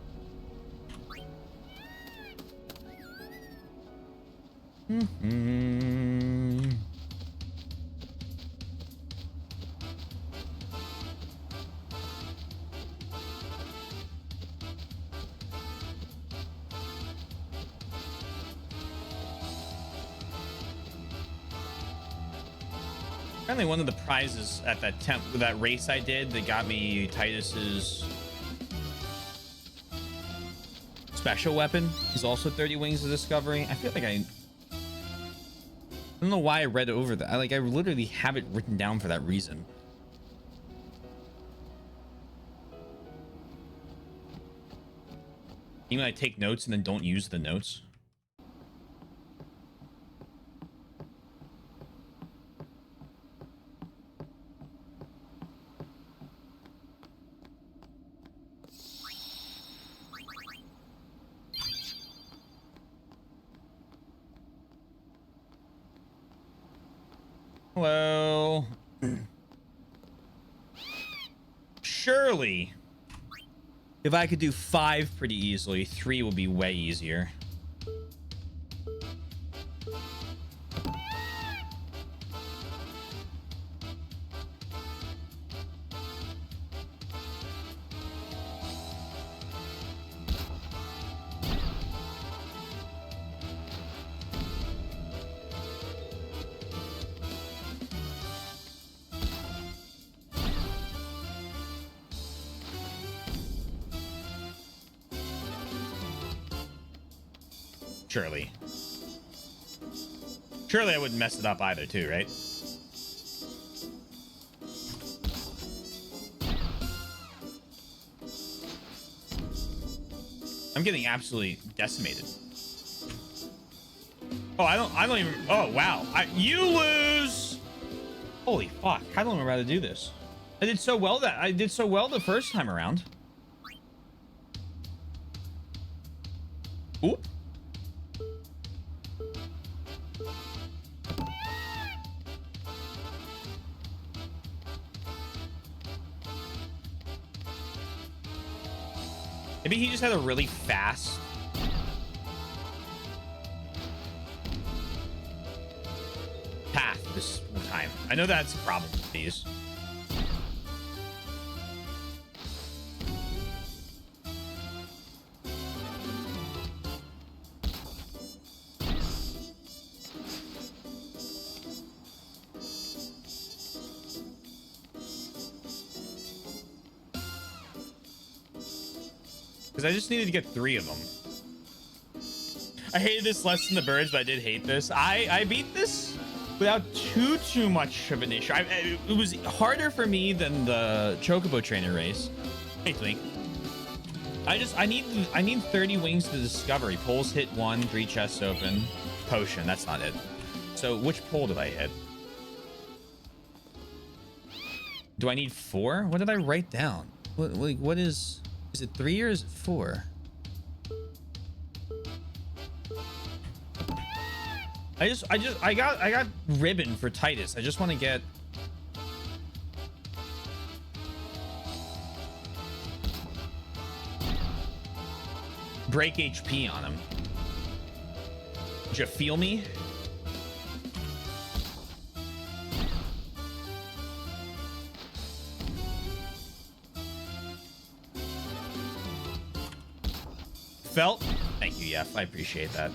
Apparently one of the prizes at that race I did that got me Titus's special weapon is also 30 Wings of Discovery. I feel like I don't know why I read over that. I literally have it written down for that reason. Even I take notes and then don't use the notes. Hello. Surely, if I could do 5 pretty easily, 3 will be way easier. Surely. Surely I wouldn't mess it up either, too, right? I'm getting absolutely decimated. Oh, I don't even. Oh, wow. You lose. Holy fuck. I don't remember how to do this. I did so well the first time around. Oop. Maybe he just had a really fast path this time. I know that's a problem with these. Because I just needed to get 3 of them. I hated this less than the birds, but I did hate this. I beat this without too much of an issue. It was harder for me than the Chocobo Trainer race. Hey, Twink. I need 30 wings to discovery. Poles hit 1, 3 chests open. Potion, that's not it. So which pole did I hit? Do I need 4? What did I write down? What is it 3 or is it 4? I got ribbon for Titus. I just want to get break HP on him. Did you feel me? Felt? Thank you, Yef. I appreciate that.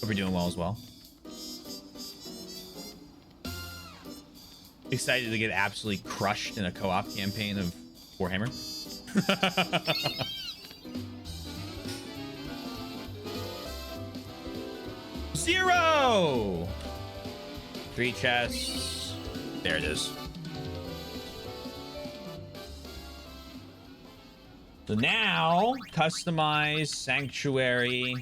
Hope you're doing well as well. Excited to get absolutely crushed in a co-op campaign of Warhammer. 0! 3 chests. There it is. So now, customize Sanctuary.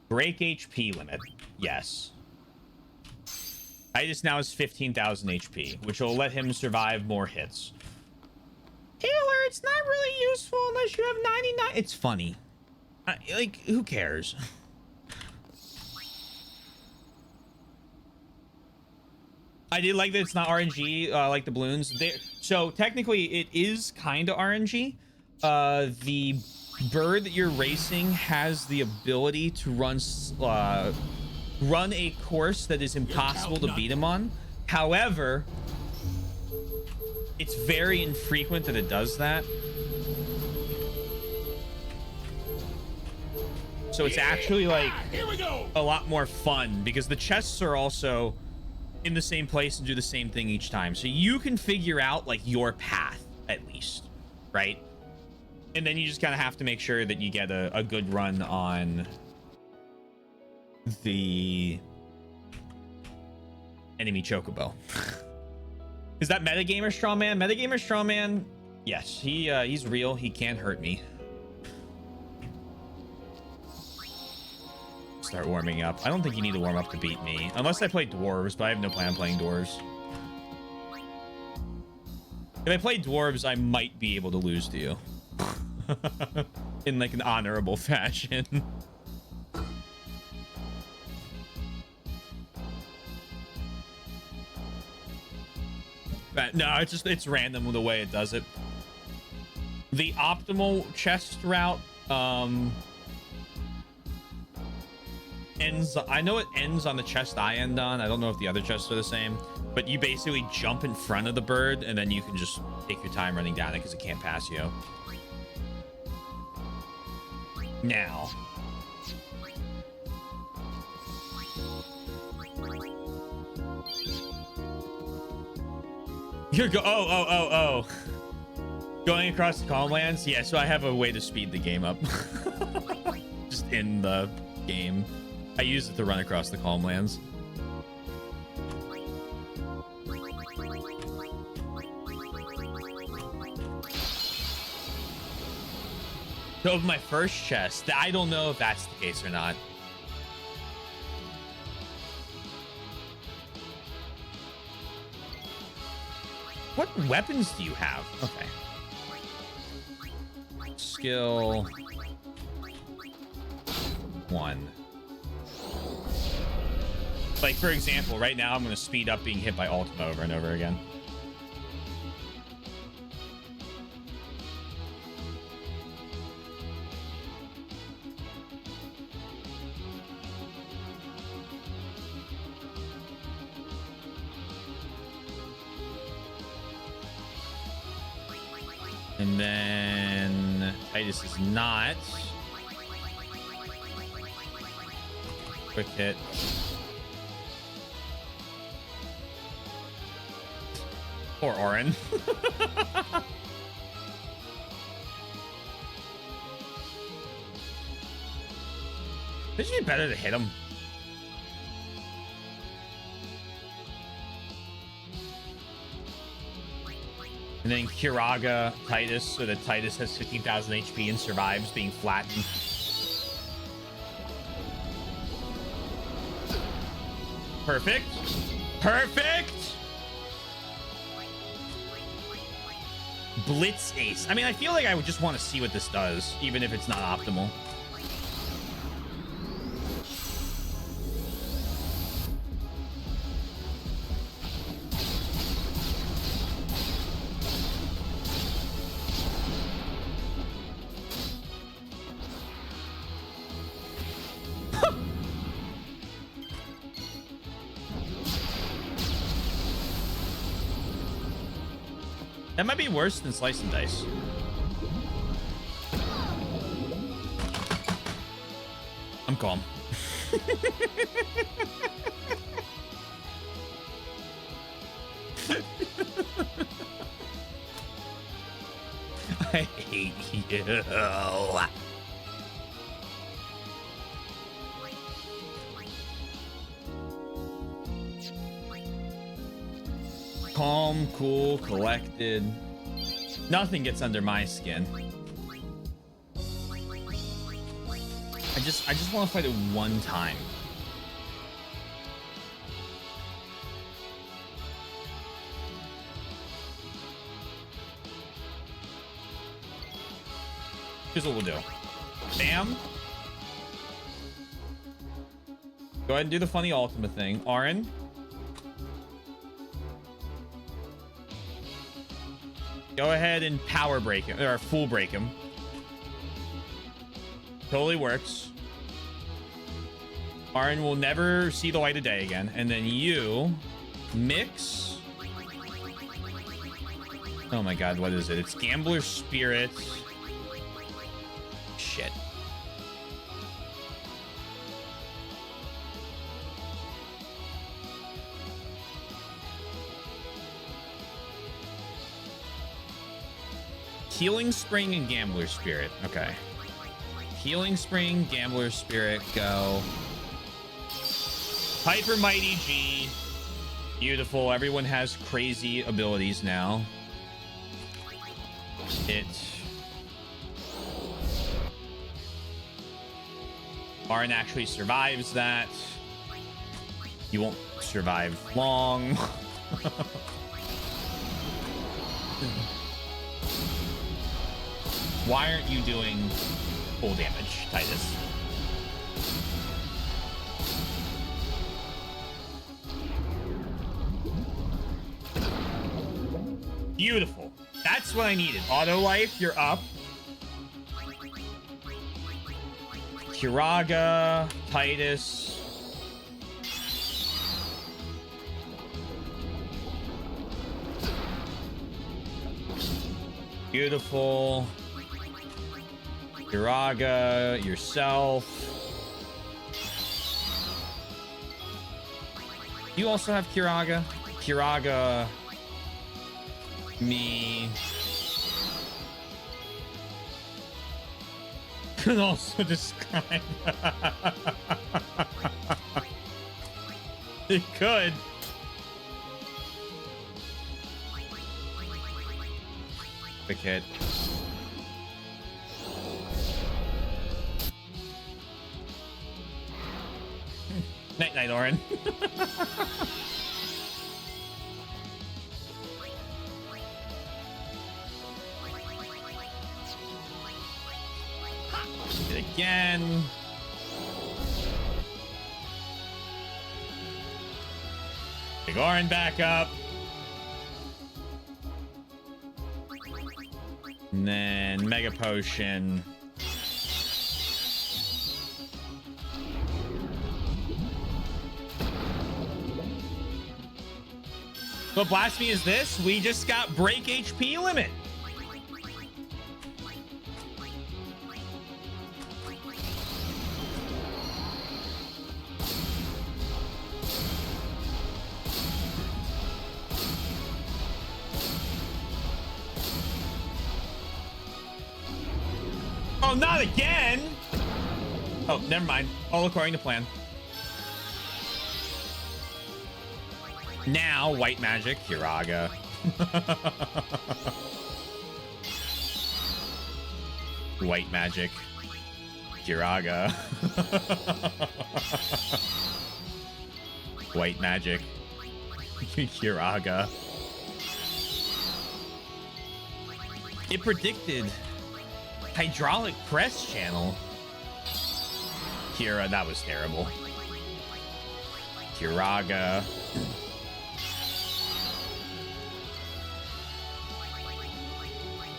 Break HP limit. Yes. Titus now has 15,000 HP, which will let him survive more hits. Healer, it's not really useful unless you have 99. It's funny. Like, who cares? I did like that it's not RNG like the balloons. So technically it is kind of RNG. The bird that you're racing has the ability to run a course that is impossible to beat him on. However, it's very infrequent that it does that. So it's actually like a lot more fun because the chests are also in the same place and do the same thing each time. So you can figure out like your path at least, right? And then you just kind of have to make sure that you get a good run on the enemy Chocobo. Is that Metagamer Strawman? Metagamer Strawman, yes, he's real. He can't hurt me. Start warming up. I don't think you need to warm up to beat me. Unless I play dwarves, but I have no plan on playing dwarves. If I play dwarves, I might be able to lose to you. In like an honorable fashion. But no, it's random the way it does it. The optimal chest route ends, I know it ends on the chest I end on. I don't know if the other chests are the same, but you basically jump in front of the bird and then you can just take your time running down it because it can't pass you. Now, You're oh. Going across the calm lands? Yeah, so I have a way to speed the game up. Just in the game. I use it to run across the calm lands. So of my first chest, I don't know if that's the case or not. What weapons do you have? Okay. Skill 1. Like, for example, right now I'm going to speed up being hit by Ultima over and over again. And then Titus is not. Quick hit. Poor Orin. It should be better to hit him. And then Kiraga Titus, so that Titus has 15,000 HP and survives being flattened. Perfect. Perfect. Blitz Ace. I mean, I feel like I would just want to see what this does, even if it's not optimal. That might be worse than Slice and Dice. I'm calm. I hate you. Calm, cool, collected. Nothing gets under my skin. I just want to fight it one time. Here's what we'll do. Bam. Go ahead and do the funny Ultima thing. Auron. Go ahead and power break him, or full break him. Totally works. Auron will never see the light of day again. And then you mix. Oh my god, what is it? It's Gambler's Spirit. Shit. Healing Spring and Gambler's Spirit. Okay. Healing Spring, Gambler's Spirit, go. Hyper Mighty G. Beautiful. Everyone has crazy abilities now. Auron actually survives that. You won't survive long. Why aren't you doing full damage, Titus? Beautiful. That's what I needed. Auto life, you're up. Kiraga, Titus. Beautiful. Kiraga, yourself. You also have Kiraga. Kiraga. Me. Could also describe. It could. Quick hit. Night night, Orin. Hit again. Big Orin back up. And then Mega Potion. What blasphemy is this? We just got break HP limit. Oh, not again! Oh, never mind. All according to plan. Now, white magic, Hiraga. White magic, Hiraga. White magic, Hiraga. It predicted hydraulic press channel. Kira, that was terrible. Hiraga.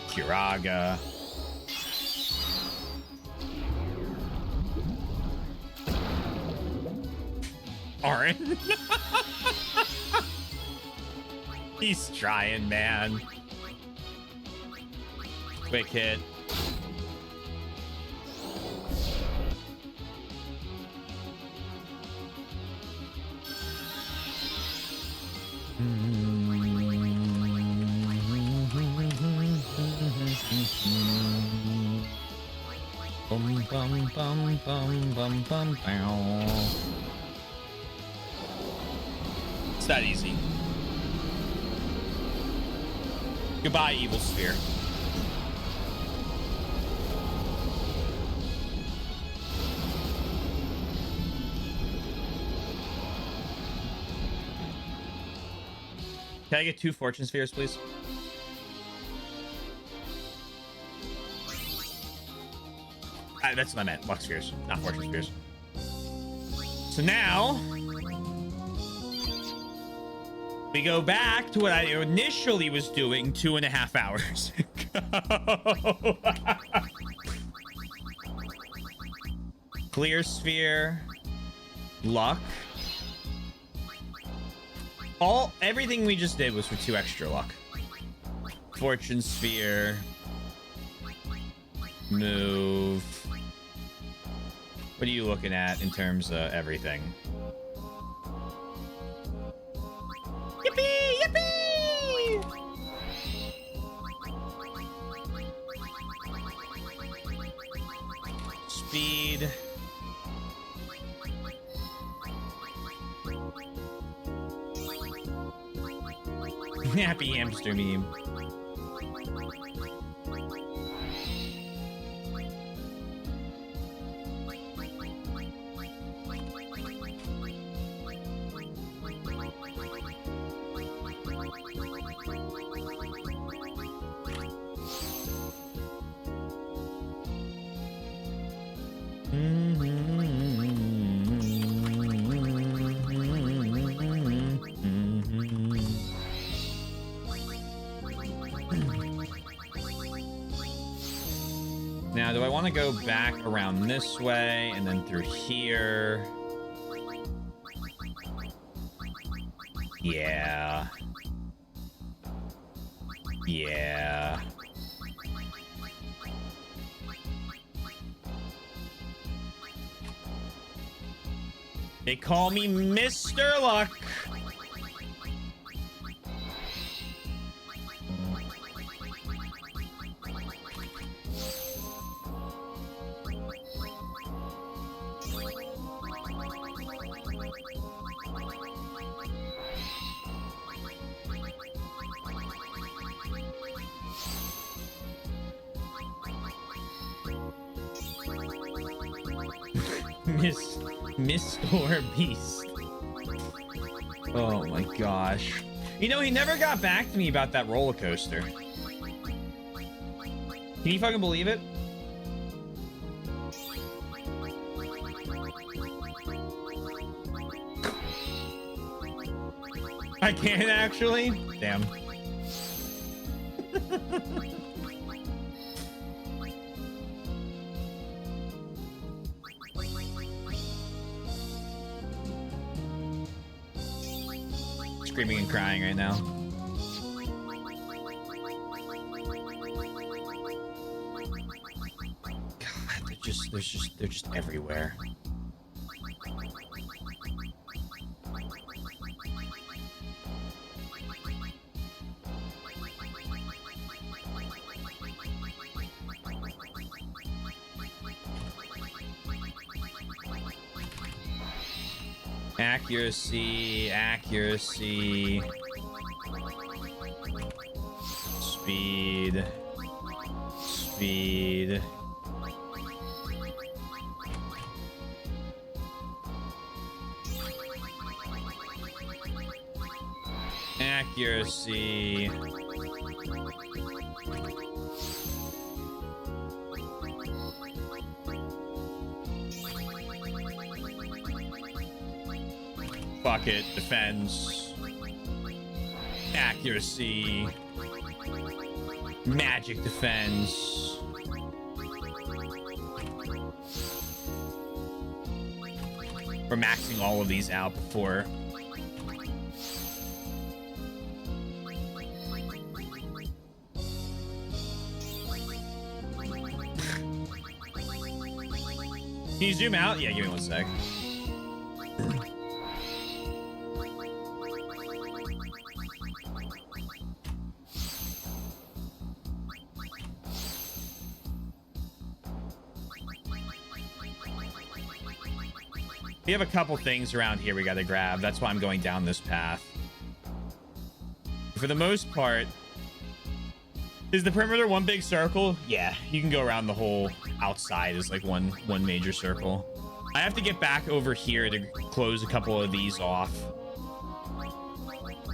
Hiraga. Orin. He's trying, man. Quick hit. Bum, bum, bum, bum, bum, bum, bow. It's that easy. Goodbye, evil sphere. Can I get 2 fortune spheres, please? That's what I meant. Luck spheres, not fortune spheres. So now we go back to what I initially was doing 2.5 hours ago. Clear sphere, luck. Everything we just did was for 2 extra luck. Fortune sphere, move. What are you looking at in terms of everything? Yippee! Yippee! Speed. Happy hamster meme. Now, do I want to go back around this way and then through here? Yeah. Yeah. They call me Mr. Luck. Miss or Beast. Oh my gosh. You know, he never got back to me about that roller coaster. Can you fucking believe it? I can't actually. Damn. Screaming and crying right now. God, they're just everywhere. Accuracy, accuracy, speed, speed. Accuracy. Bucket, defense, accuracy, magic defense. We're maxing all of these out before. Can you zoom out? Yeah, give me one sec. We have a couple things around here we gotta grab. That's why I'm going down this path. For the most part, is the perimeter one big circle? Yeah, you can go around the whole outside as like one major circle. I have to get back over here to close a couple of these off.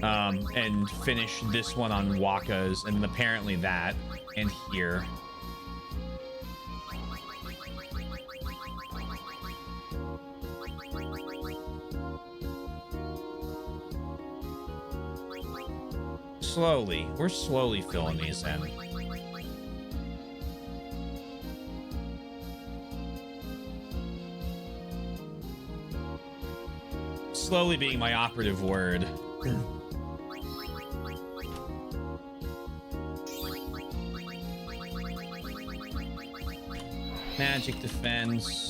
And finish this one on Waka's, and apparently that, and here. Slowly. We're slowly filling these in. Slowly being my operative word. Magic defense.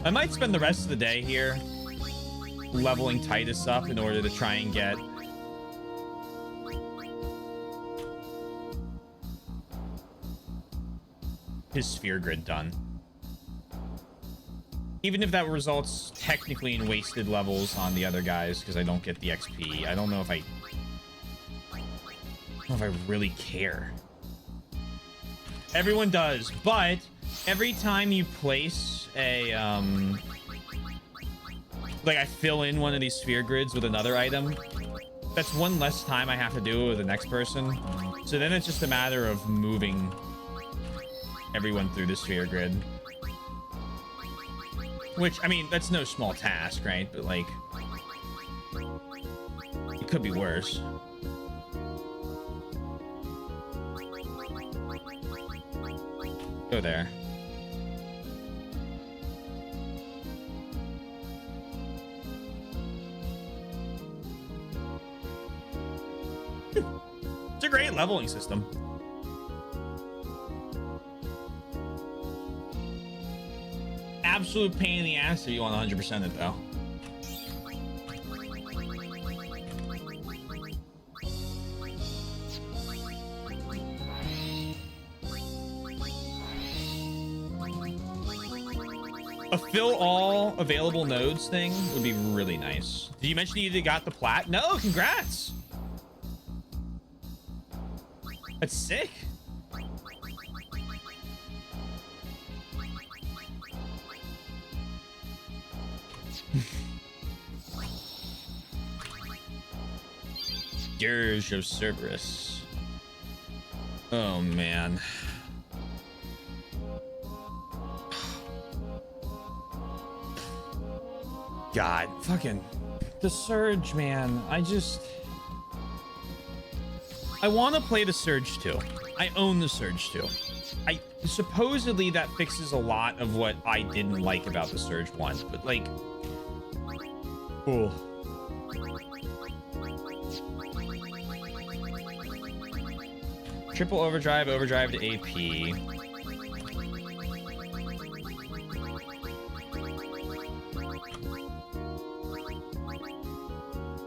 I might spend the rest of the day here leveling Titus up in order to try and get his sphere grid done. Even if that results technically in wasted levels on the other guys because I don't get the XP. I don't know if I really care. Everyone does, but every time you place a like I fill in one of these sphere grids with another item, that's one less time I have to do it with the next person. So then it's just a matter of moving everyone through the sphere grid, which, I mean, that's no small task, right? But like, it could be worse. Go there. It's a great leveling system. Absolute pain in the ass if you want 100% it though. A fill all available nodes thing would be really nice. Did you mention you got the plat? No, congrats. That's sick. Dirge of Cerberus. Oh man. God, fucking the Surge, man. I want to play the Surge 2. I own the Surge 2. Supposedly that fixes a lot of what I didn't like about the Surge 1, but like, cool. Triple overdrive to AP.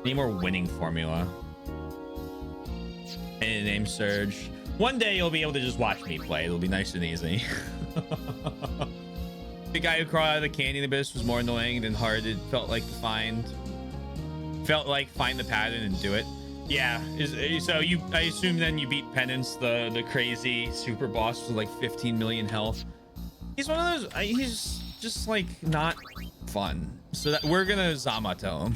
Need more winning formula. And name Surge. One day you'll be able to just watch me play. It'll be nice and easy. The guy who crawled out of the canyon abyss was more annoying than hard it felt like to find. Felt like find the pattern and do it. Yeah. So I assume then you beat Penance, the crazy super boss with like 15 million health. He's one of those. He's just like not fun. So that we're gonna Zamato him.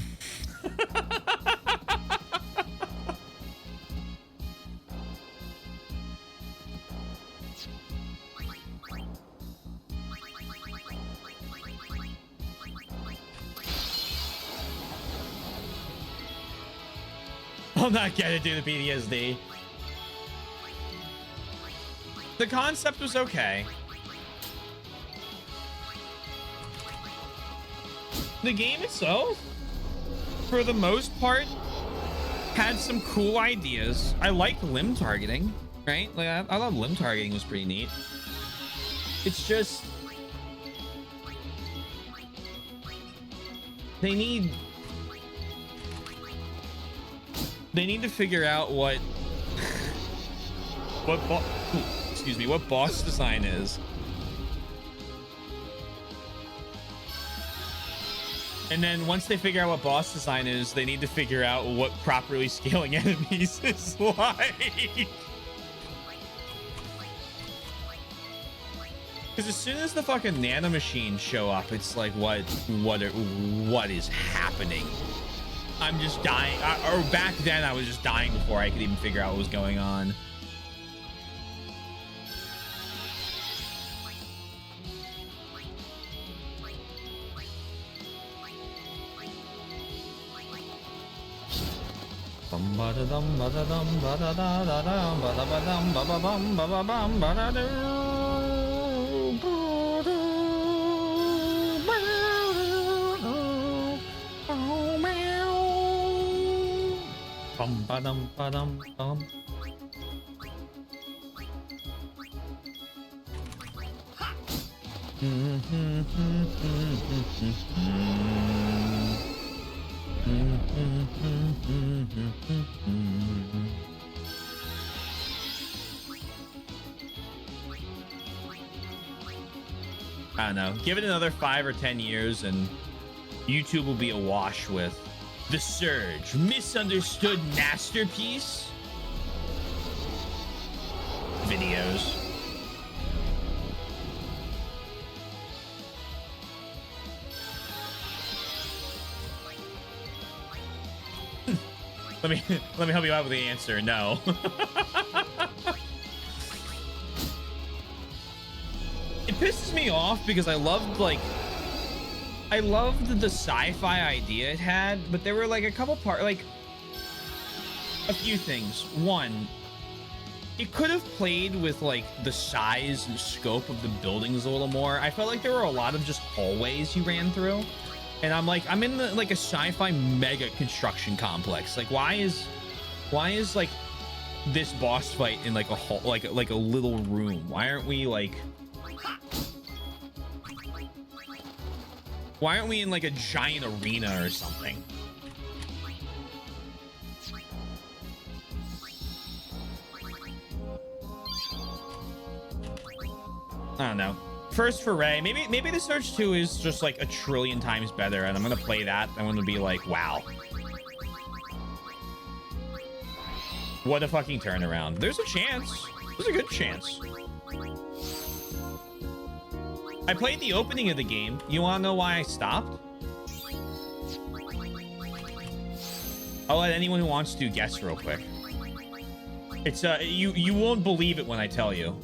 I'm not gonna do the PTSD. The concept was okay. The game itself, for the most part, had some cool ideas. I like limb targeting, right? Like I love limb targeting, was pretty neat. It's just they need to figure out what boss design is. And then once they figure out what boss design is, they need to figure out what properly scaling enemies is like. Because as soon as the fucking nanomachines show up, it's like, what is happening? I'm just dying. Or back then, I was just dying before I could even figure out what was going on. Bum ba dum ba dum bum. I don't know. Give it another 5 or 10 years and YouTube will be awash with The Surge, misunderstood masterpiece videos. let me help you out with the answer. No. It pisses me off because I loved the sci-fi idea it had, but there were like a couple like a few things. One, it could have played with like the size and scope of the buildings a little more. I felt like there were a lot of just hallways you ran through, and I'm in like a sci-fi mega construction complex. Like why is like this boss fight in like a hall, like a little room? Why aren't we in like a giant arena or something? I don't know. First for Ray, maybe the Surge 2 is just like a trillion times better, and I'm gonna play that. I'm gonna be like, wow, what a fucking turnaround. There's a chance. There's a good chance. I played the opening of the game. You want to know why I stopped? I'll let anyone who wants to guess real quick. It's you won't believe it when I tell you.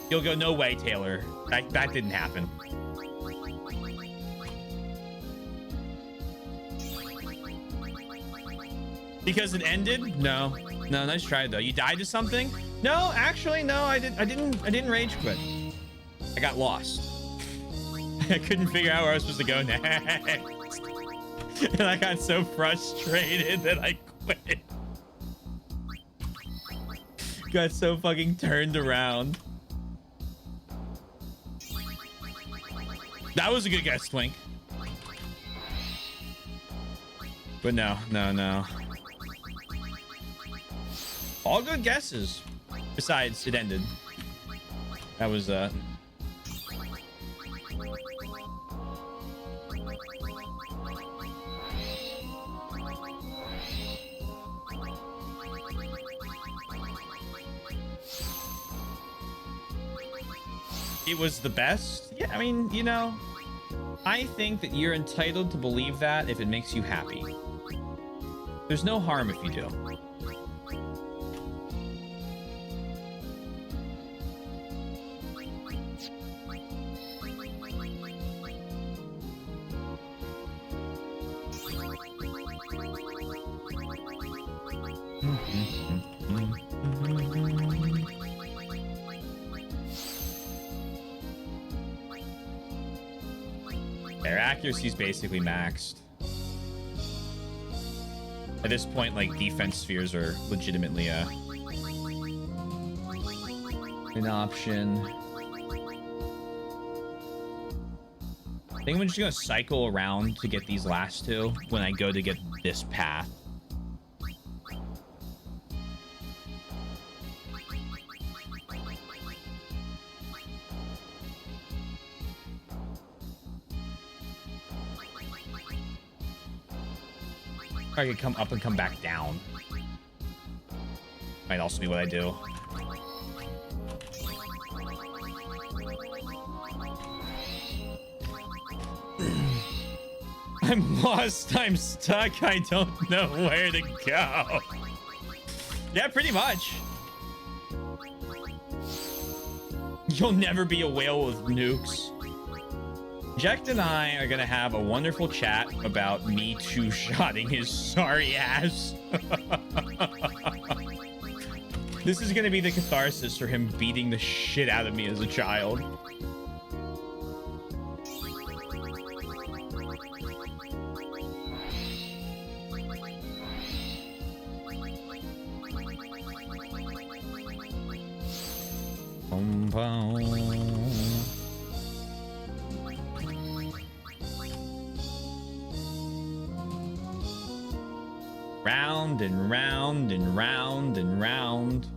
You'll go, no way, Taylor. That didn't happen. Because it ended? No. No, nice try though. You died to something? No, actually, no, I didn't rage quit. I got lost. I couldn't figure out where I was supposed to go next. And I got so frustrated that I quit. Got so fucking turned around. That was a good guess, Twink. But no. All good guesses. Besides, it ended. That was it was the best. Yeah, I mean, you know, I think that you're entitled to believe that if it makes you happy. There's no harm if you do. Their accuracy is basically maxed. At this point, like, defense spheres are legitimately an option. I think I'm just gonna cycle around to get these last two when I go to get this path. I could come up and come back down. Might also be what I do. I'm lost, I'm stuck, I don't know where to go. Yeah, pretty much. You'll never be a whale with nukes. Jack and I are gonna have a wonderful chat about me two-shotting his sorry ass. This is gonna be the catharsis for him beating the shit out of me as a child. Round and round and round and round.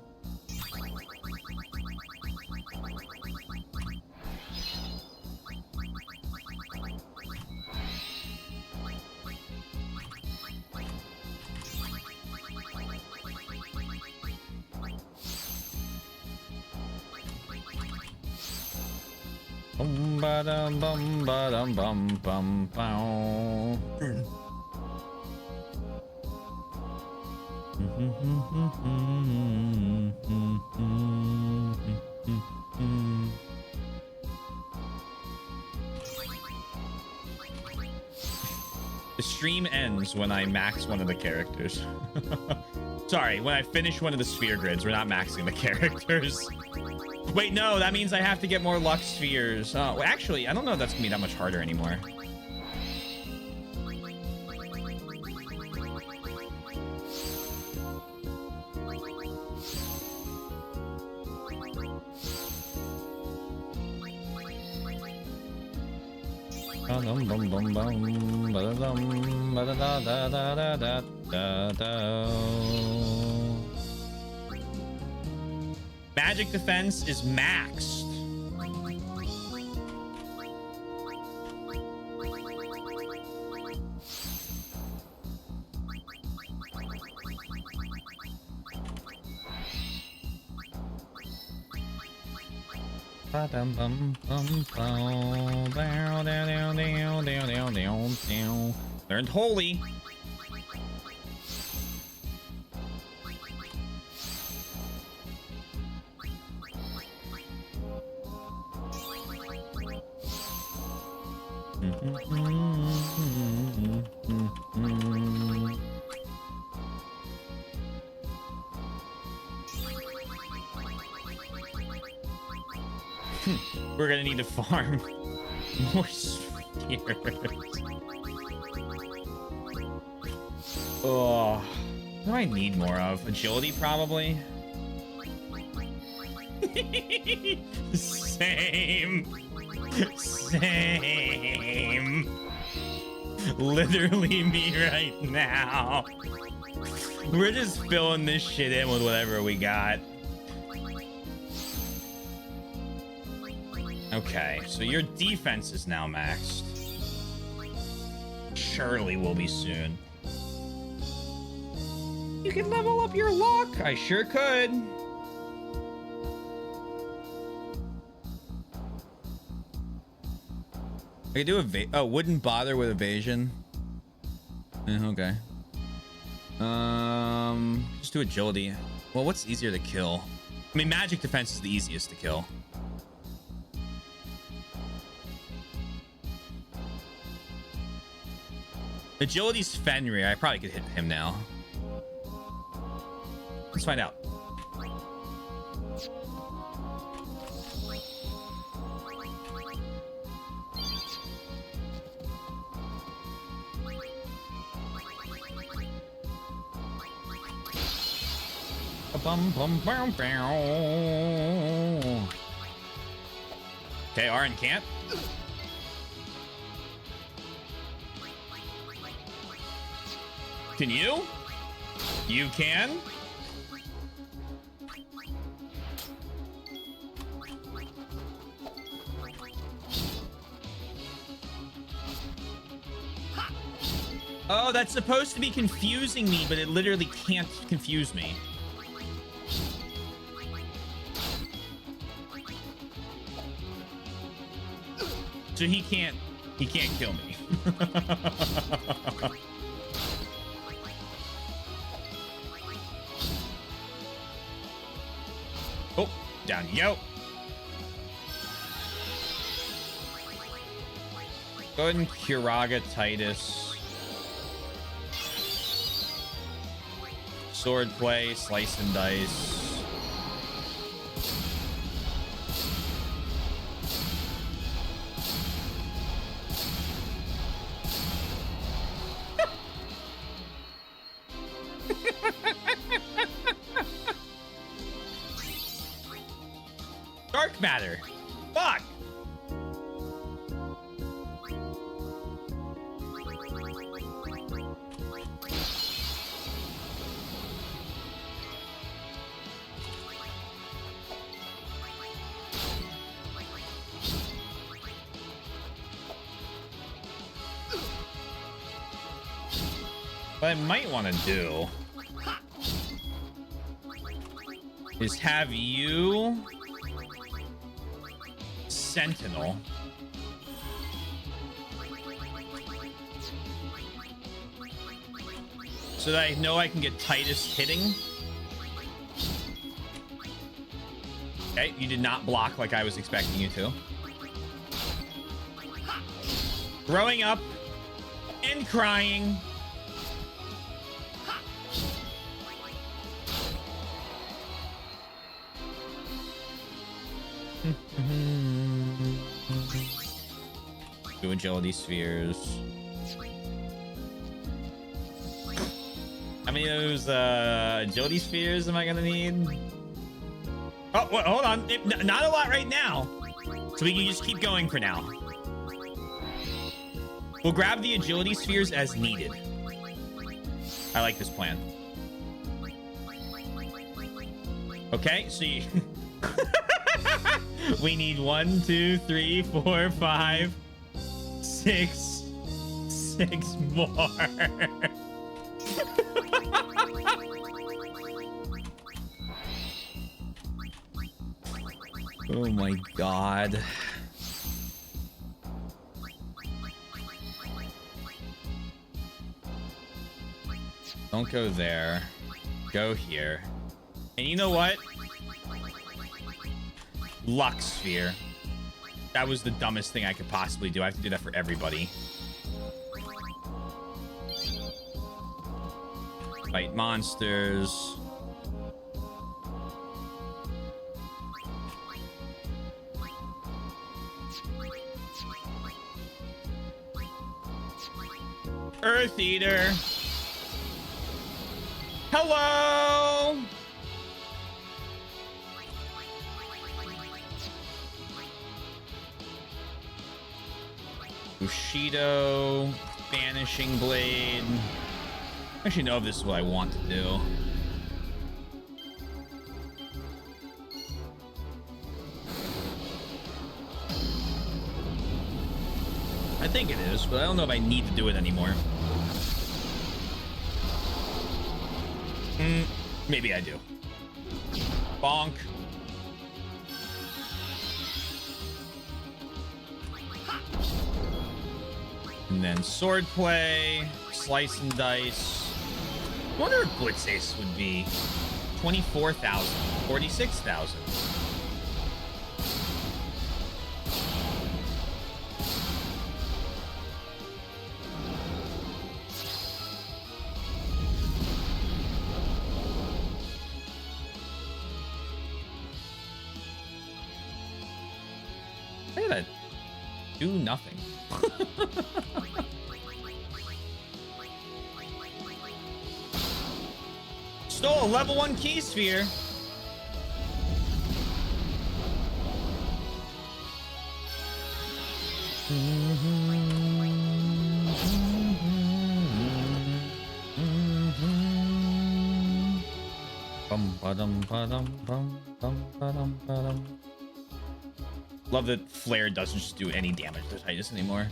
Bum ba dum bum ba dum bum bum bow. The stream ends when I max one of the characters. Sorry, when I finish one of the sphere grids. We're not maxing the characters. Wait, no, that means I have to get more Lux spheres. Well, actually, I don't know if that's gonna be that much harder anymore. Magic defense is maxed. Learned holy. We're gonna need to farm more spheres. Oh, what do I need more of? Agility, probably. Same. Literally me right now. We're just filling this shit in with whatever we got. Okay, so your defense is now maxed. Surely will be soon. You can level up your luck. I sure could. I could do wouldn't bother with evasion. Okay. Just do agility. Well, what's easier to kill? I mean, magic defense is the easiest to kill. Agility's Fenrir. I probably could hit him now. Let's find out. Okay, Aaron can't. Can you? You can? Oh, that's supposed to be confusing me, but it literally can't confuse me. So he can't kill me. Oh, down you go. Go ahead and Kiraga Titus. Sword play, slice and dice. Dark matter. Fuck. What I might want to do is have you Sentinel. So that I know I can get Titus hitting. Okay, you did not block like I was expecting you to. Growing up and crying. Do agility spheres. How many of those agility spheres am I gonna need? Oh, well, hold on. Not a lot right now. So we can just keep going for now. We'll grab the agility spheres as needed. I like this plan. Okay, so you... we need 1, 2, 3, 4, 5, 6 more. Oh my god. Don't go there. Go here. And you know what? Lux Sphere. That was the dumbest thing I could possibly do. I have to do that for everybody. Fight monsters. Earth Eater. Hello. Bushido. Vanishing Blade. I actually know if this is what I want to do. I think it is, but I don't know if I need to do it anymore. Maybe I do. Bonk. And then swordplay, slice and dice. I wonder if Blitz Ace would be 24,000, 46,000. I gotta do nothing. Stole a level 1 key sphere. Love that Flare doesn't just do any damage to Titus anymore.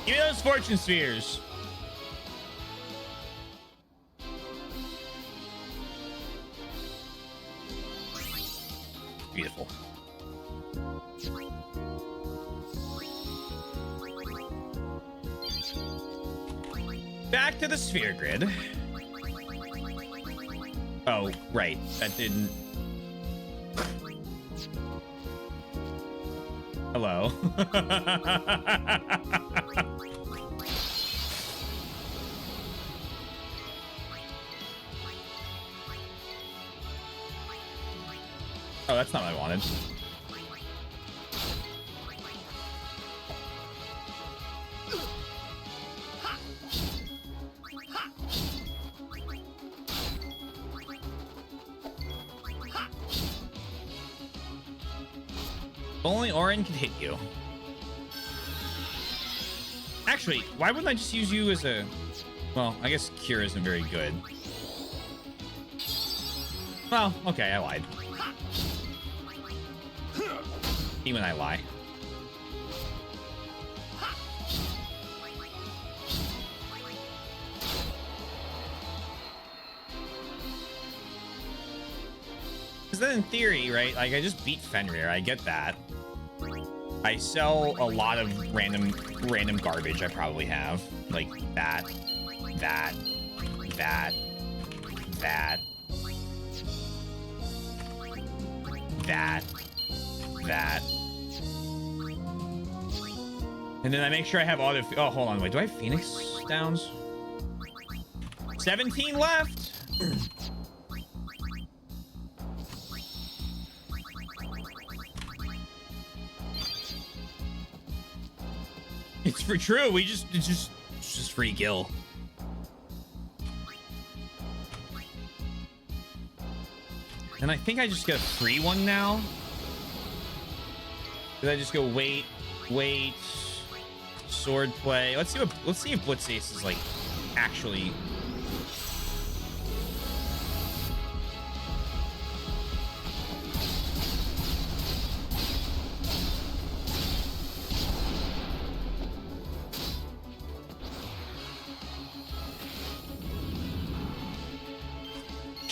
Give me those fortune spheres. Beautiful. Back to the sphere grid. Oh, right. That didn't... Hello. Oh, that's not what I wanted. Only Orin can hit you. Actually, why wouldn't I just use you as a... Well, I guess Cure isn't very good. Well, okay, I lied. Even I lie. Because then in theory, right, like I just beat Fenrir, I get that. I sell a lot of random garbage I probably have. Like that. And then I make sure I have all the... Oh, hold on. Wait, do I have Phoenix Downs? 17 left! It's for true. It's just free kill. And I think I just get a free one now. Did I just go wait, sword play? Let's see if Blitz Ace is like actually...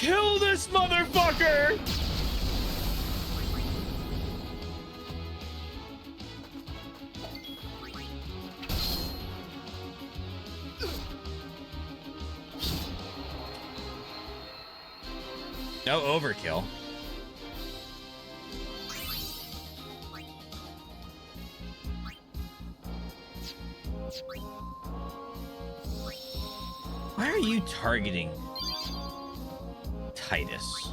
Kill this motherfucker! No overkill. Why are you targeting Titus?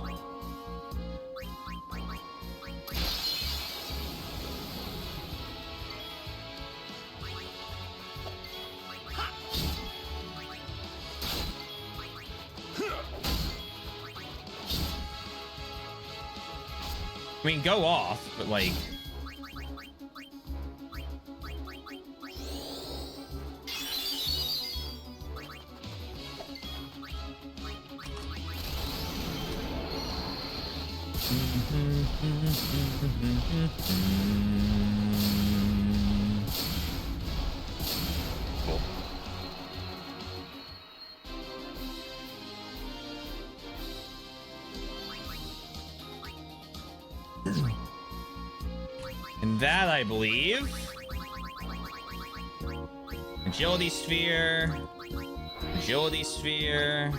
I mean, go off, but like... Cool. And that, I believe, agility sphere, agility sphere.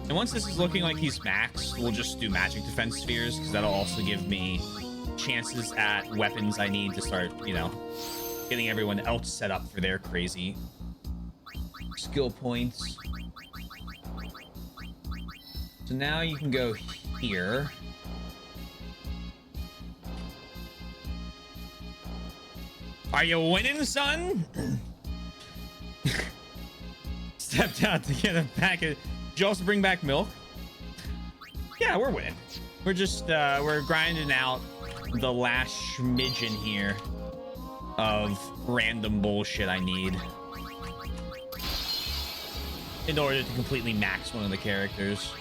And once this is looking like he's maxed, we'll just do magic defense spheres, because that'll also give me chances at weapons I need to start, you know, getting everyone else set up for their crazy skill points. So now you can go here. Are you winning, son? Stepped out to get a package. Did you also bring back milk? Yeah, we're winning. We're just, we're grinding out the last smidgen here of random bullshit I need in order to completely max one of the characters.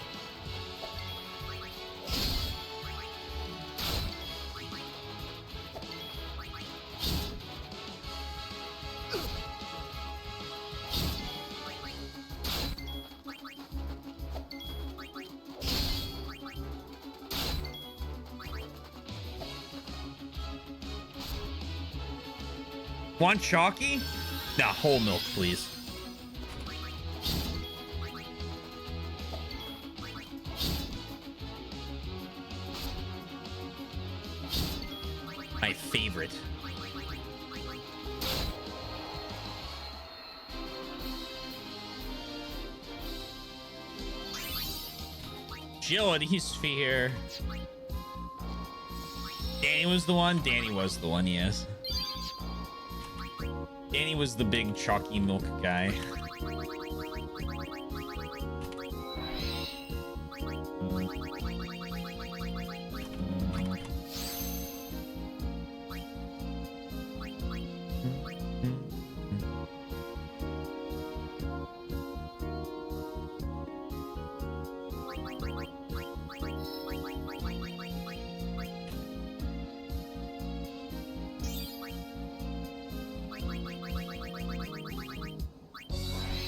Want chalky? Nah, whole milk, please. My favorite. Agility sphere. Danny was the one? Danny was the one, yes. Danny was the big chalky milk guy.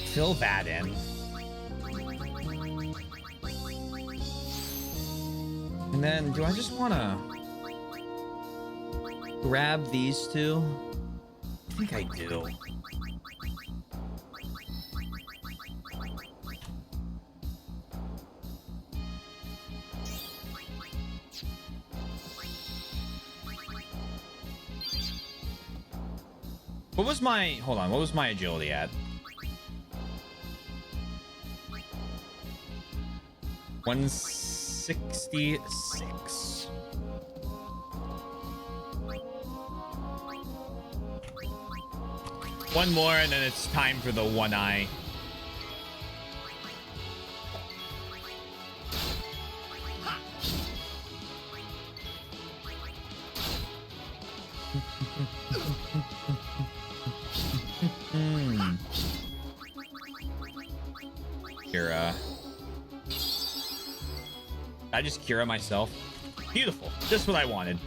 Fill that in. And then, do I just want to grab these two? I think I do. What was my... Hold on, what was my agility at? 166. One more, and then it's time for the one eye. Kira. I just Kira myself. Beautiful. Just what I wanted.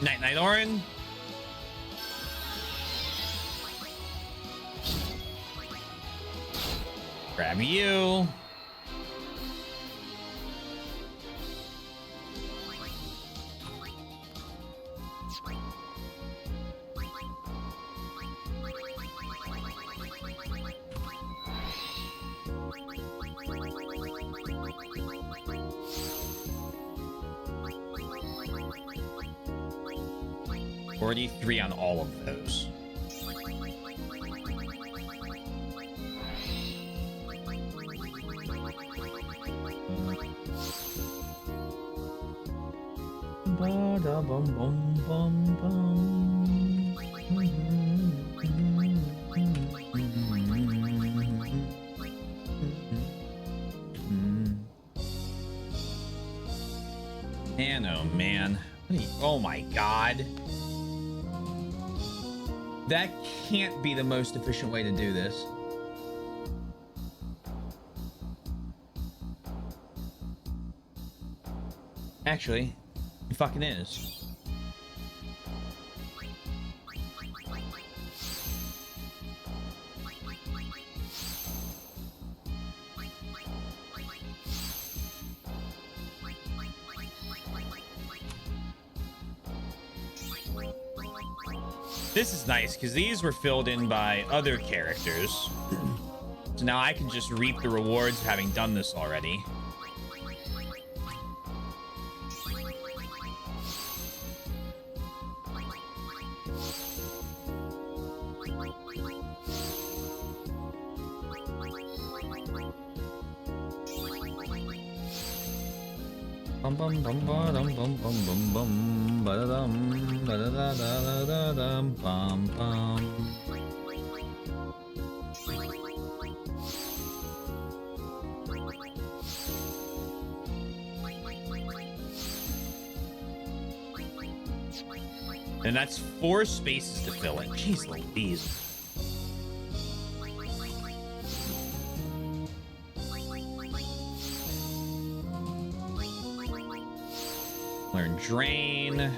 Night, Orin. Grab you. $43 on all of those. Man, oh man. Oh my god. That can't be the most efficient way to do this. Actually, it fucking is. This is nice because these were filled in by other characters. So now I can just reap the rewards of having done this already. Bum bum bum ba dum bum bum bum bum ba da dum ba da da da da dum bum bum. And that's 4 spaces to fill in. Jeez Louise. Learn Drain. And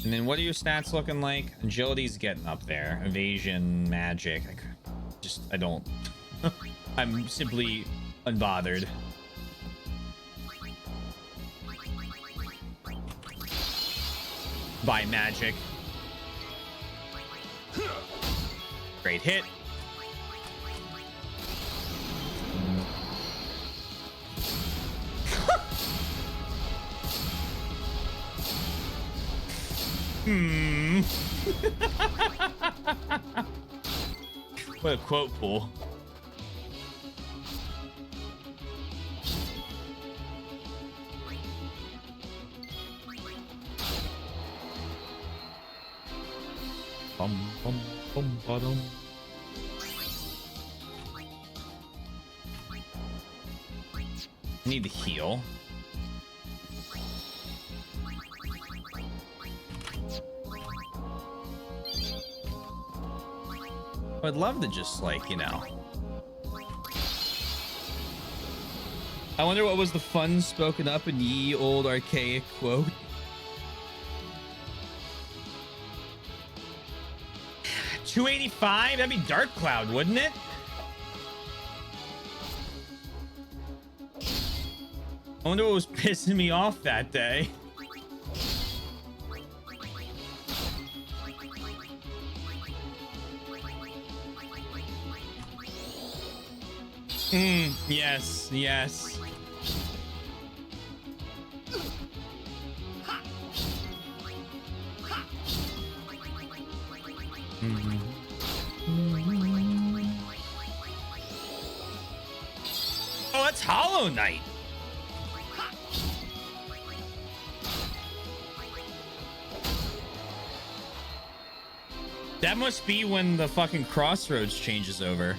then what are your stats looking like? Agility's getting up there. Evasion, magic. I don't. I'm simply unbothered. By magic. Great hit. What a quote pool. Bum bum bum bottom. Need to heal. I'd love to just, like, you know. I wonder what was the fun spoken up in ye old archaic quote. $285? That'd be Dark Cloud, wouldn't it? I wonder what was pissing me off that day. Yes, yes. Oh, that's Hollow Knight. That must be when the fucking crossroads changes over.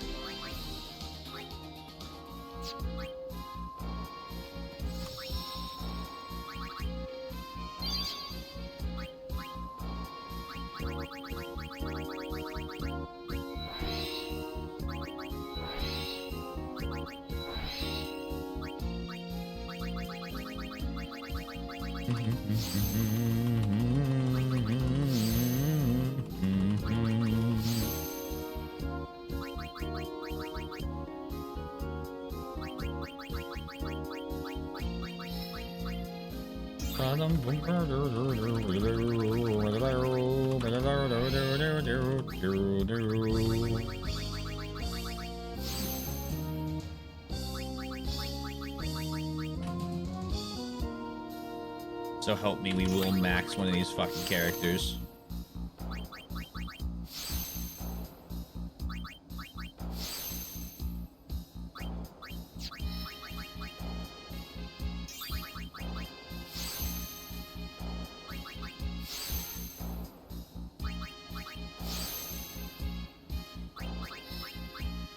So help me, we will max one of these fucking characters.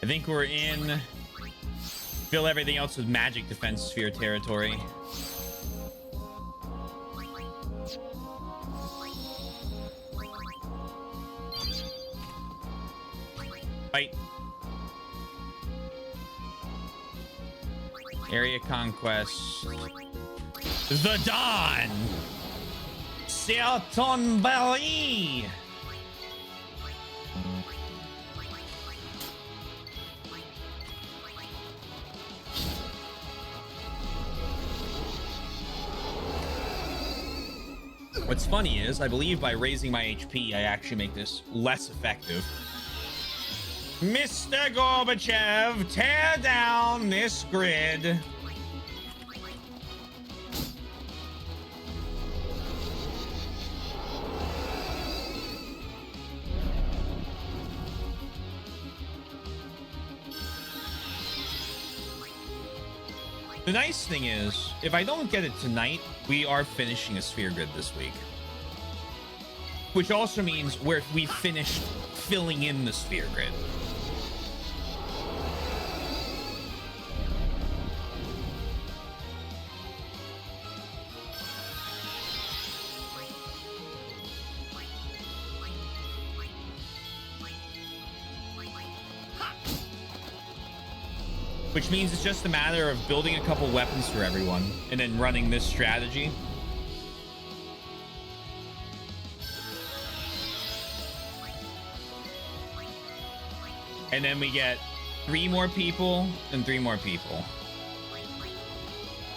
I think we're in fill everything else with magic defense sphere territory. Fight. Area conquest. The Dawn. Serton Valley. What's funny is, I believe by raising my HP, I actually make this less effective. Mr. Gorbachev, tear down this grid. The nice thing is, if I don't get it tonight, we are finishing a sphere grid this week. Which also means we finished filling in the sphere grid. Which means it's just a matter of building a couple weapons for everyone and then running this strategy. And then we get 3 more people and 3 more people.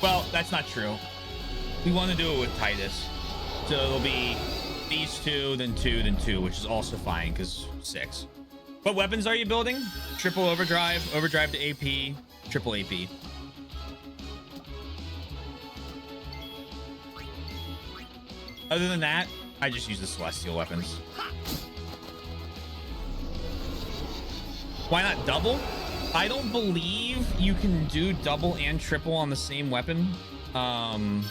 Well, that's not true. We want to do it with Titus. So it'll be these 2, then 2, then 2, which is also fine because 6. What weapons are you building? Triple overdrive, overdrive to AP, triple AP. Other than that, I just use the celestial weapons. Why not double? I don't believe you can do double and triple on the same weapon. And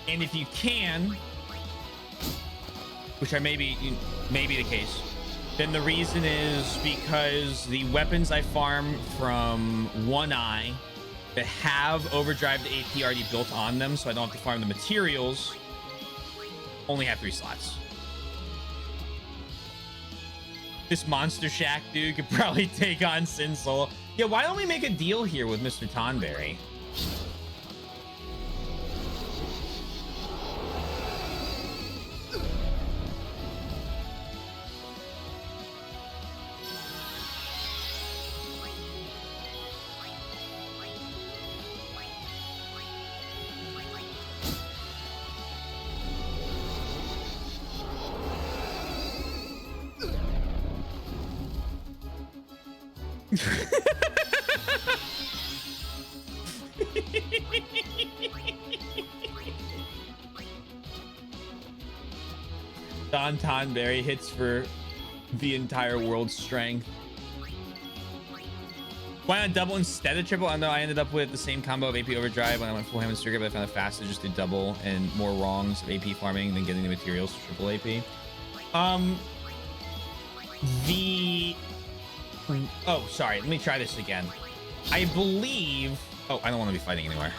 if you can, which may be the case, then the reason is because the weapons I farm from One Eye that have overdrive to AP already built on them, so I don't have to farm the materials, only have 3 slots. This Monster Shack dude could probably take on Sin Soul. Yeah, why don't we make a deal here with Mr. Tonberry? Don Tonberry hits for the entire world's strength. Why not double instead of triple? I know I ended up with the same combo of AP overdrive when I went full Hammond Striker, but I found it faster just to double and more wrongs of AP farming than getting the materials for triple AP. Oh, sorry. Let me try this again. I believe. Oh, I don't want to be fighting anywhere.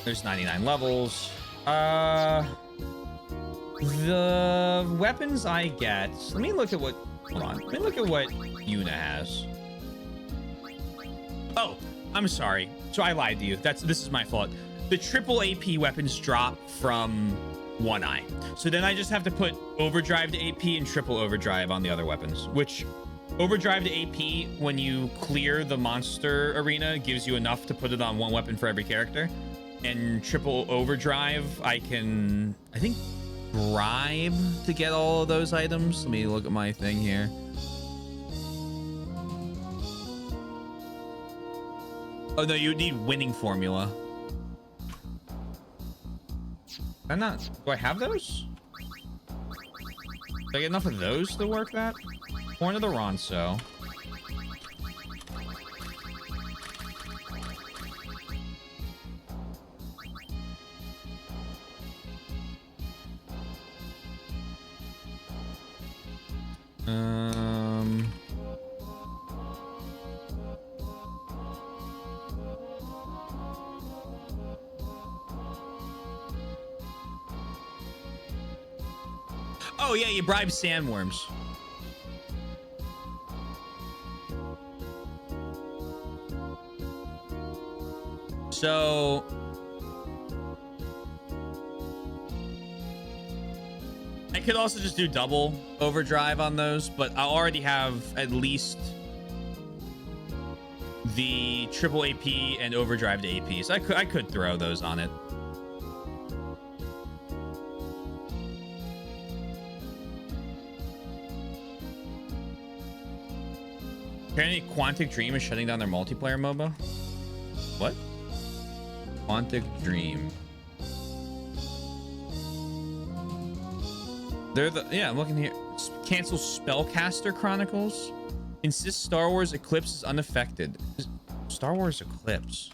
There's 99 levels. The weapons I get. Let me look at what. Hold on. Let me look at what Yuna has. Oh, I'm sorry. So I lied to you. This is my fault. The triple AP weapons drop from One Eye. So then I just have to put overdrive to AP and triple overdrive on the other weapons, which overdrive to AP, when you clear the monster arena, gives you enough to put it on one weapon for every character. And triple overdrive, I think, bribe to get all of those items. Let me look at my thing here. Oh no, you need winning formula. Do I have those? Do I get enough of those to work that? Horn of the Ronso. Oh yeah, you bribe sandworms. So I could also just do double overdrive on those, but I already have at least the triple AP and overdrive to AP, so I could throw those on it. Apparently Quantic Dream is shutting down their multiplayer MOBA. What? Quantic Dream. Yeah, I'm looking here. Cancel Spellcaster Chronicles. Insist Star Wars Eclipse is unaffected. Star Wars Eclipse.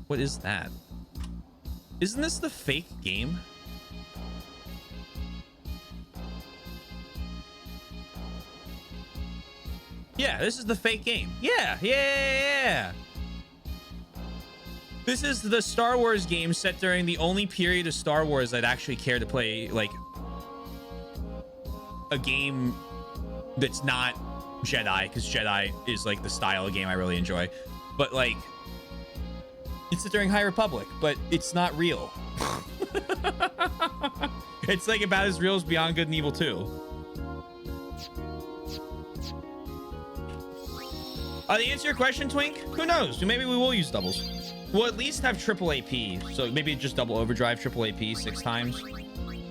What is that? Isn't this the fake game? Yeah, this is the fake game. Yeah. This is the Star Wars game set during the only period of Star Wars I'd actually care to play, like, a game that's not Jedi, because Jedi is, like, the style of game I really enjoy. But, like, it's set during High Republic, but it's not real. It's, like, about as real as Beyond Good and Evil 2. To answer your question, Twink, who knows? Maybe we will use doubles. We'll at least have triple AP. So maybe just double overdrive, triple AP 6 times.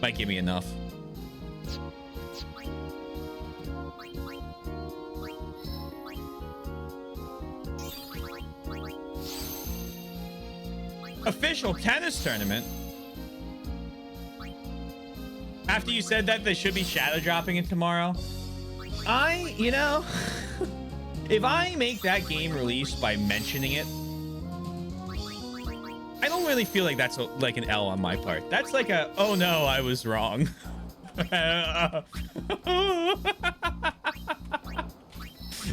Might give me enough. Official tennis tournament. After you said that, they should be shadow dropping it tomorrow. You know... If I make that game released by mentioning it, I don't really feel like that's like an L on my part. That's like a, oh no, I was wrong.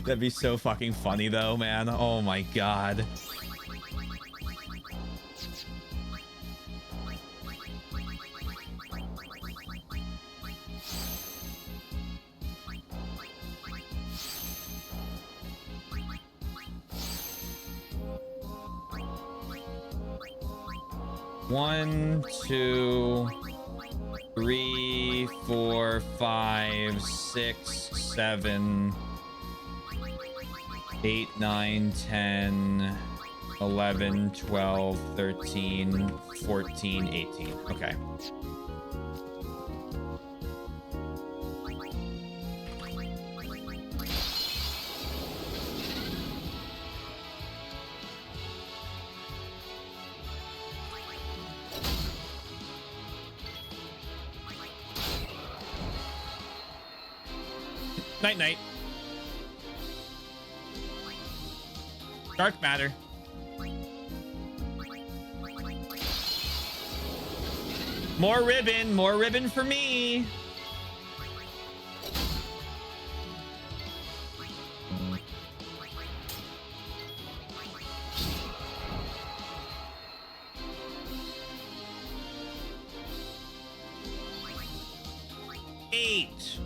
That'd be so fucking funny though, man. Oh my god. One, 2, 3, 4, 5, 6, 7, 8, 9, 10, 11, 12, 13, 14, 18. Okay. Night night. Dark matter. More ribbon for me. Eight.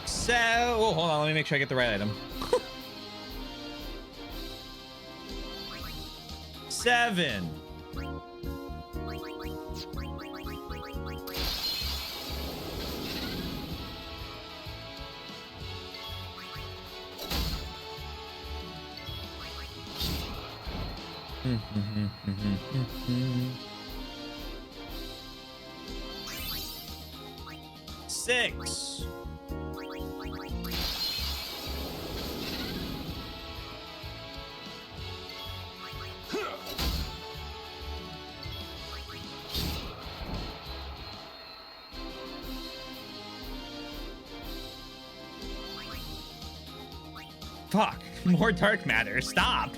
So, oh, hold on, let me make sure I get the right item. 7. Six. Fuck, more dark matter. Stop.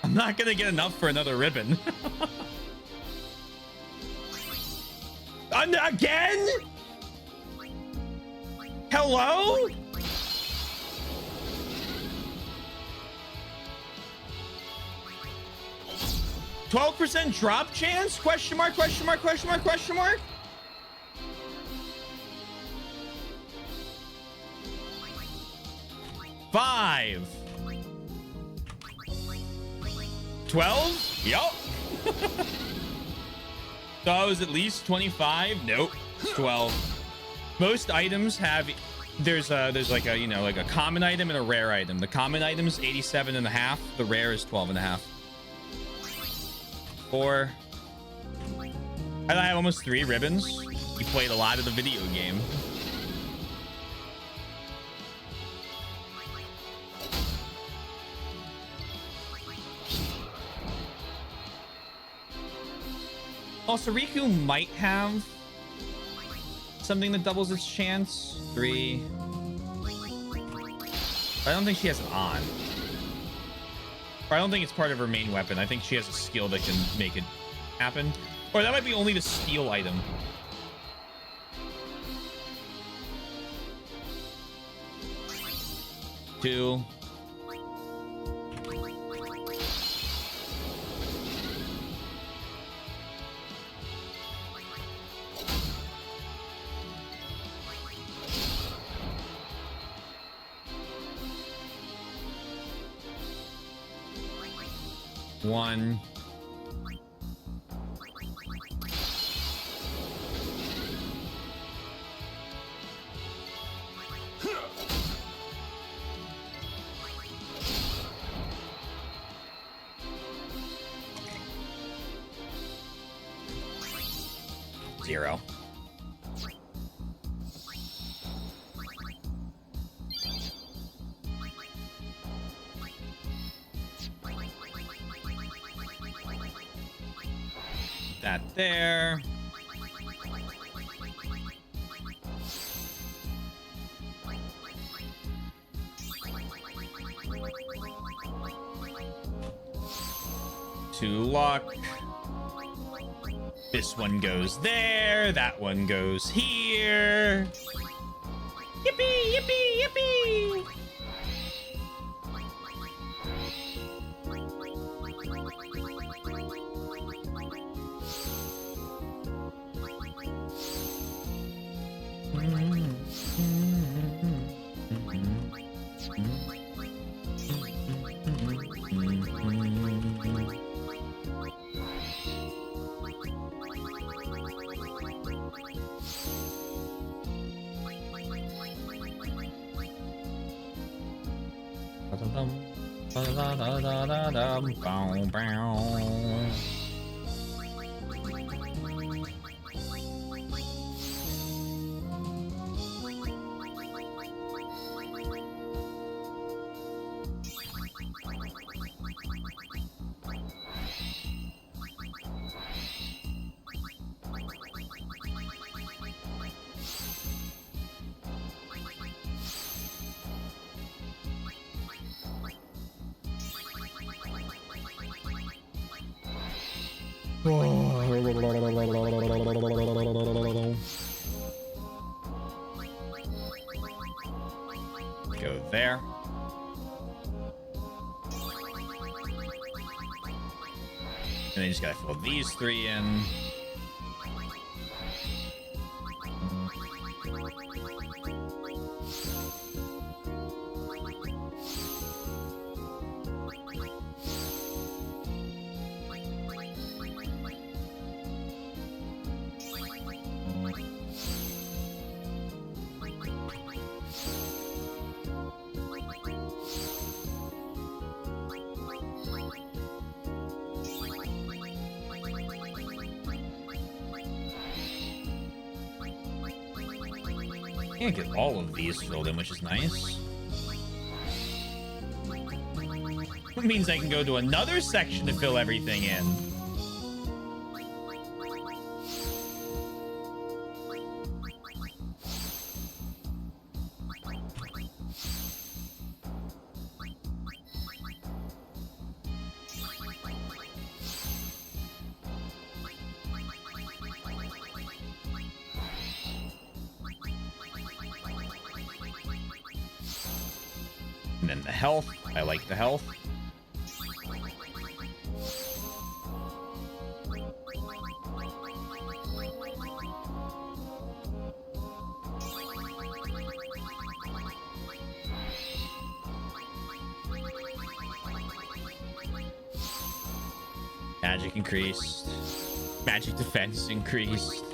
I'm not gonna get enough for another ribbon. Again? Hello? %12 drop chance? Question mark, question mark, question mark, question mark? $5. 12? Yup. So I was at least 25? Nope. 12. Most items have there's like a, you know, like a common item and a rare item. The common item is 87.5, the rare is 12.5. 4. I have almost 3 ribbons. You played a lot of the video game. Also, Riku might have something that doubles its chance. 3. But I don't think she has it on. Or I don't think it's part of her main weapon. I think she has a skill that can make it happen. Or that might be only the steal item. Two. One. Zero. That there. Two luck. This one goes there. That one goes here. Yippee, yippee, yippee. Go there. And then you just gotta fill these three in. Can't get all of these filled in, which is nice. It means I can go to another section to fill everything in. And then the health. I like the health. Magic increased. Magic defense increased.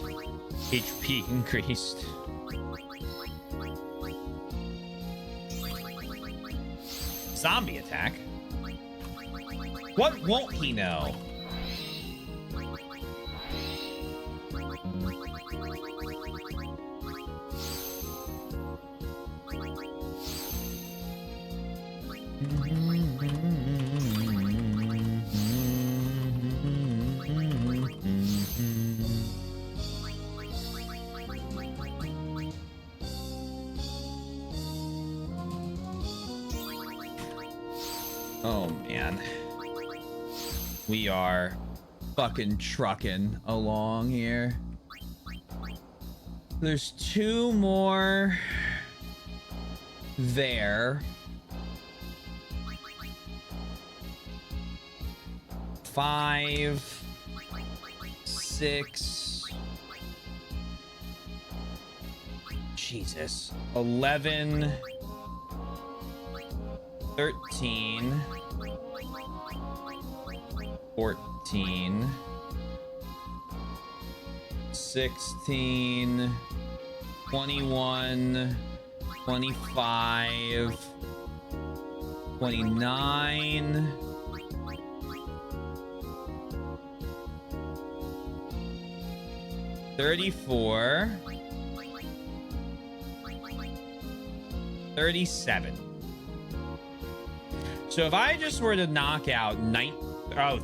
HP increased. Zombie attack? What won't he know? Oh man, we are fucking trucking along here. There's two more there. 5, 6. Jesus. 11. 13, 14, 16, 21, 25, 29, 34, 37. So if I just were to knock out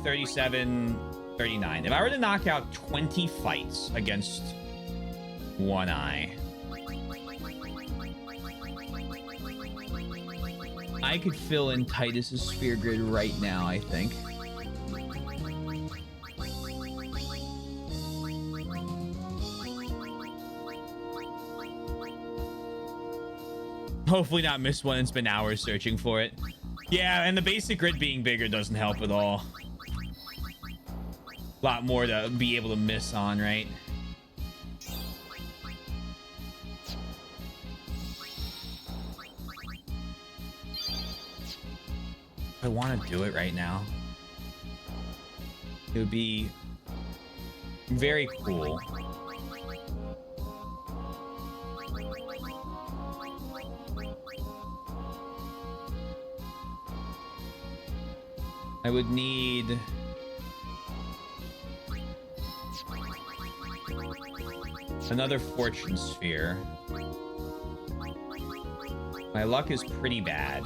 37, 39. If I were to knock out 20 fights against One Eye, I could fill in Titus's sphere grid right now, I think. Hopefully not miss one and spend hours searching for it. Yeah, and the basic grid being bigger doesn't help at all. A lot more to be able to miss on, right? I want to do it right now. It would be very cool. I would need another fortune sphere. My luck is pretty bad.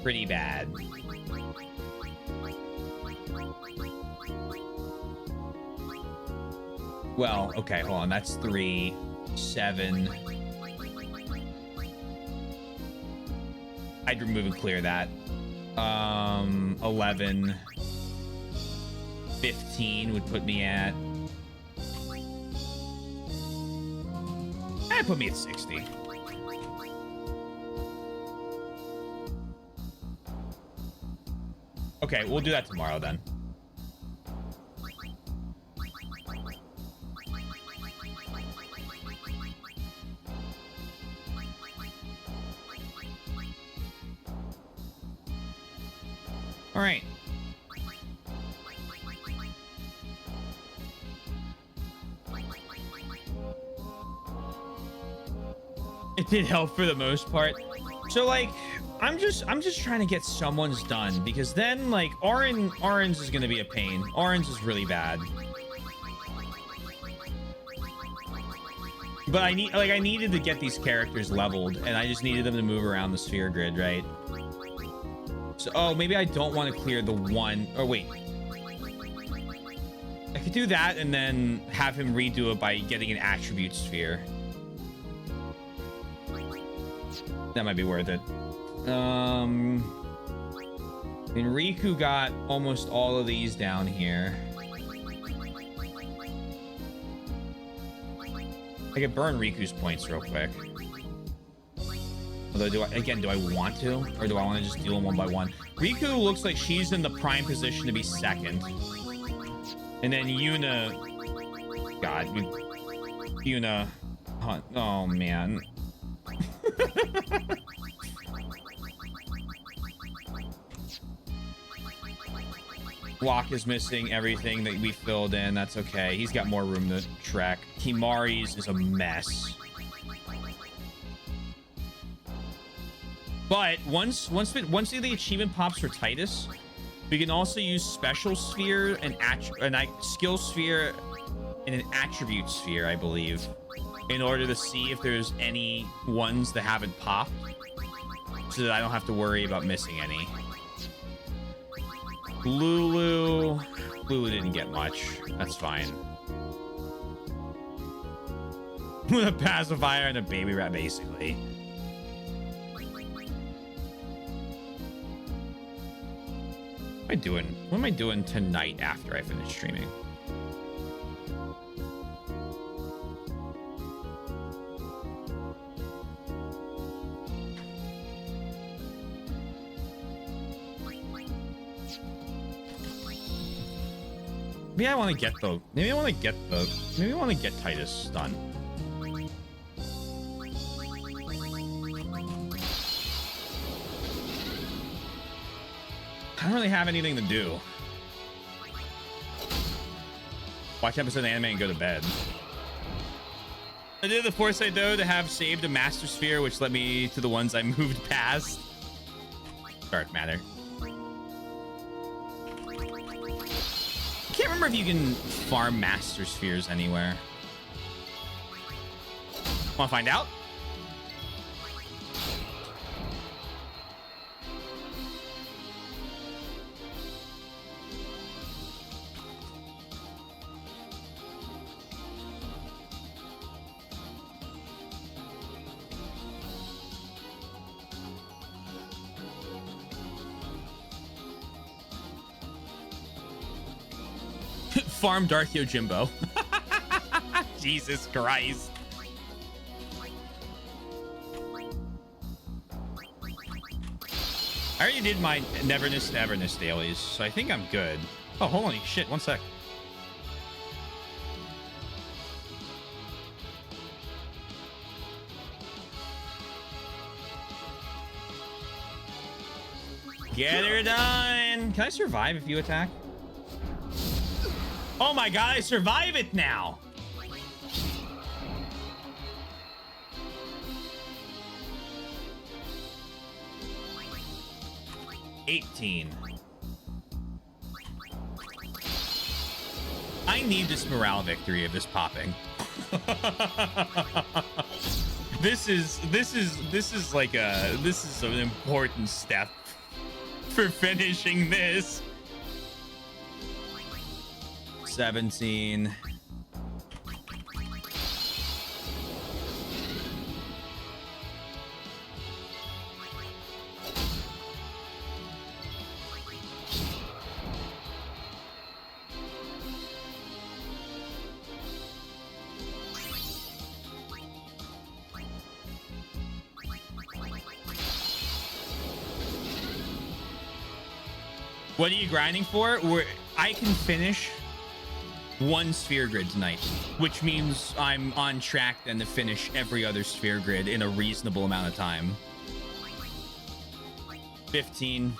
Pretty bad. Well, okay, hold on. That's 3, 7. I'd remove and clear that. 11, 15 would put me at. That'd put me at 60. Okay, we'll do that tomorrow then. All right. It did help for the most part. So like, I'm just trying to get someone's done, because then like Orange is gonna be a pain. Orange is really bad. But I needed to get these characters leveled, and I just needed them to move around the sphere grid, right? So, oh, maybe I don't want to clear the one. Oh, wait. I could do that and then have him redo it by getting an attribute sphere. That might be worth it. And Riku got almost all of these down here. I could burn Riku's points real quick. Although, do I want to? Or do I want to just do them one by one? Riku looks like she's in the prime position to be second. And then Yuna... God, Yuna... Oh, man. Locke is missing everything that we filled in. That's okay. He's got more room to track. Kimari's is a mess. But once the achievement pops for Titus, we can also use special sphere and skill sphere and an attribute sphere, I believe, in order to see if there's any ones that haven't popped, so that I don't have to worry about missing any. Lulu didn't get much. That's fine. With a pacifier and a baby rat, basically. What am I doing tonight after I finish streaming? Maybe I want to get Titus done. I don't really have anything to do. Watch episode of anime and go to bed. I did the foresight though to have saved a master sphere, which led me to the ones I moved past. Dark matter. I can't remember if you can farm master spheres anywhere. Want to find out? Farm Dark Yojimbo. Jesus Christ. I already did my Neverness to Everness dailies, so I think I'm good. Oh, holy shit, one sec. Get her done. Can I survive if you attack? Oh my god, I survive it now. $18. I need this morale victory of this popping. This is an important step for finishing this. 17. What are you grinding for? I can finish one sphere grid tonight, which means I'm on track then to finish every other sphere grid in a reasonable amount of time. 15.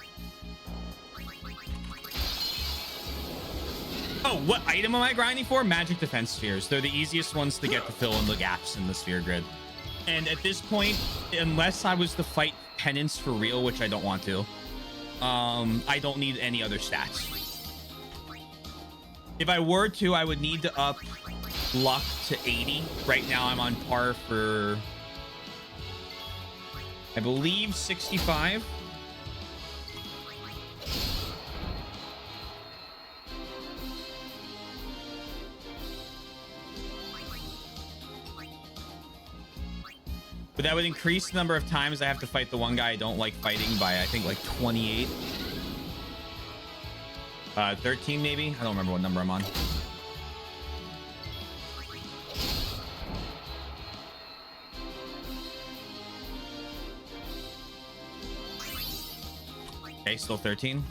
Oh, what item am I grinding for? Magic defense spheres. They're the easiest ones to get to fill in the gaps in the sphere grid. And at this point, unless I was to fight penance for real, which I don't want to, I don't need any other stats. If I were to, I would need to up luck to 80. Right now, I'm on par for, I believe, 65. But that would increase the number of times I have to fight the one guy I don't like fighting by, I think, like 28. 13 maybe? I don't remember what number I'm on. Okay, still 13.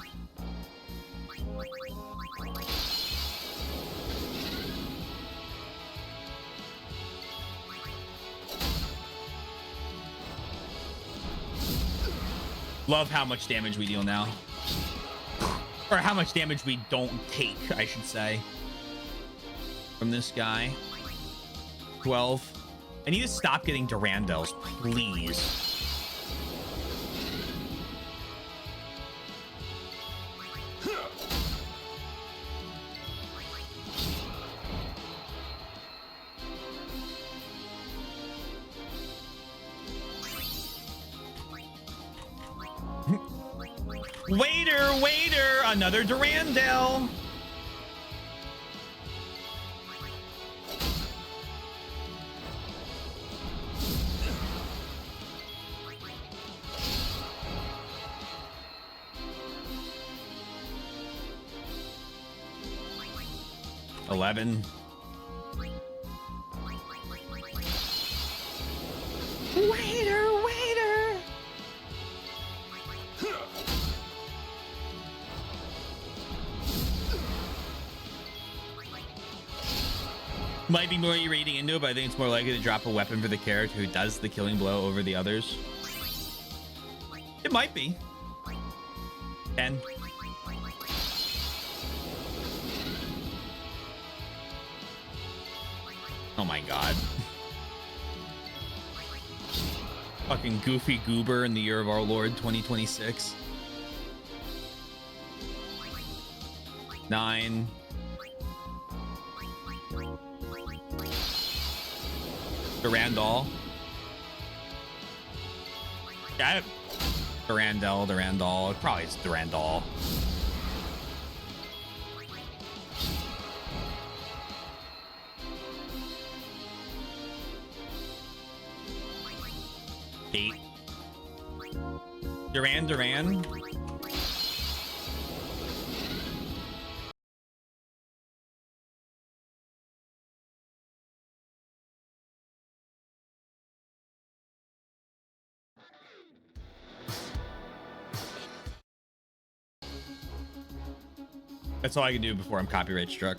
Love how much damage we deal now. Or how much damage we don't take, I should say. From this guy. 12. I need to stop getting Durandals, please. Waiter, another Durandal. $11. Waiter. Might be more you're reading into it, but I think it's more likely to drop a weapon for the character who does the killing blow over the others. It might be. 10. Oh my god. Fucking goofy goober in the year of our Lord 2026. 9. Durandal. Yeah, Durandal. Probably it's Durandal. Eight. Duran. That's all I can do before I'm copyright struck.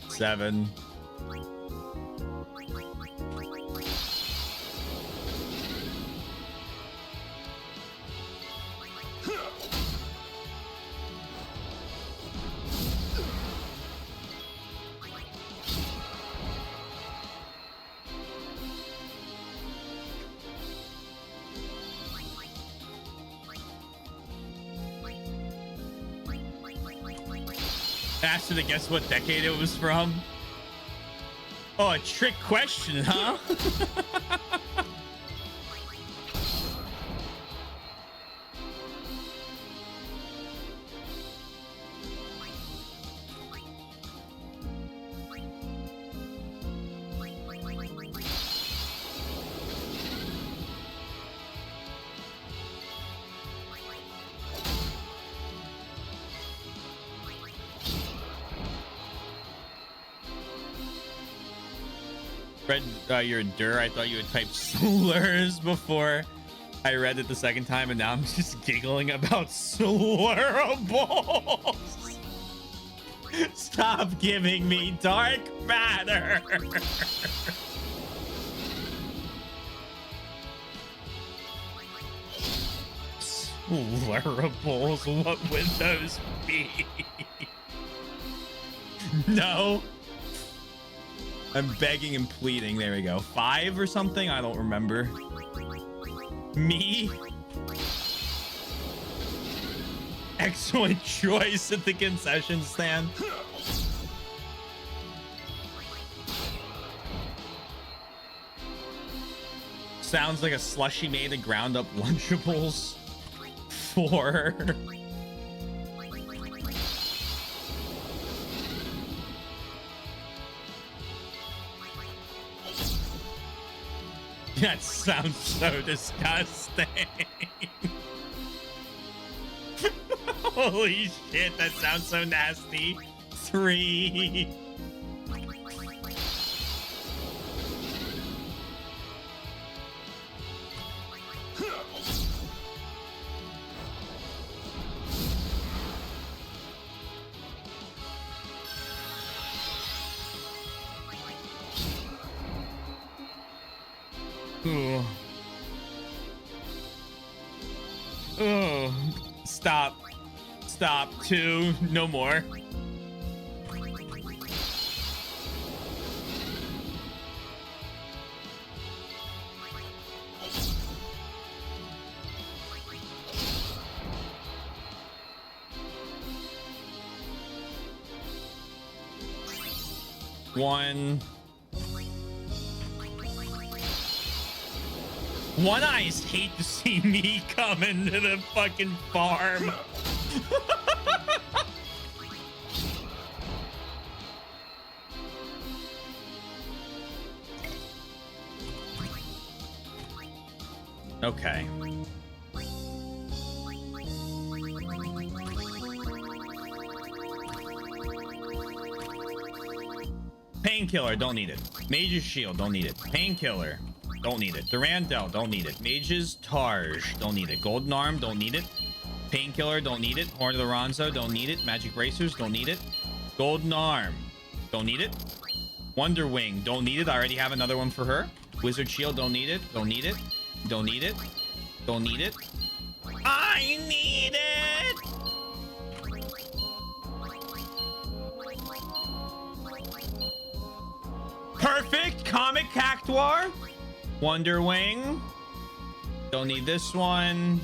Seven. Asked her to guess what decade it was from. Oh, a trick question, huh? Read your dir. I thought you would type slurs before I read it the second time, and now I'm just giggling about slurrables. Stop giving me dark matter. Slurrables, what would those be? No. I'm begging and pleading. There we go. 5 or something? I don't remember. Me? Excellent choice at the concession stand. Sounds like a slushy made of ground up Lunchables. 4. That sounds so disgusting. Holy shit, that sounds so nasty. 3. Ooh. Oh, stop. Stop. 2. No more. One Eyes hate to see me come into the fucking farm. Okay. Painkiller, don't need it. Mage's Shield, don't need it. Painkiller, don't need it. Durandal, don't need it. Mage's Targe, don't need it. Golden Arm, don't need it. Painkiller, don't need it. Horn of the Ronzo, don't need it. Magic Bracers, don't need it. Golden Arm, don't need it. Wonder Wing, don't need it. I already have another one for her. Wizard Shield, don't need it. Don't need it. Don't need it. Don't need it. I need it! Perfect! Comic Cactuar. Wonder Wing. Don't need this one.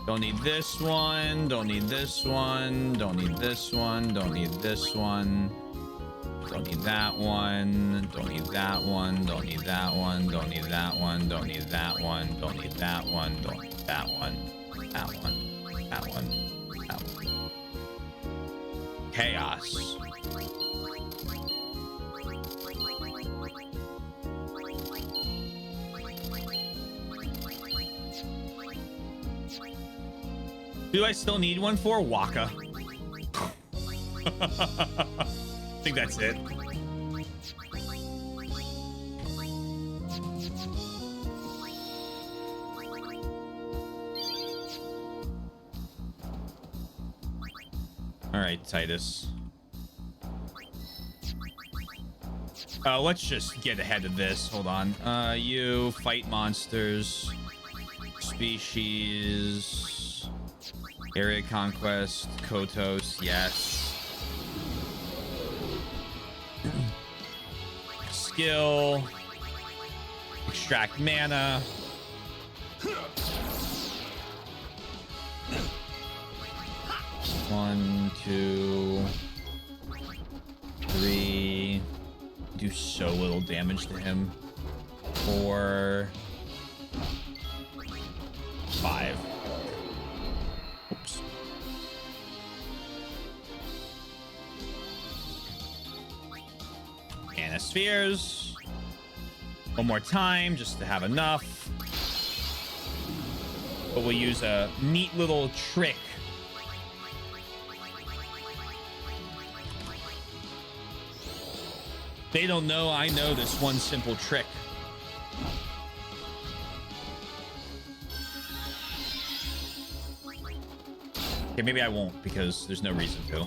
Don't need this one. Don't need this one. Don't need this one. Don't need this one. Don't need that one. Don't need that one. Don't need that one. Don't need that one. Don't need that one. Don't need that one. Don't need that one. That one. That one. That one. Chaos. Do I still need one for Waka? I think that's it. All right, Titus. Let's just get ahead of this. Hold on. You fight monsters. Species. Area conquest. Kotos. Yes. Skill. Extract mana. One, 2, 3. Do so little damage to him. 4, 5. Oops. Mana spheres. One more time just to have enough. But we'll use a neat little trick. They don't know I know this one simple trick. Okay, maybe I won't because there's no reason to.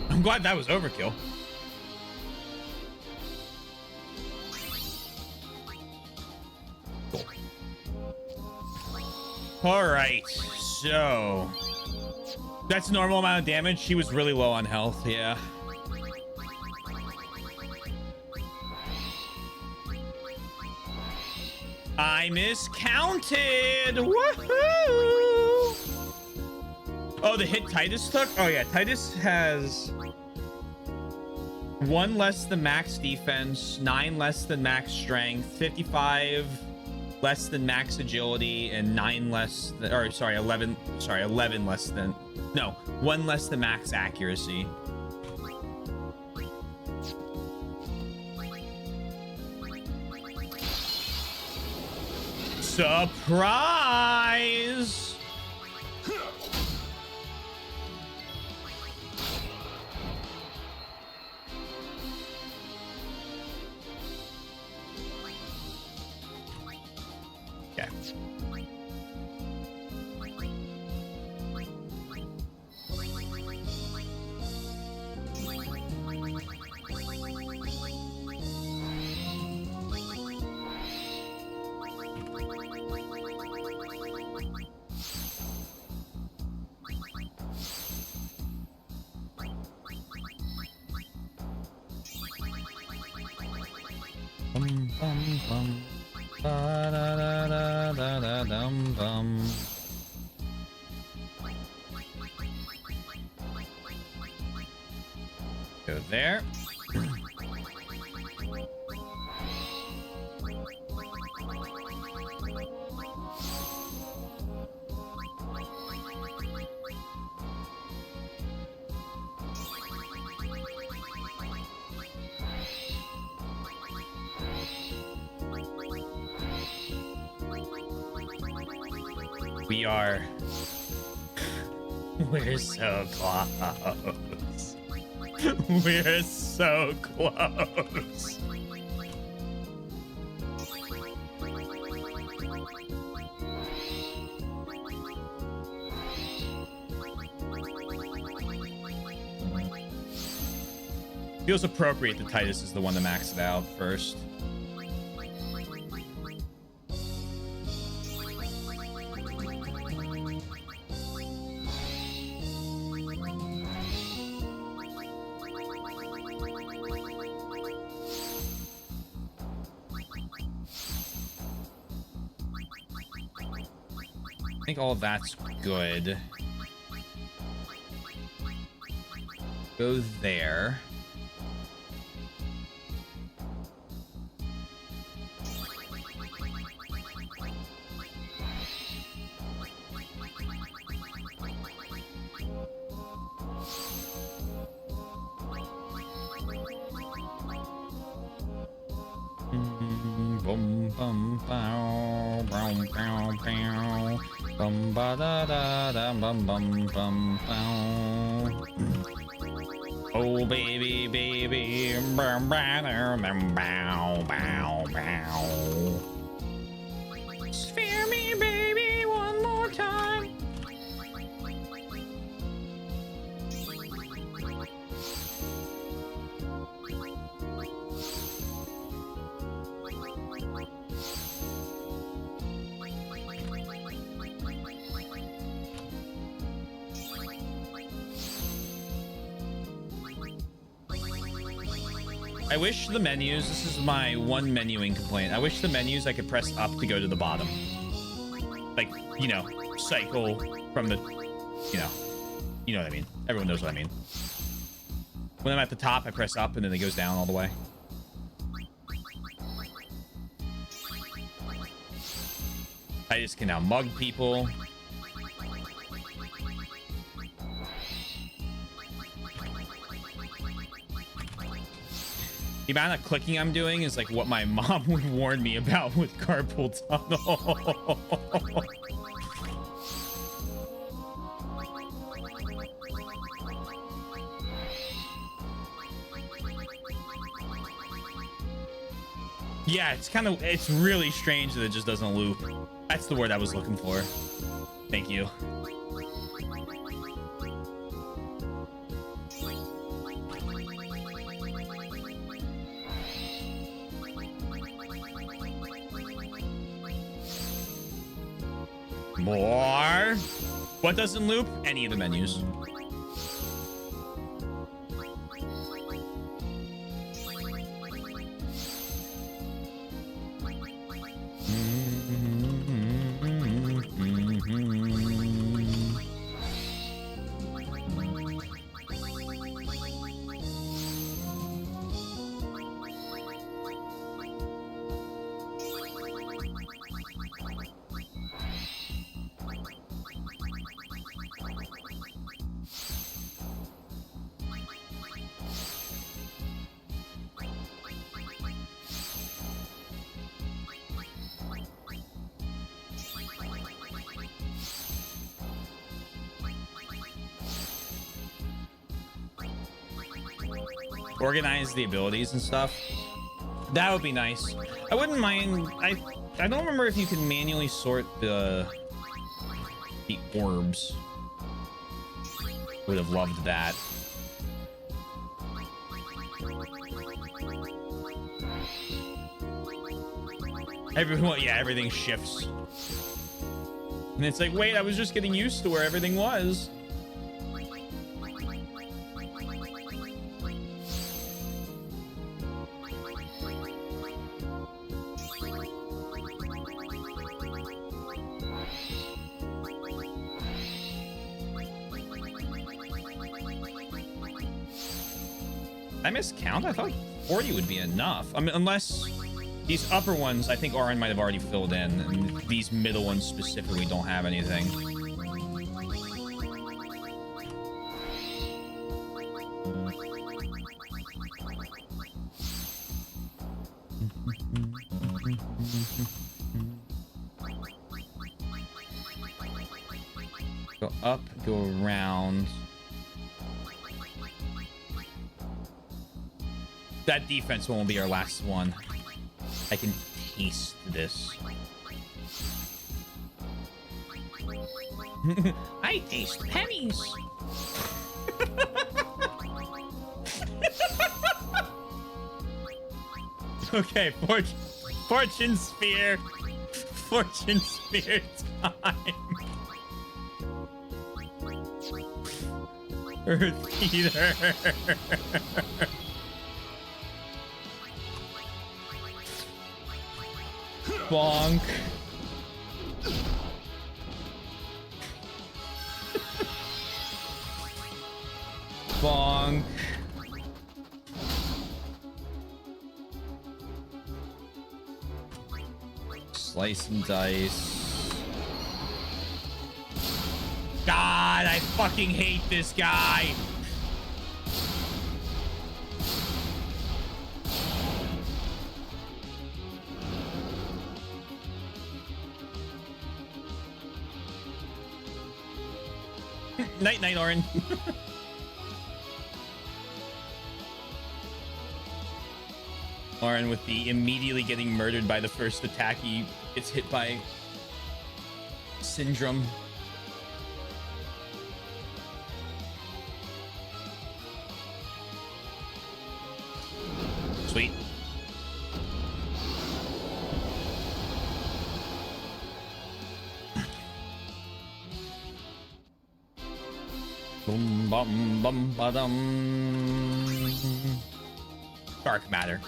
I'm glad that was overkill. Cool. All right, so that's normal amount of damage. She was really low on health, yeah. I miscounted. Woohoo! Oh, the hit Titus took? Oh yeah, Titus has 1 less than max defense, 9 less than max strength, 55 less than max agility, and 9 less than, or sorry, 11 less than, no, 1 less than max accuracy. Surprise! Okay. Bum, bum, bum. Ba, da, da, da, da, da, dum, bum. Go there. We are. We're so close. We're so close. Feels appropriate that Titus is the one to max it out first. I think all of that's good. Go there. Bum bum bow, bow bow bow, bum ba da da da bum bum bum bow. Oh baby baby, bum ba da bum bow bow bow. Sphere me baby one more time. I wish the menus, this is my one menuing complaint. I wish the menus I could press up to go to the bottom. Like, you know, cycle from the, you know what I mean. Everyone knows what I mean. When I'm at the top, I press up and then it goes down all the way. I just can now mug people. The amount of clicking I'm doing is like what my mom would warn me about with carpal tunnel. Yeah, it's really strange that it just doesn't loop. That's the word I was looking for. Thank you. More. What doesn't loop? Any of the menus. Organize the abilities and stuff. That would be nice. I wouldn't mind. I don't remember if you can manually sort the orbs. Would have loved that. Everything shifts. And it's like, wait, I was just getting used to where everything was. I miscount? I thought 40 would be enough. I mean, unless these upper ones, I think Orin might have already filled in, and these middle ones specifically don't have anything. Go up, go around. That defense one will be our last one. I can taste this. I taste pennies. Okay, fortune sphere. Fortune sphere time. Earth Eater. Bonk. Bonk. Slice and dice. God, I fucking hate this guy. Night, night, Orin. Orin with the immediately getting murdered by the first attack. He gets hit by syndrome. Sweet. Boom, bum, bum, ba-dum. Dark matter.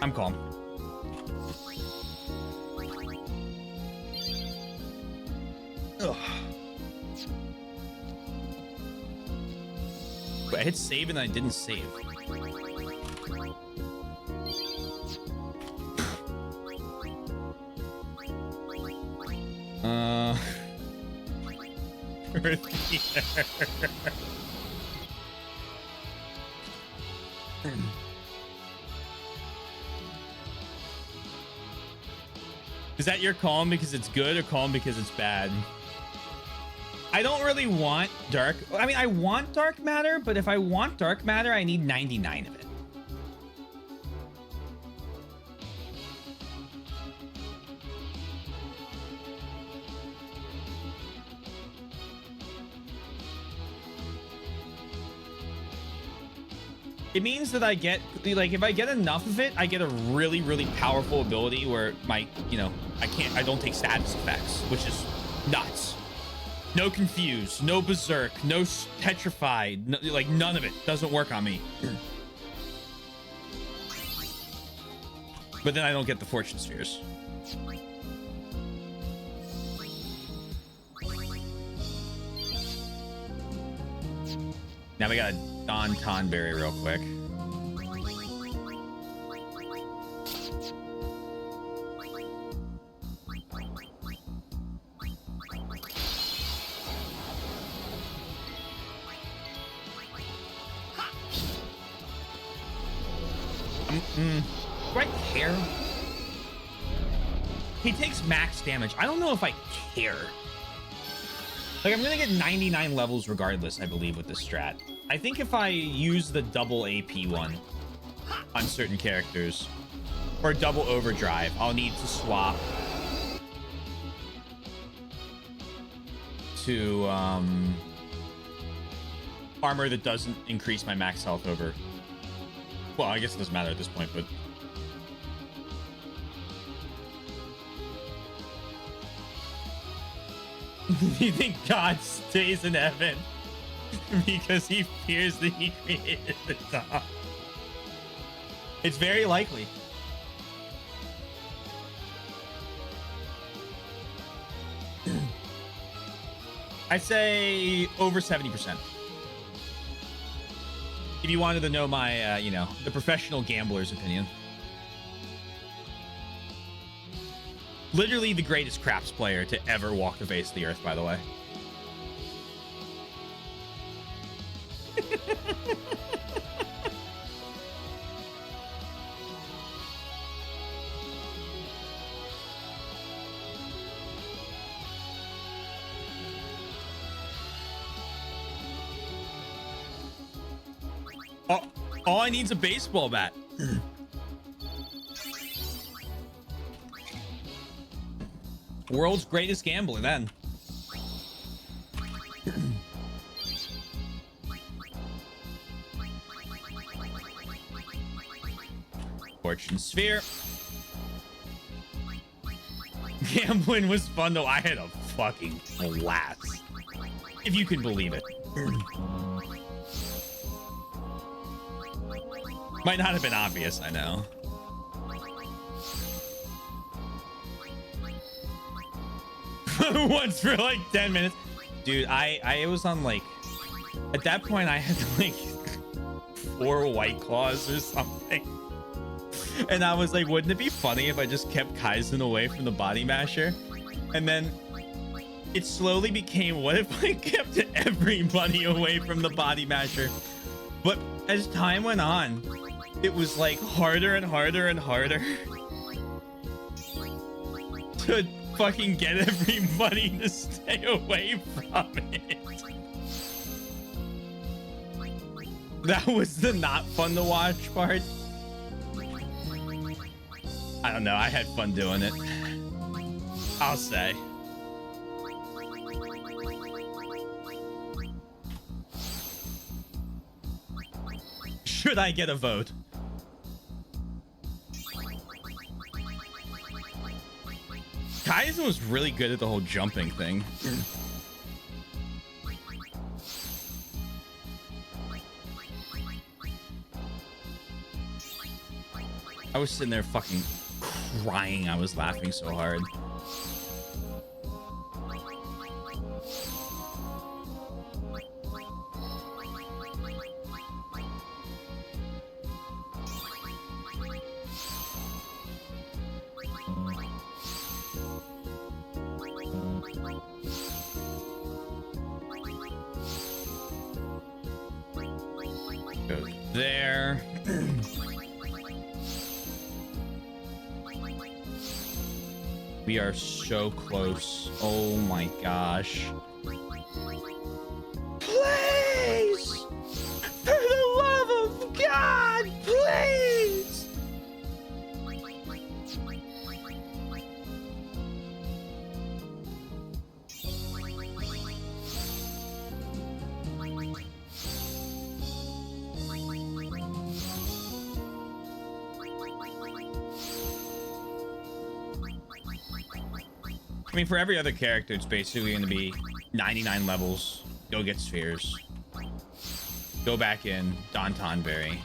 I'm calm. Ugh. Wait, I hit save and I didn't save. Earth Eater. Is that your calm because it's good or calm because it's bad? I don't really want dark. I mean, I want dark matter, but if I want dark matter, I need 99 of it. It means that I get, like, if I get enough of it, I get a really, really powerful ability where my, you know, I don't take status effects, which is nuts. No confuse, no berserk, no petrified, no, like none of it doesn't work on me. But then I don't get the fortune spheres. Now we got a Don Tonberry real quick. Do I care? He takes max damage. I don't know if I care. Like, I'm gonna get 99 levels regardless, I believe, with this strat. I think if I use the double AP one on certain characters, or double overdrive, I'll need to swap to armor that doesn't increase my max health over. Well, I guess it doesn't matter at this point, but you think God stays in heaven because he fears that he created the top? It's very likely. I'd say over 70%. If you wanted to know my, you know, the professional gambler's opinion. Literally the greatest craps player to ever walk the face of the earth, by the way. All I need is a baseball bat. World's greatest gambler, then. Fortune sphere. Gambling was fun, though. I had a fucking blast, if you can believe it. Might not have been obvious, I know. Once for like 10 minutes. Dude, I was on like, at that point I had like 4 White Claws or something. And I was like, wouldn't it be funny if I just kept Kaizen away from the body masher? And then it slowly became, what if I kept everybody away from the body masher? But as time went on, it was like harder and harder and harder to fucking get everybody to stay away from it. That was the not fun to watch part. I don't know. I had fun doing it, I'll say. Should I get a vote? Kaizen was really good at the whole jumping thing. I was sitting there fucking crying. I was laughing so hard. Go there. We are so close. Oh my gosh. Please! For the love of God, please! I mean, for every other character, it's basically going to be 99 levels. Go get spheres. Go back in. Don Tonberry.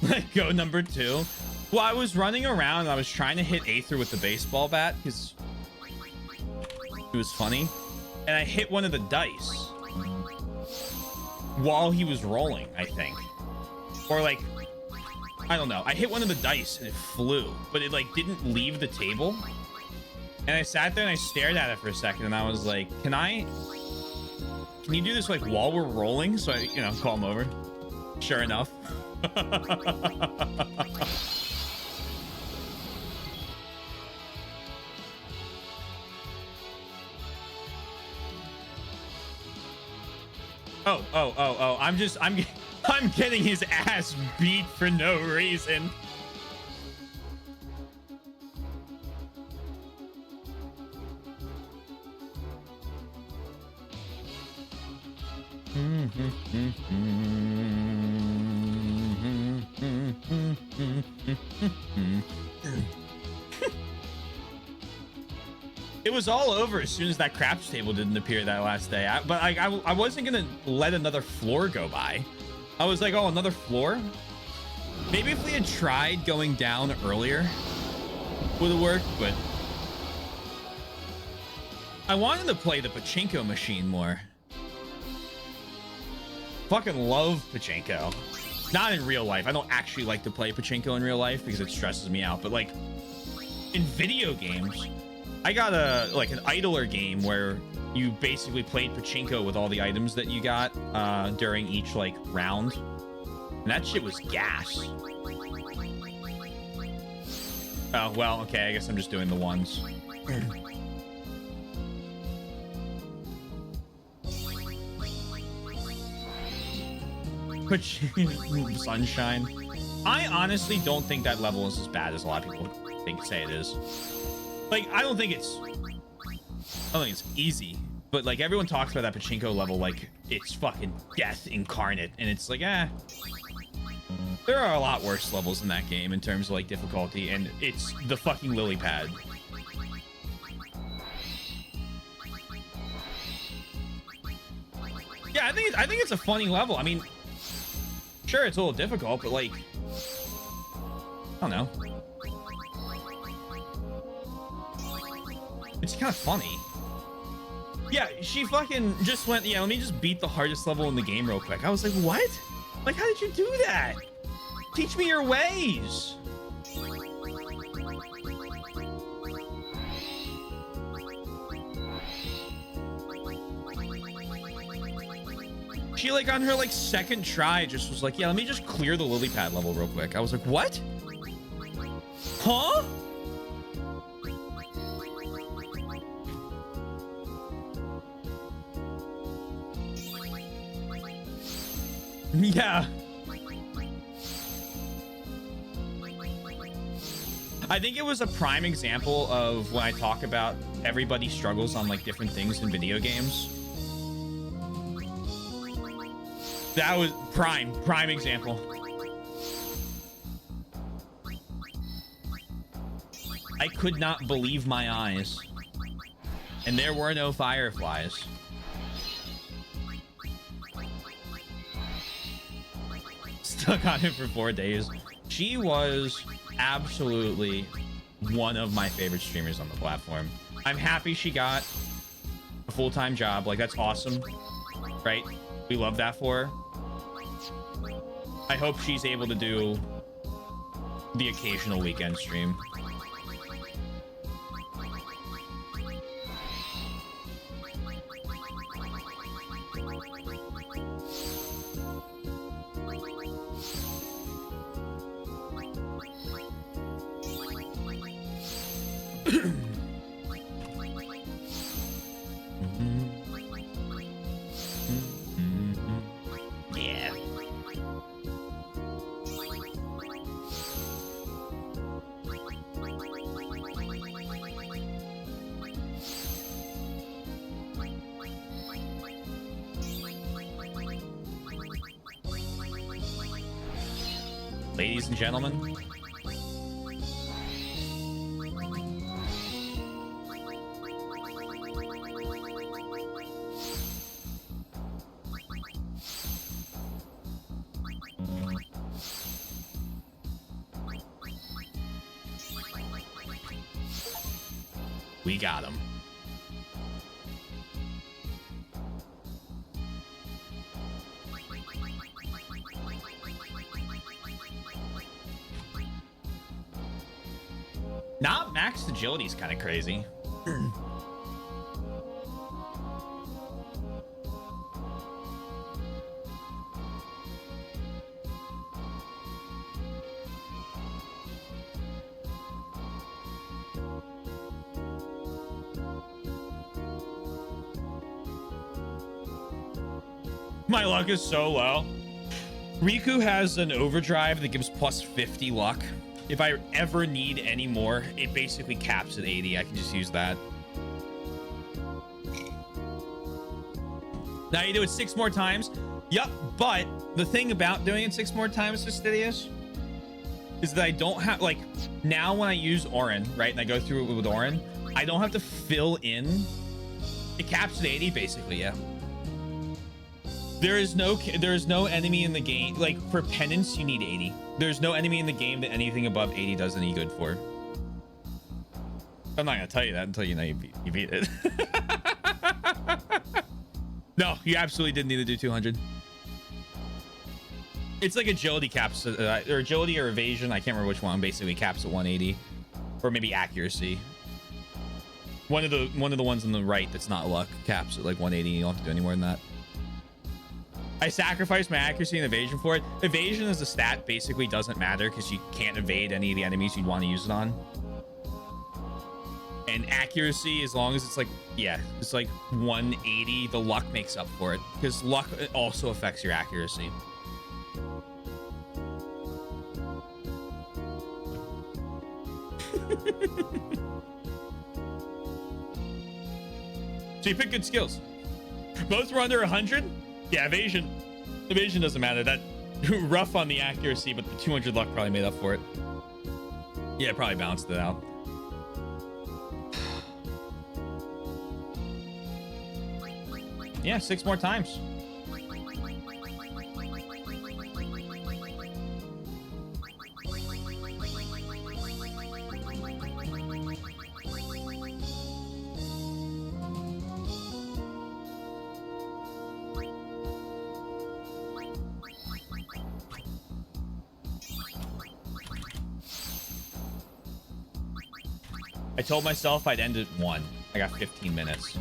Let go number 2. Well, I was running around and I was trying to hit Aether with the baseball bat because it was funny. And I hit one of the dice while he was rolling, I think. Or like, I don't know. I hit one of the dice and it flew, but it like didn't leave the table. And I sat there and I stared at it for a second and I was like, can you do this like while we're rolling? So I, call him over. Sure enough. Oh. I'm getting his ass beat for no reason. It was all over as soon as that craps table didn't appear that last day. But I wasn't gonna let another floor go by. I was like, oh, another floor? Maybe if we had tried going down earlier, would have worked, but I wanted to play the pachinko machine more. Fucking love pachinko. Not in real life. I don't actually like to play pachinko in real life because it stresses me out. But like in video games, I got an idler game where you basically played pachinko with all the items that you got during each like round. And that shit was gas. Oh, well, okay. I guess I'm just doing the ones. Sunshine. I honestly don't think that level is as bad as a lot of people say it is. Like, I don't think it's easy, but like everyone talks about that pachinko level like it's fucking death incarnate, and it's like, there are a lot worse levels in that game in terms of like difficulty, and it's the fucking lily pad. Yeah, I think it's a funny level. I mean, sure, it's a little difficult, but like, I don't know. It's kind of funny. Yeah, she fucking just went, yeah, let me just beat the hardest level in the game real quick. I was like, what? Like, how did you do that? Teach me your ways. She like on her like second try just was like, yeah, let me just clear the lily pad level real quick. I was like, what? Huh? Yeah. I think it was a prime example of when I talk about everybody struggles on like different things in video games. That was prime example. I could not believe my eyes. And there were no fireflies. Stuck on it for 4 days. She was absolutely one of my favorite streamers on the platform. I'm happy she got a full-time job. Like, that's awesome, right? We love that for her. I hope she's able to do the occasional weekend stream. Yeah. Ladies and gentlemen, we got him. Not max agility is kind of crazy. My luck is so low. Riku has an overdrive that gives plus 50 luck. If I ever need any more, it basically caps at 80. I can just use that. Now you do it 6 more times. Yup, but the thing about doing it 6 more times, Fastidious, is that I don't have, like, now when I use Auron, right, and I go through it with Auron, I don't have to fill in. It caps at 80, basically, yeah. There is no enemy in the game, like, for penance, you need 80. There's no enemy in the game that anything above 80 does any good for. I'm not gonna tell you that until you know you beat it. No, you absolutely didn't need to do 200. It's like agility caps, or agility or evasion. I can't remember which one. Basically caps at 180, or maybe accuracy. One of the ones on the right that's not luck caps at like 180. You don't have to do any more than that. I sacrificed my accuracy and evasion for it. Evasion as a stat basically doesn't matter because you can't evade any of the enemies you'd want to use it on. And accuracy, as long as it's like, yeah, it's like 180, the luck makes up for it because luck also affects your accuracy. So you pick good skills. Both were under 100. Yeah, evasion doesn't matter. That rough on the accuracy, but the 200 luck probably made up for it. Yeah, it probably balanced it out. Yeah, 6 more times. I told myself I'd end at 1. I got 15 minutes.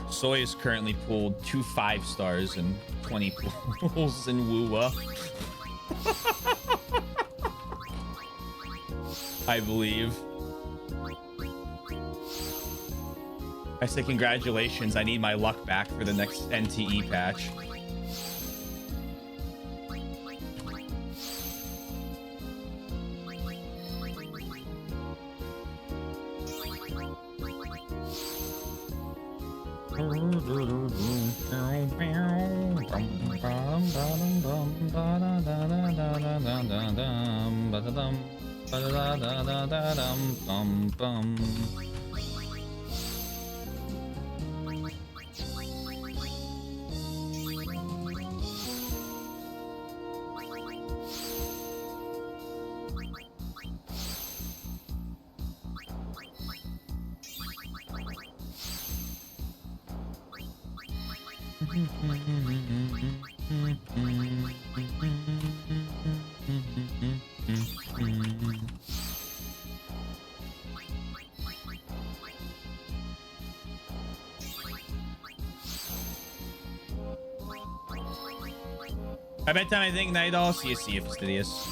Soy is currently pulled 2 5 stars and 20 pulls in Wuwa. I believe. I say congratulations. I need my luck back for the next NTE patch. By bedtime, I think night all. See you, fastidious.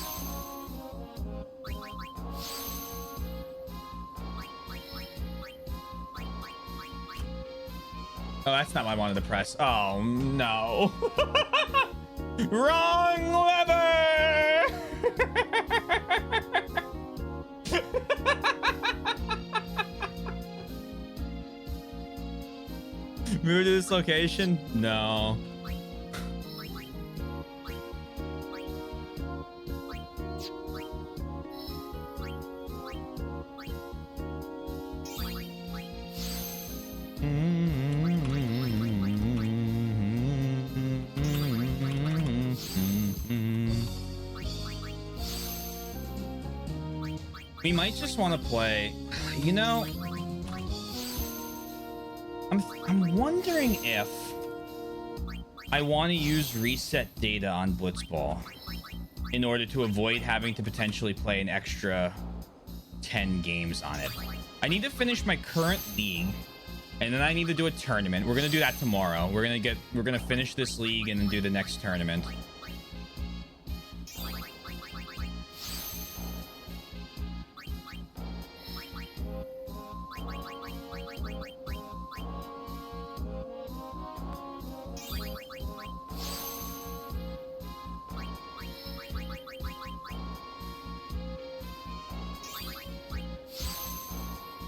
Oh, that's not what I wanted to press. Oh no. Wrong lever. Move to this location? No. We might just want to play, you know, I'm wondering if I want to use reset data on Blitzball in order to avoid having to potentially play an extra 10 games on it. I need to finish my current league, and then I need to do a tournament. We're gonna do that tomorrow. We're gonna finish this league and then do the next tournament.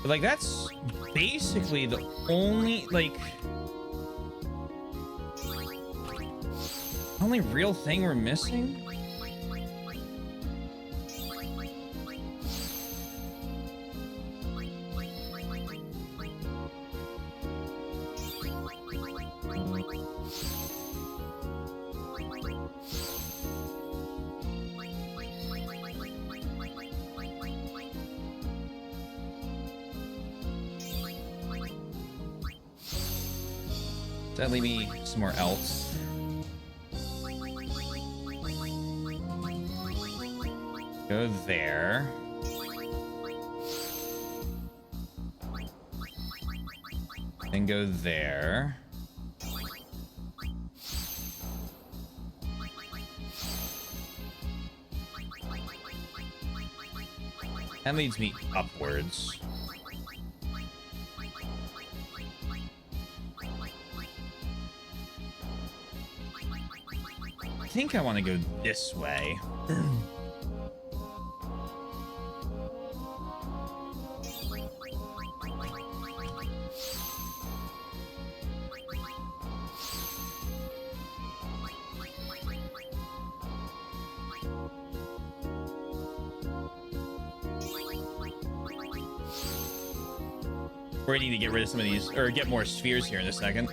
Like, that's basically the only, like, only real thing we're missing. That leave me somewhere else. Go there. Then go there. That leads me upwards. I think I want to go this way. We're going to need to get rid of some of these, or get more spheres here in a second.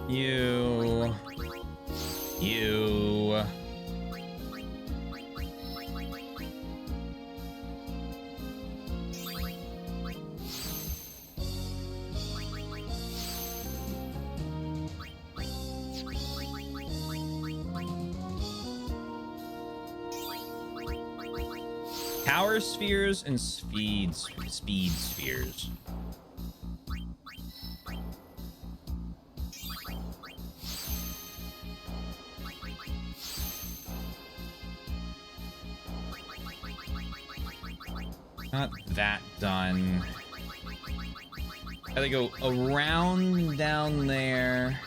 You. Power spheres and speed spheres. Not that done. Gotta go around down there.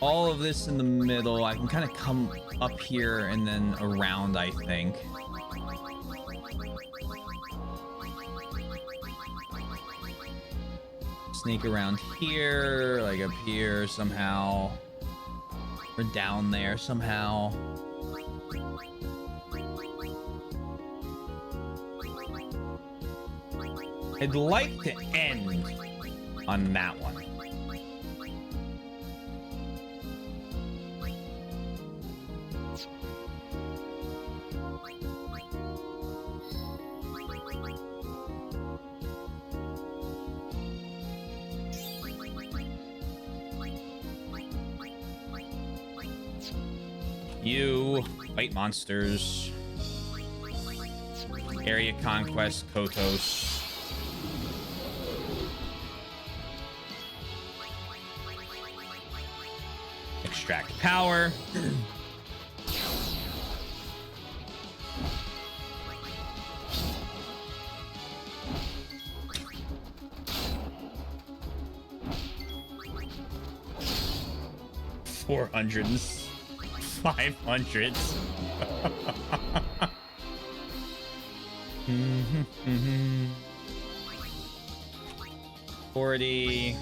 All of this in the middle. I can kind of come up here and then around, I think. Sneak around here, like up here somehow. Or down there somehow. I'd like to end on that one. You fight monsters. Area conquest, Kotos. Extract power. $400s, $500s. 40.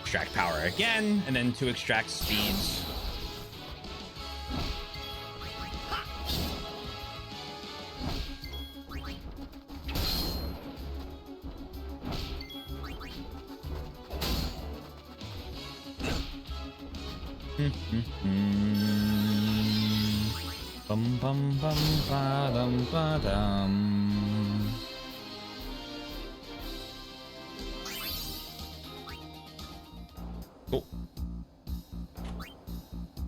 Extract power again, and then to extract speeds. Bum bum bum ba dum ba dum. Oh.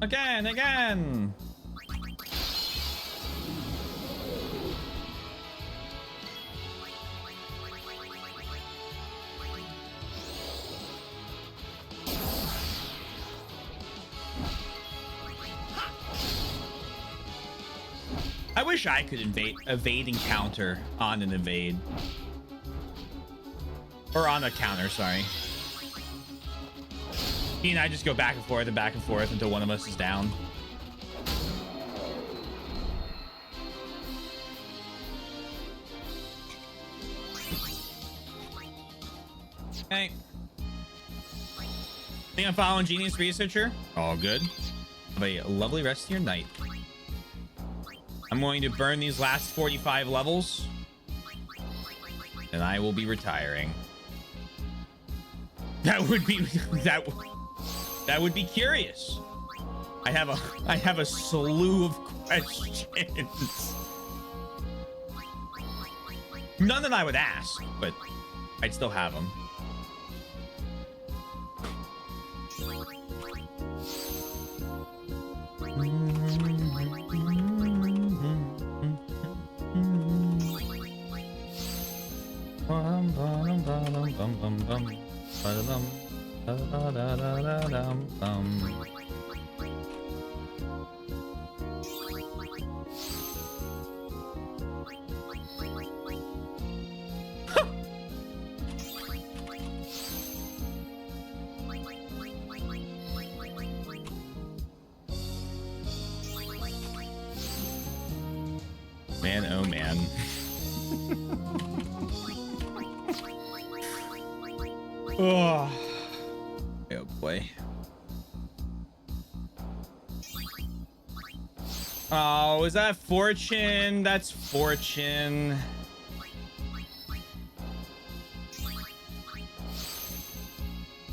Again. I wish I could evade and counter on an evade. Or on a counter, sorry. Me and I just go back and forth until one of us is down. Okay. Think I'm following Genius Researcher? All good. Have a lovely rest of your night. I'm going to burn these last 45 levels, and I will be retiring. That would be that would be curious. I have a slew of questions. None that I would ask, but I'd still have them. Man, oh man. Oh boy. Oh, is that Fortune? That's Fortune.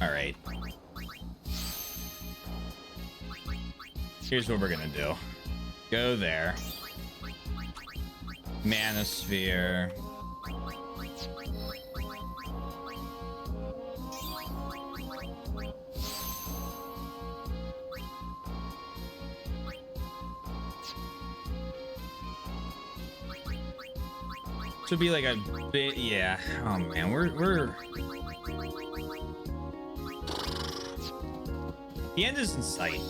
All right. Here's what we're gonna do. Go there. Manosphere. This would be like a bit, yeah. Oh man, we're the end is in sight.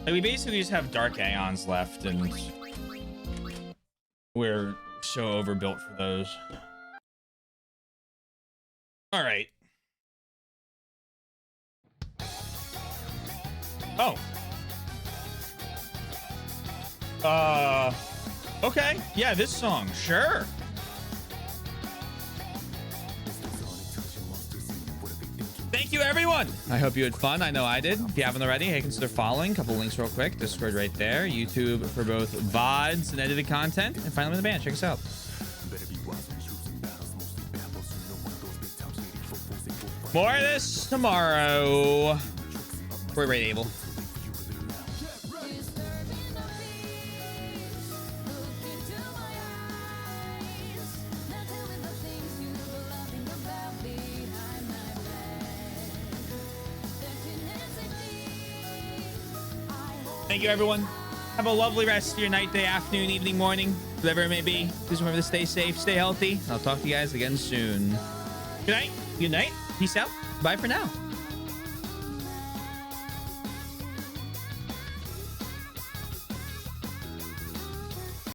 Like, we basically just have Dark Aeons left, and we're so overbuilt for those. All right. Oh. Okay. Yeah, this song. Sure. Thank you, everyone. I hope you had fun. I know I did. If you haven't already, hey, consider following. Couple links real quick. Discord right there. YouTube for both VODs and edited content. And finally, the band. Check us out. More of this tomorrow. We're ready, Abel. Thank you, everyone. Have a lovely rest of your night, day, afternoon, evening, morning, whatever it may be. Please remember to stay safe, stay healthy. I'll talk to you guys again soon. Good night. Good night. Peace out. Bye for now.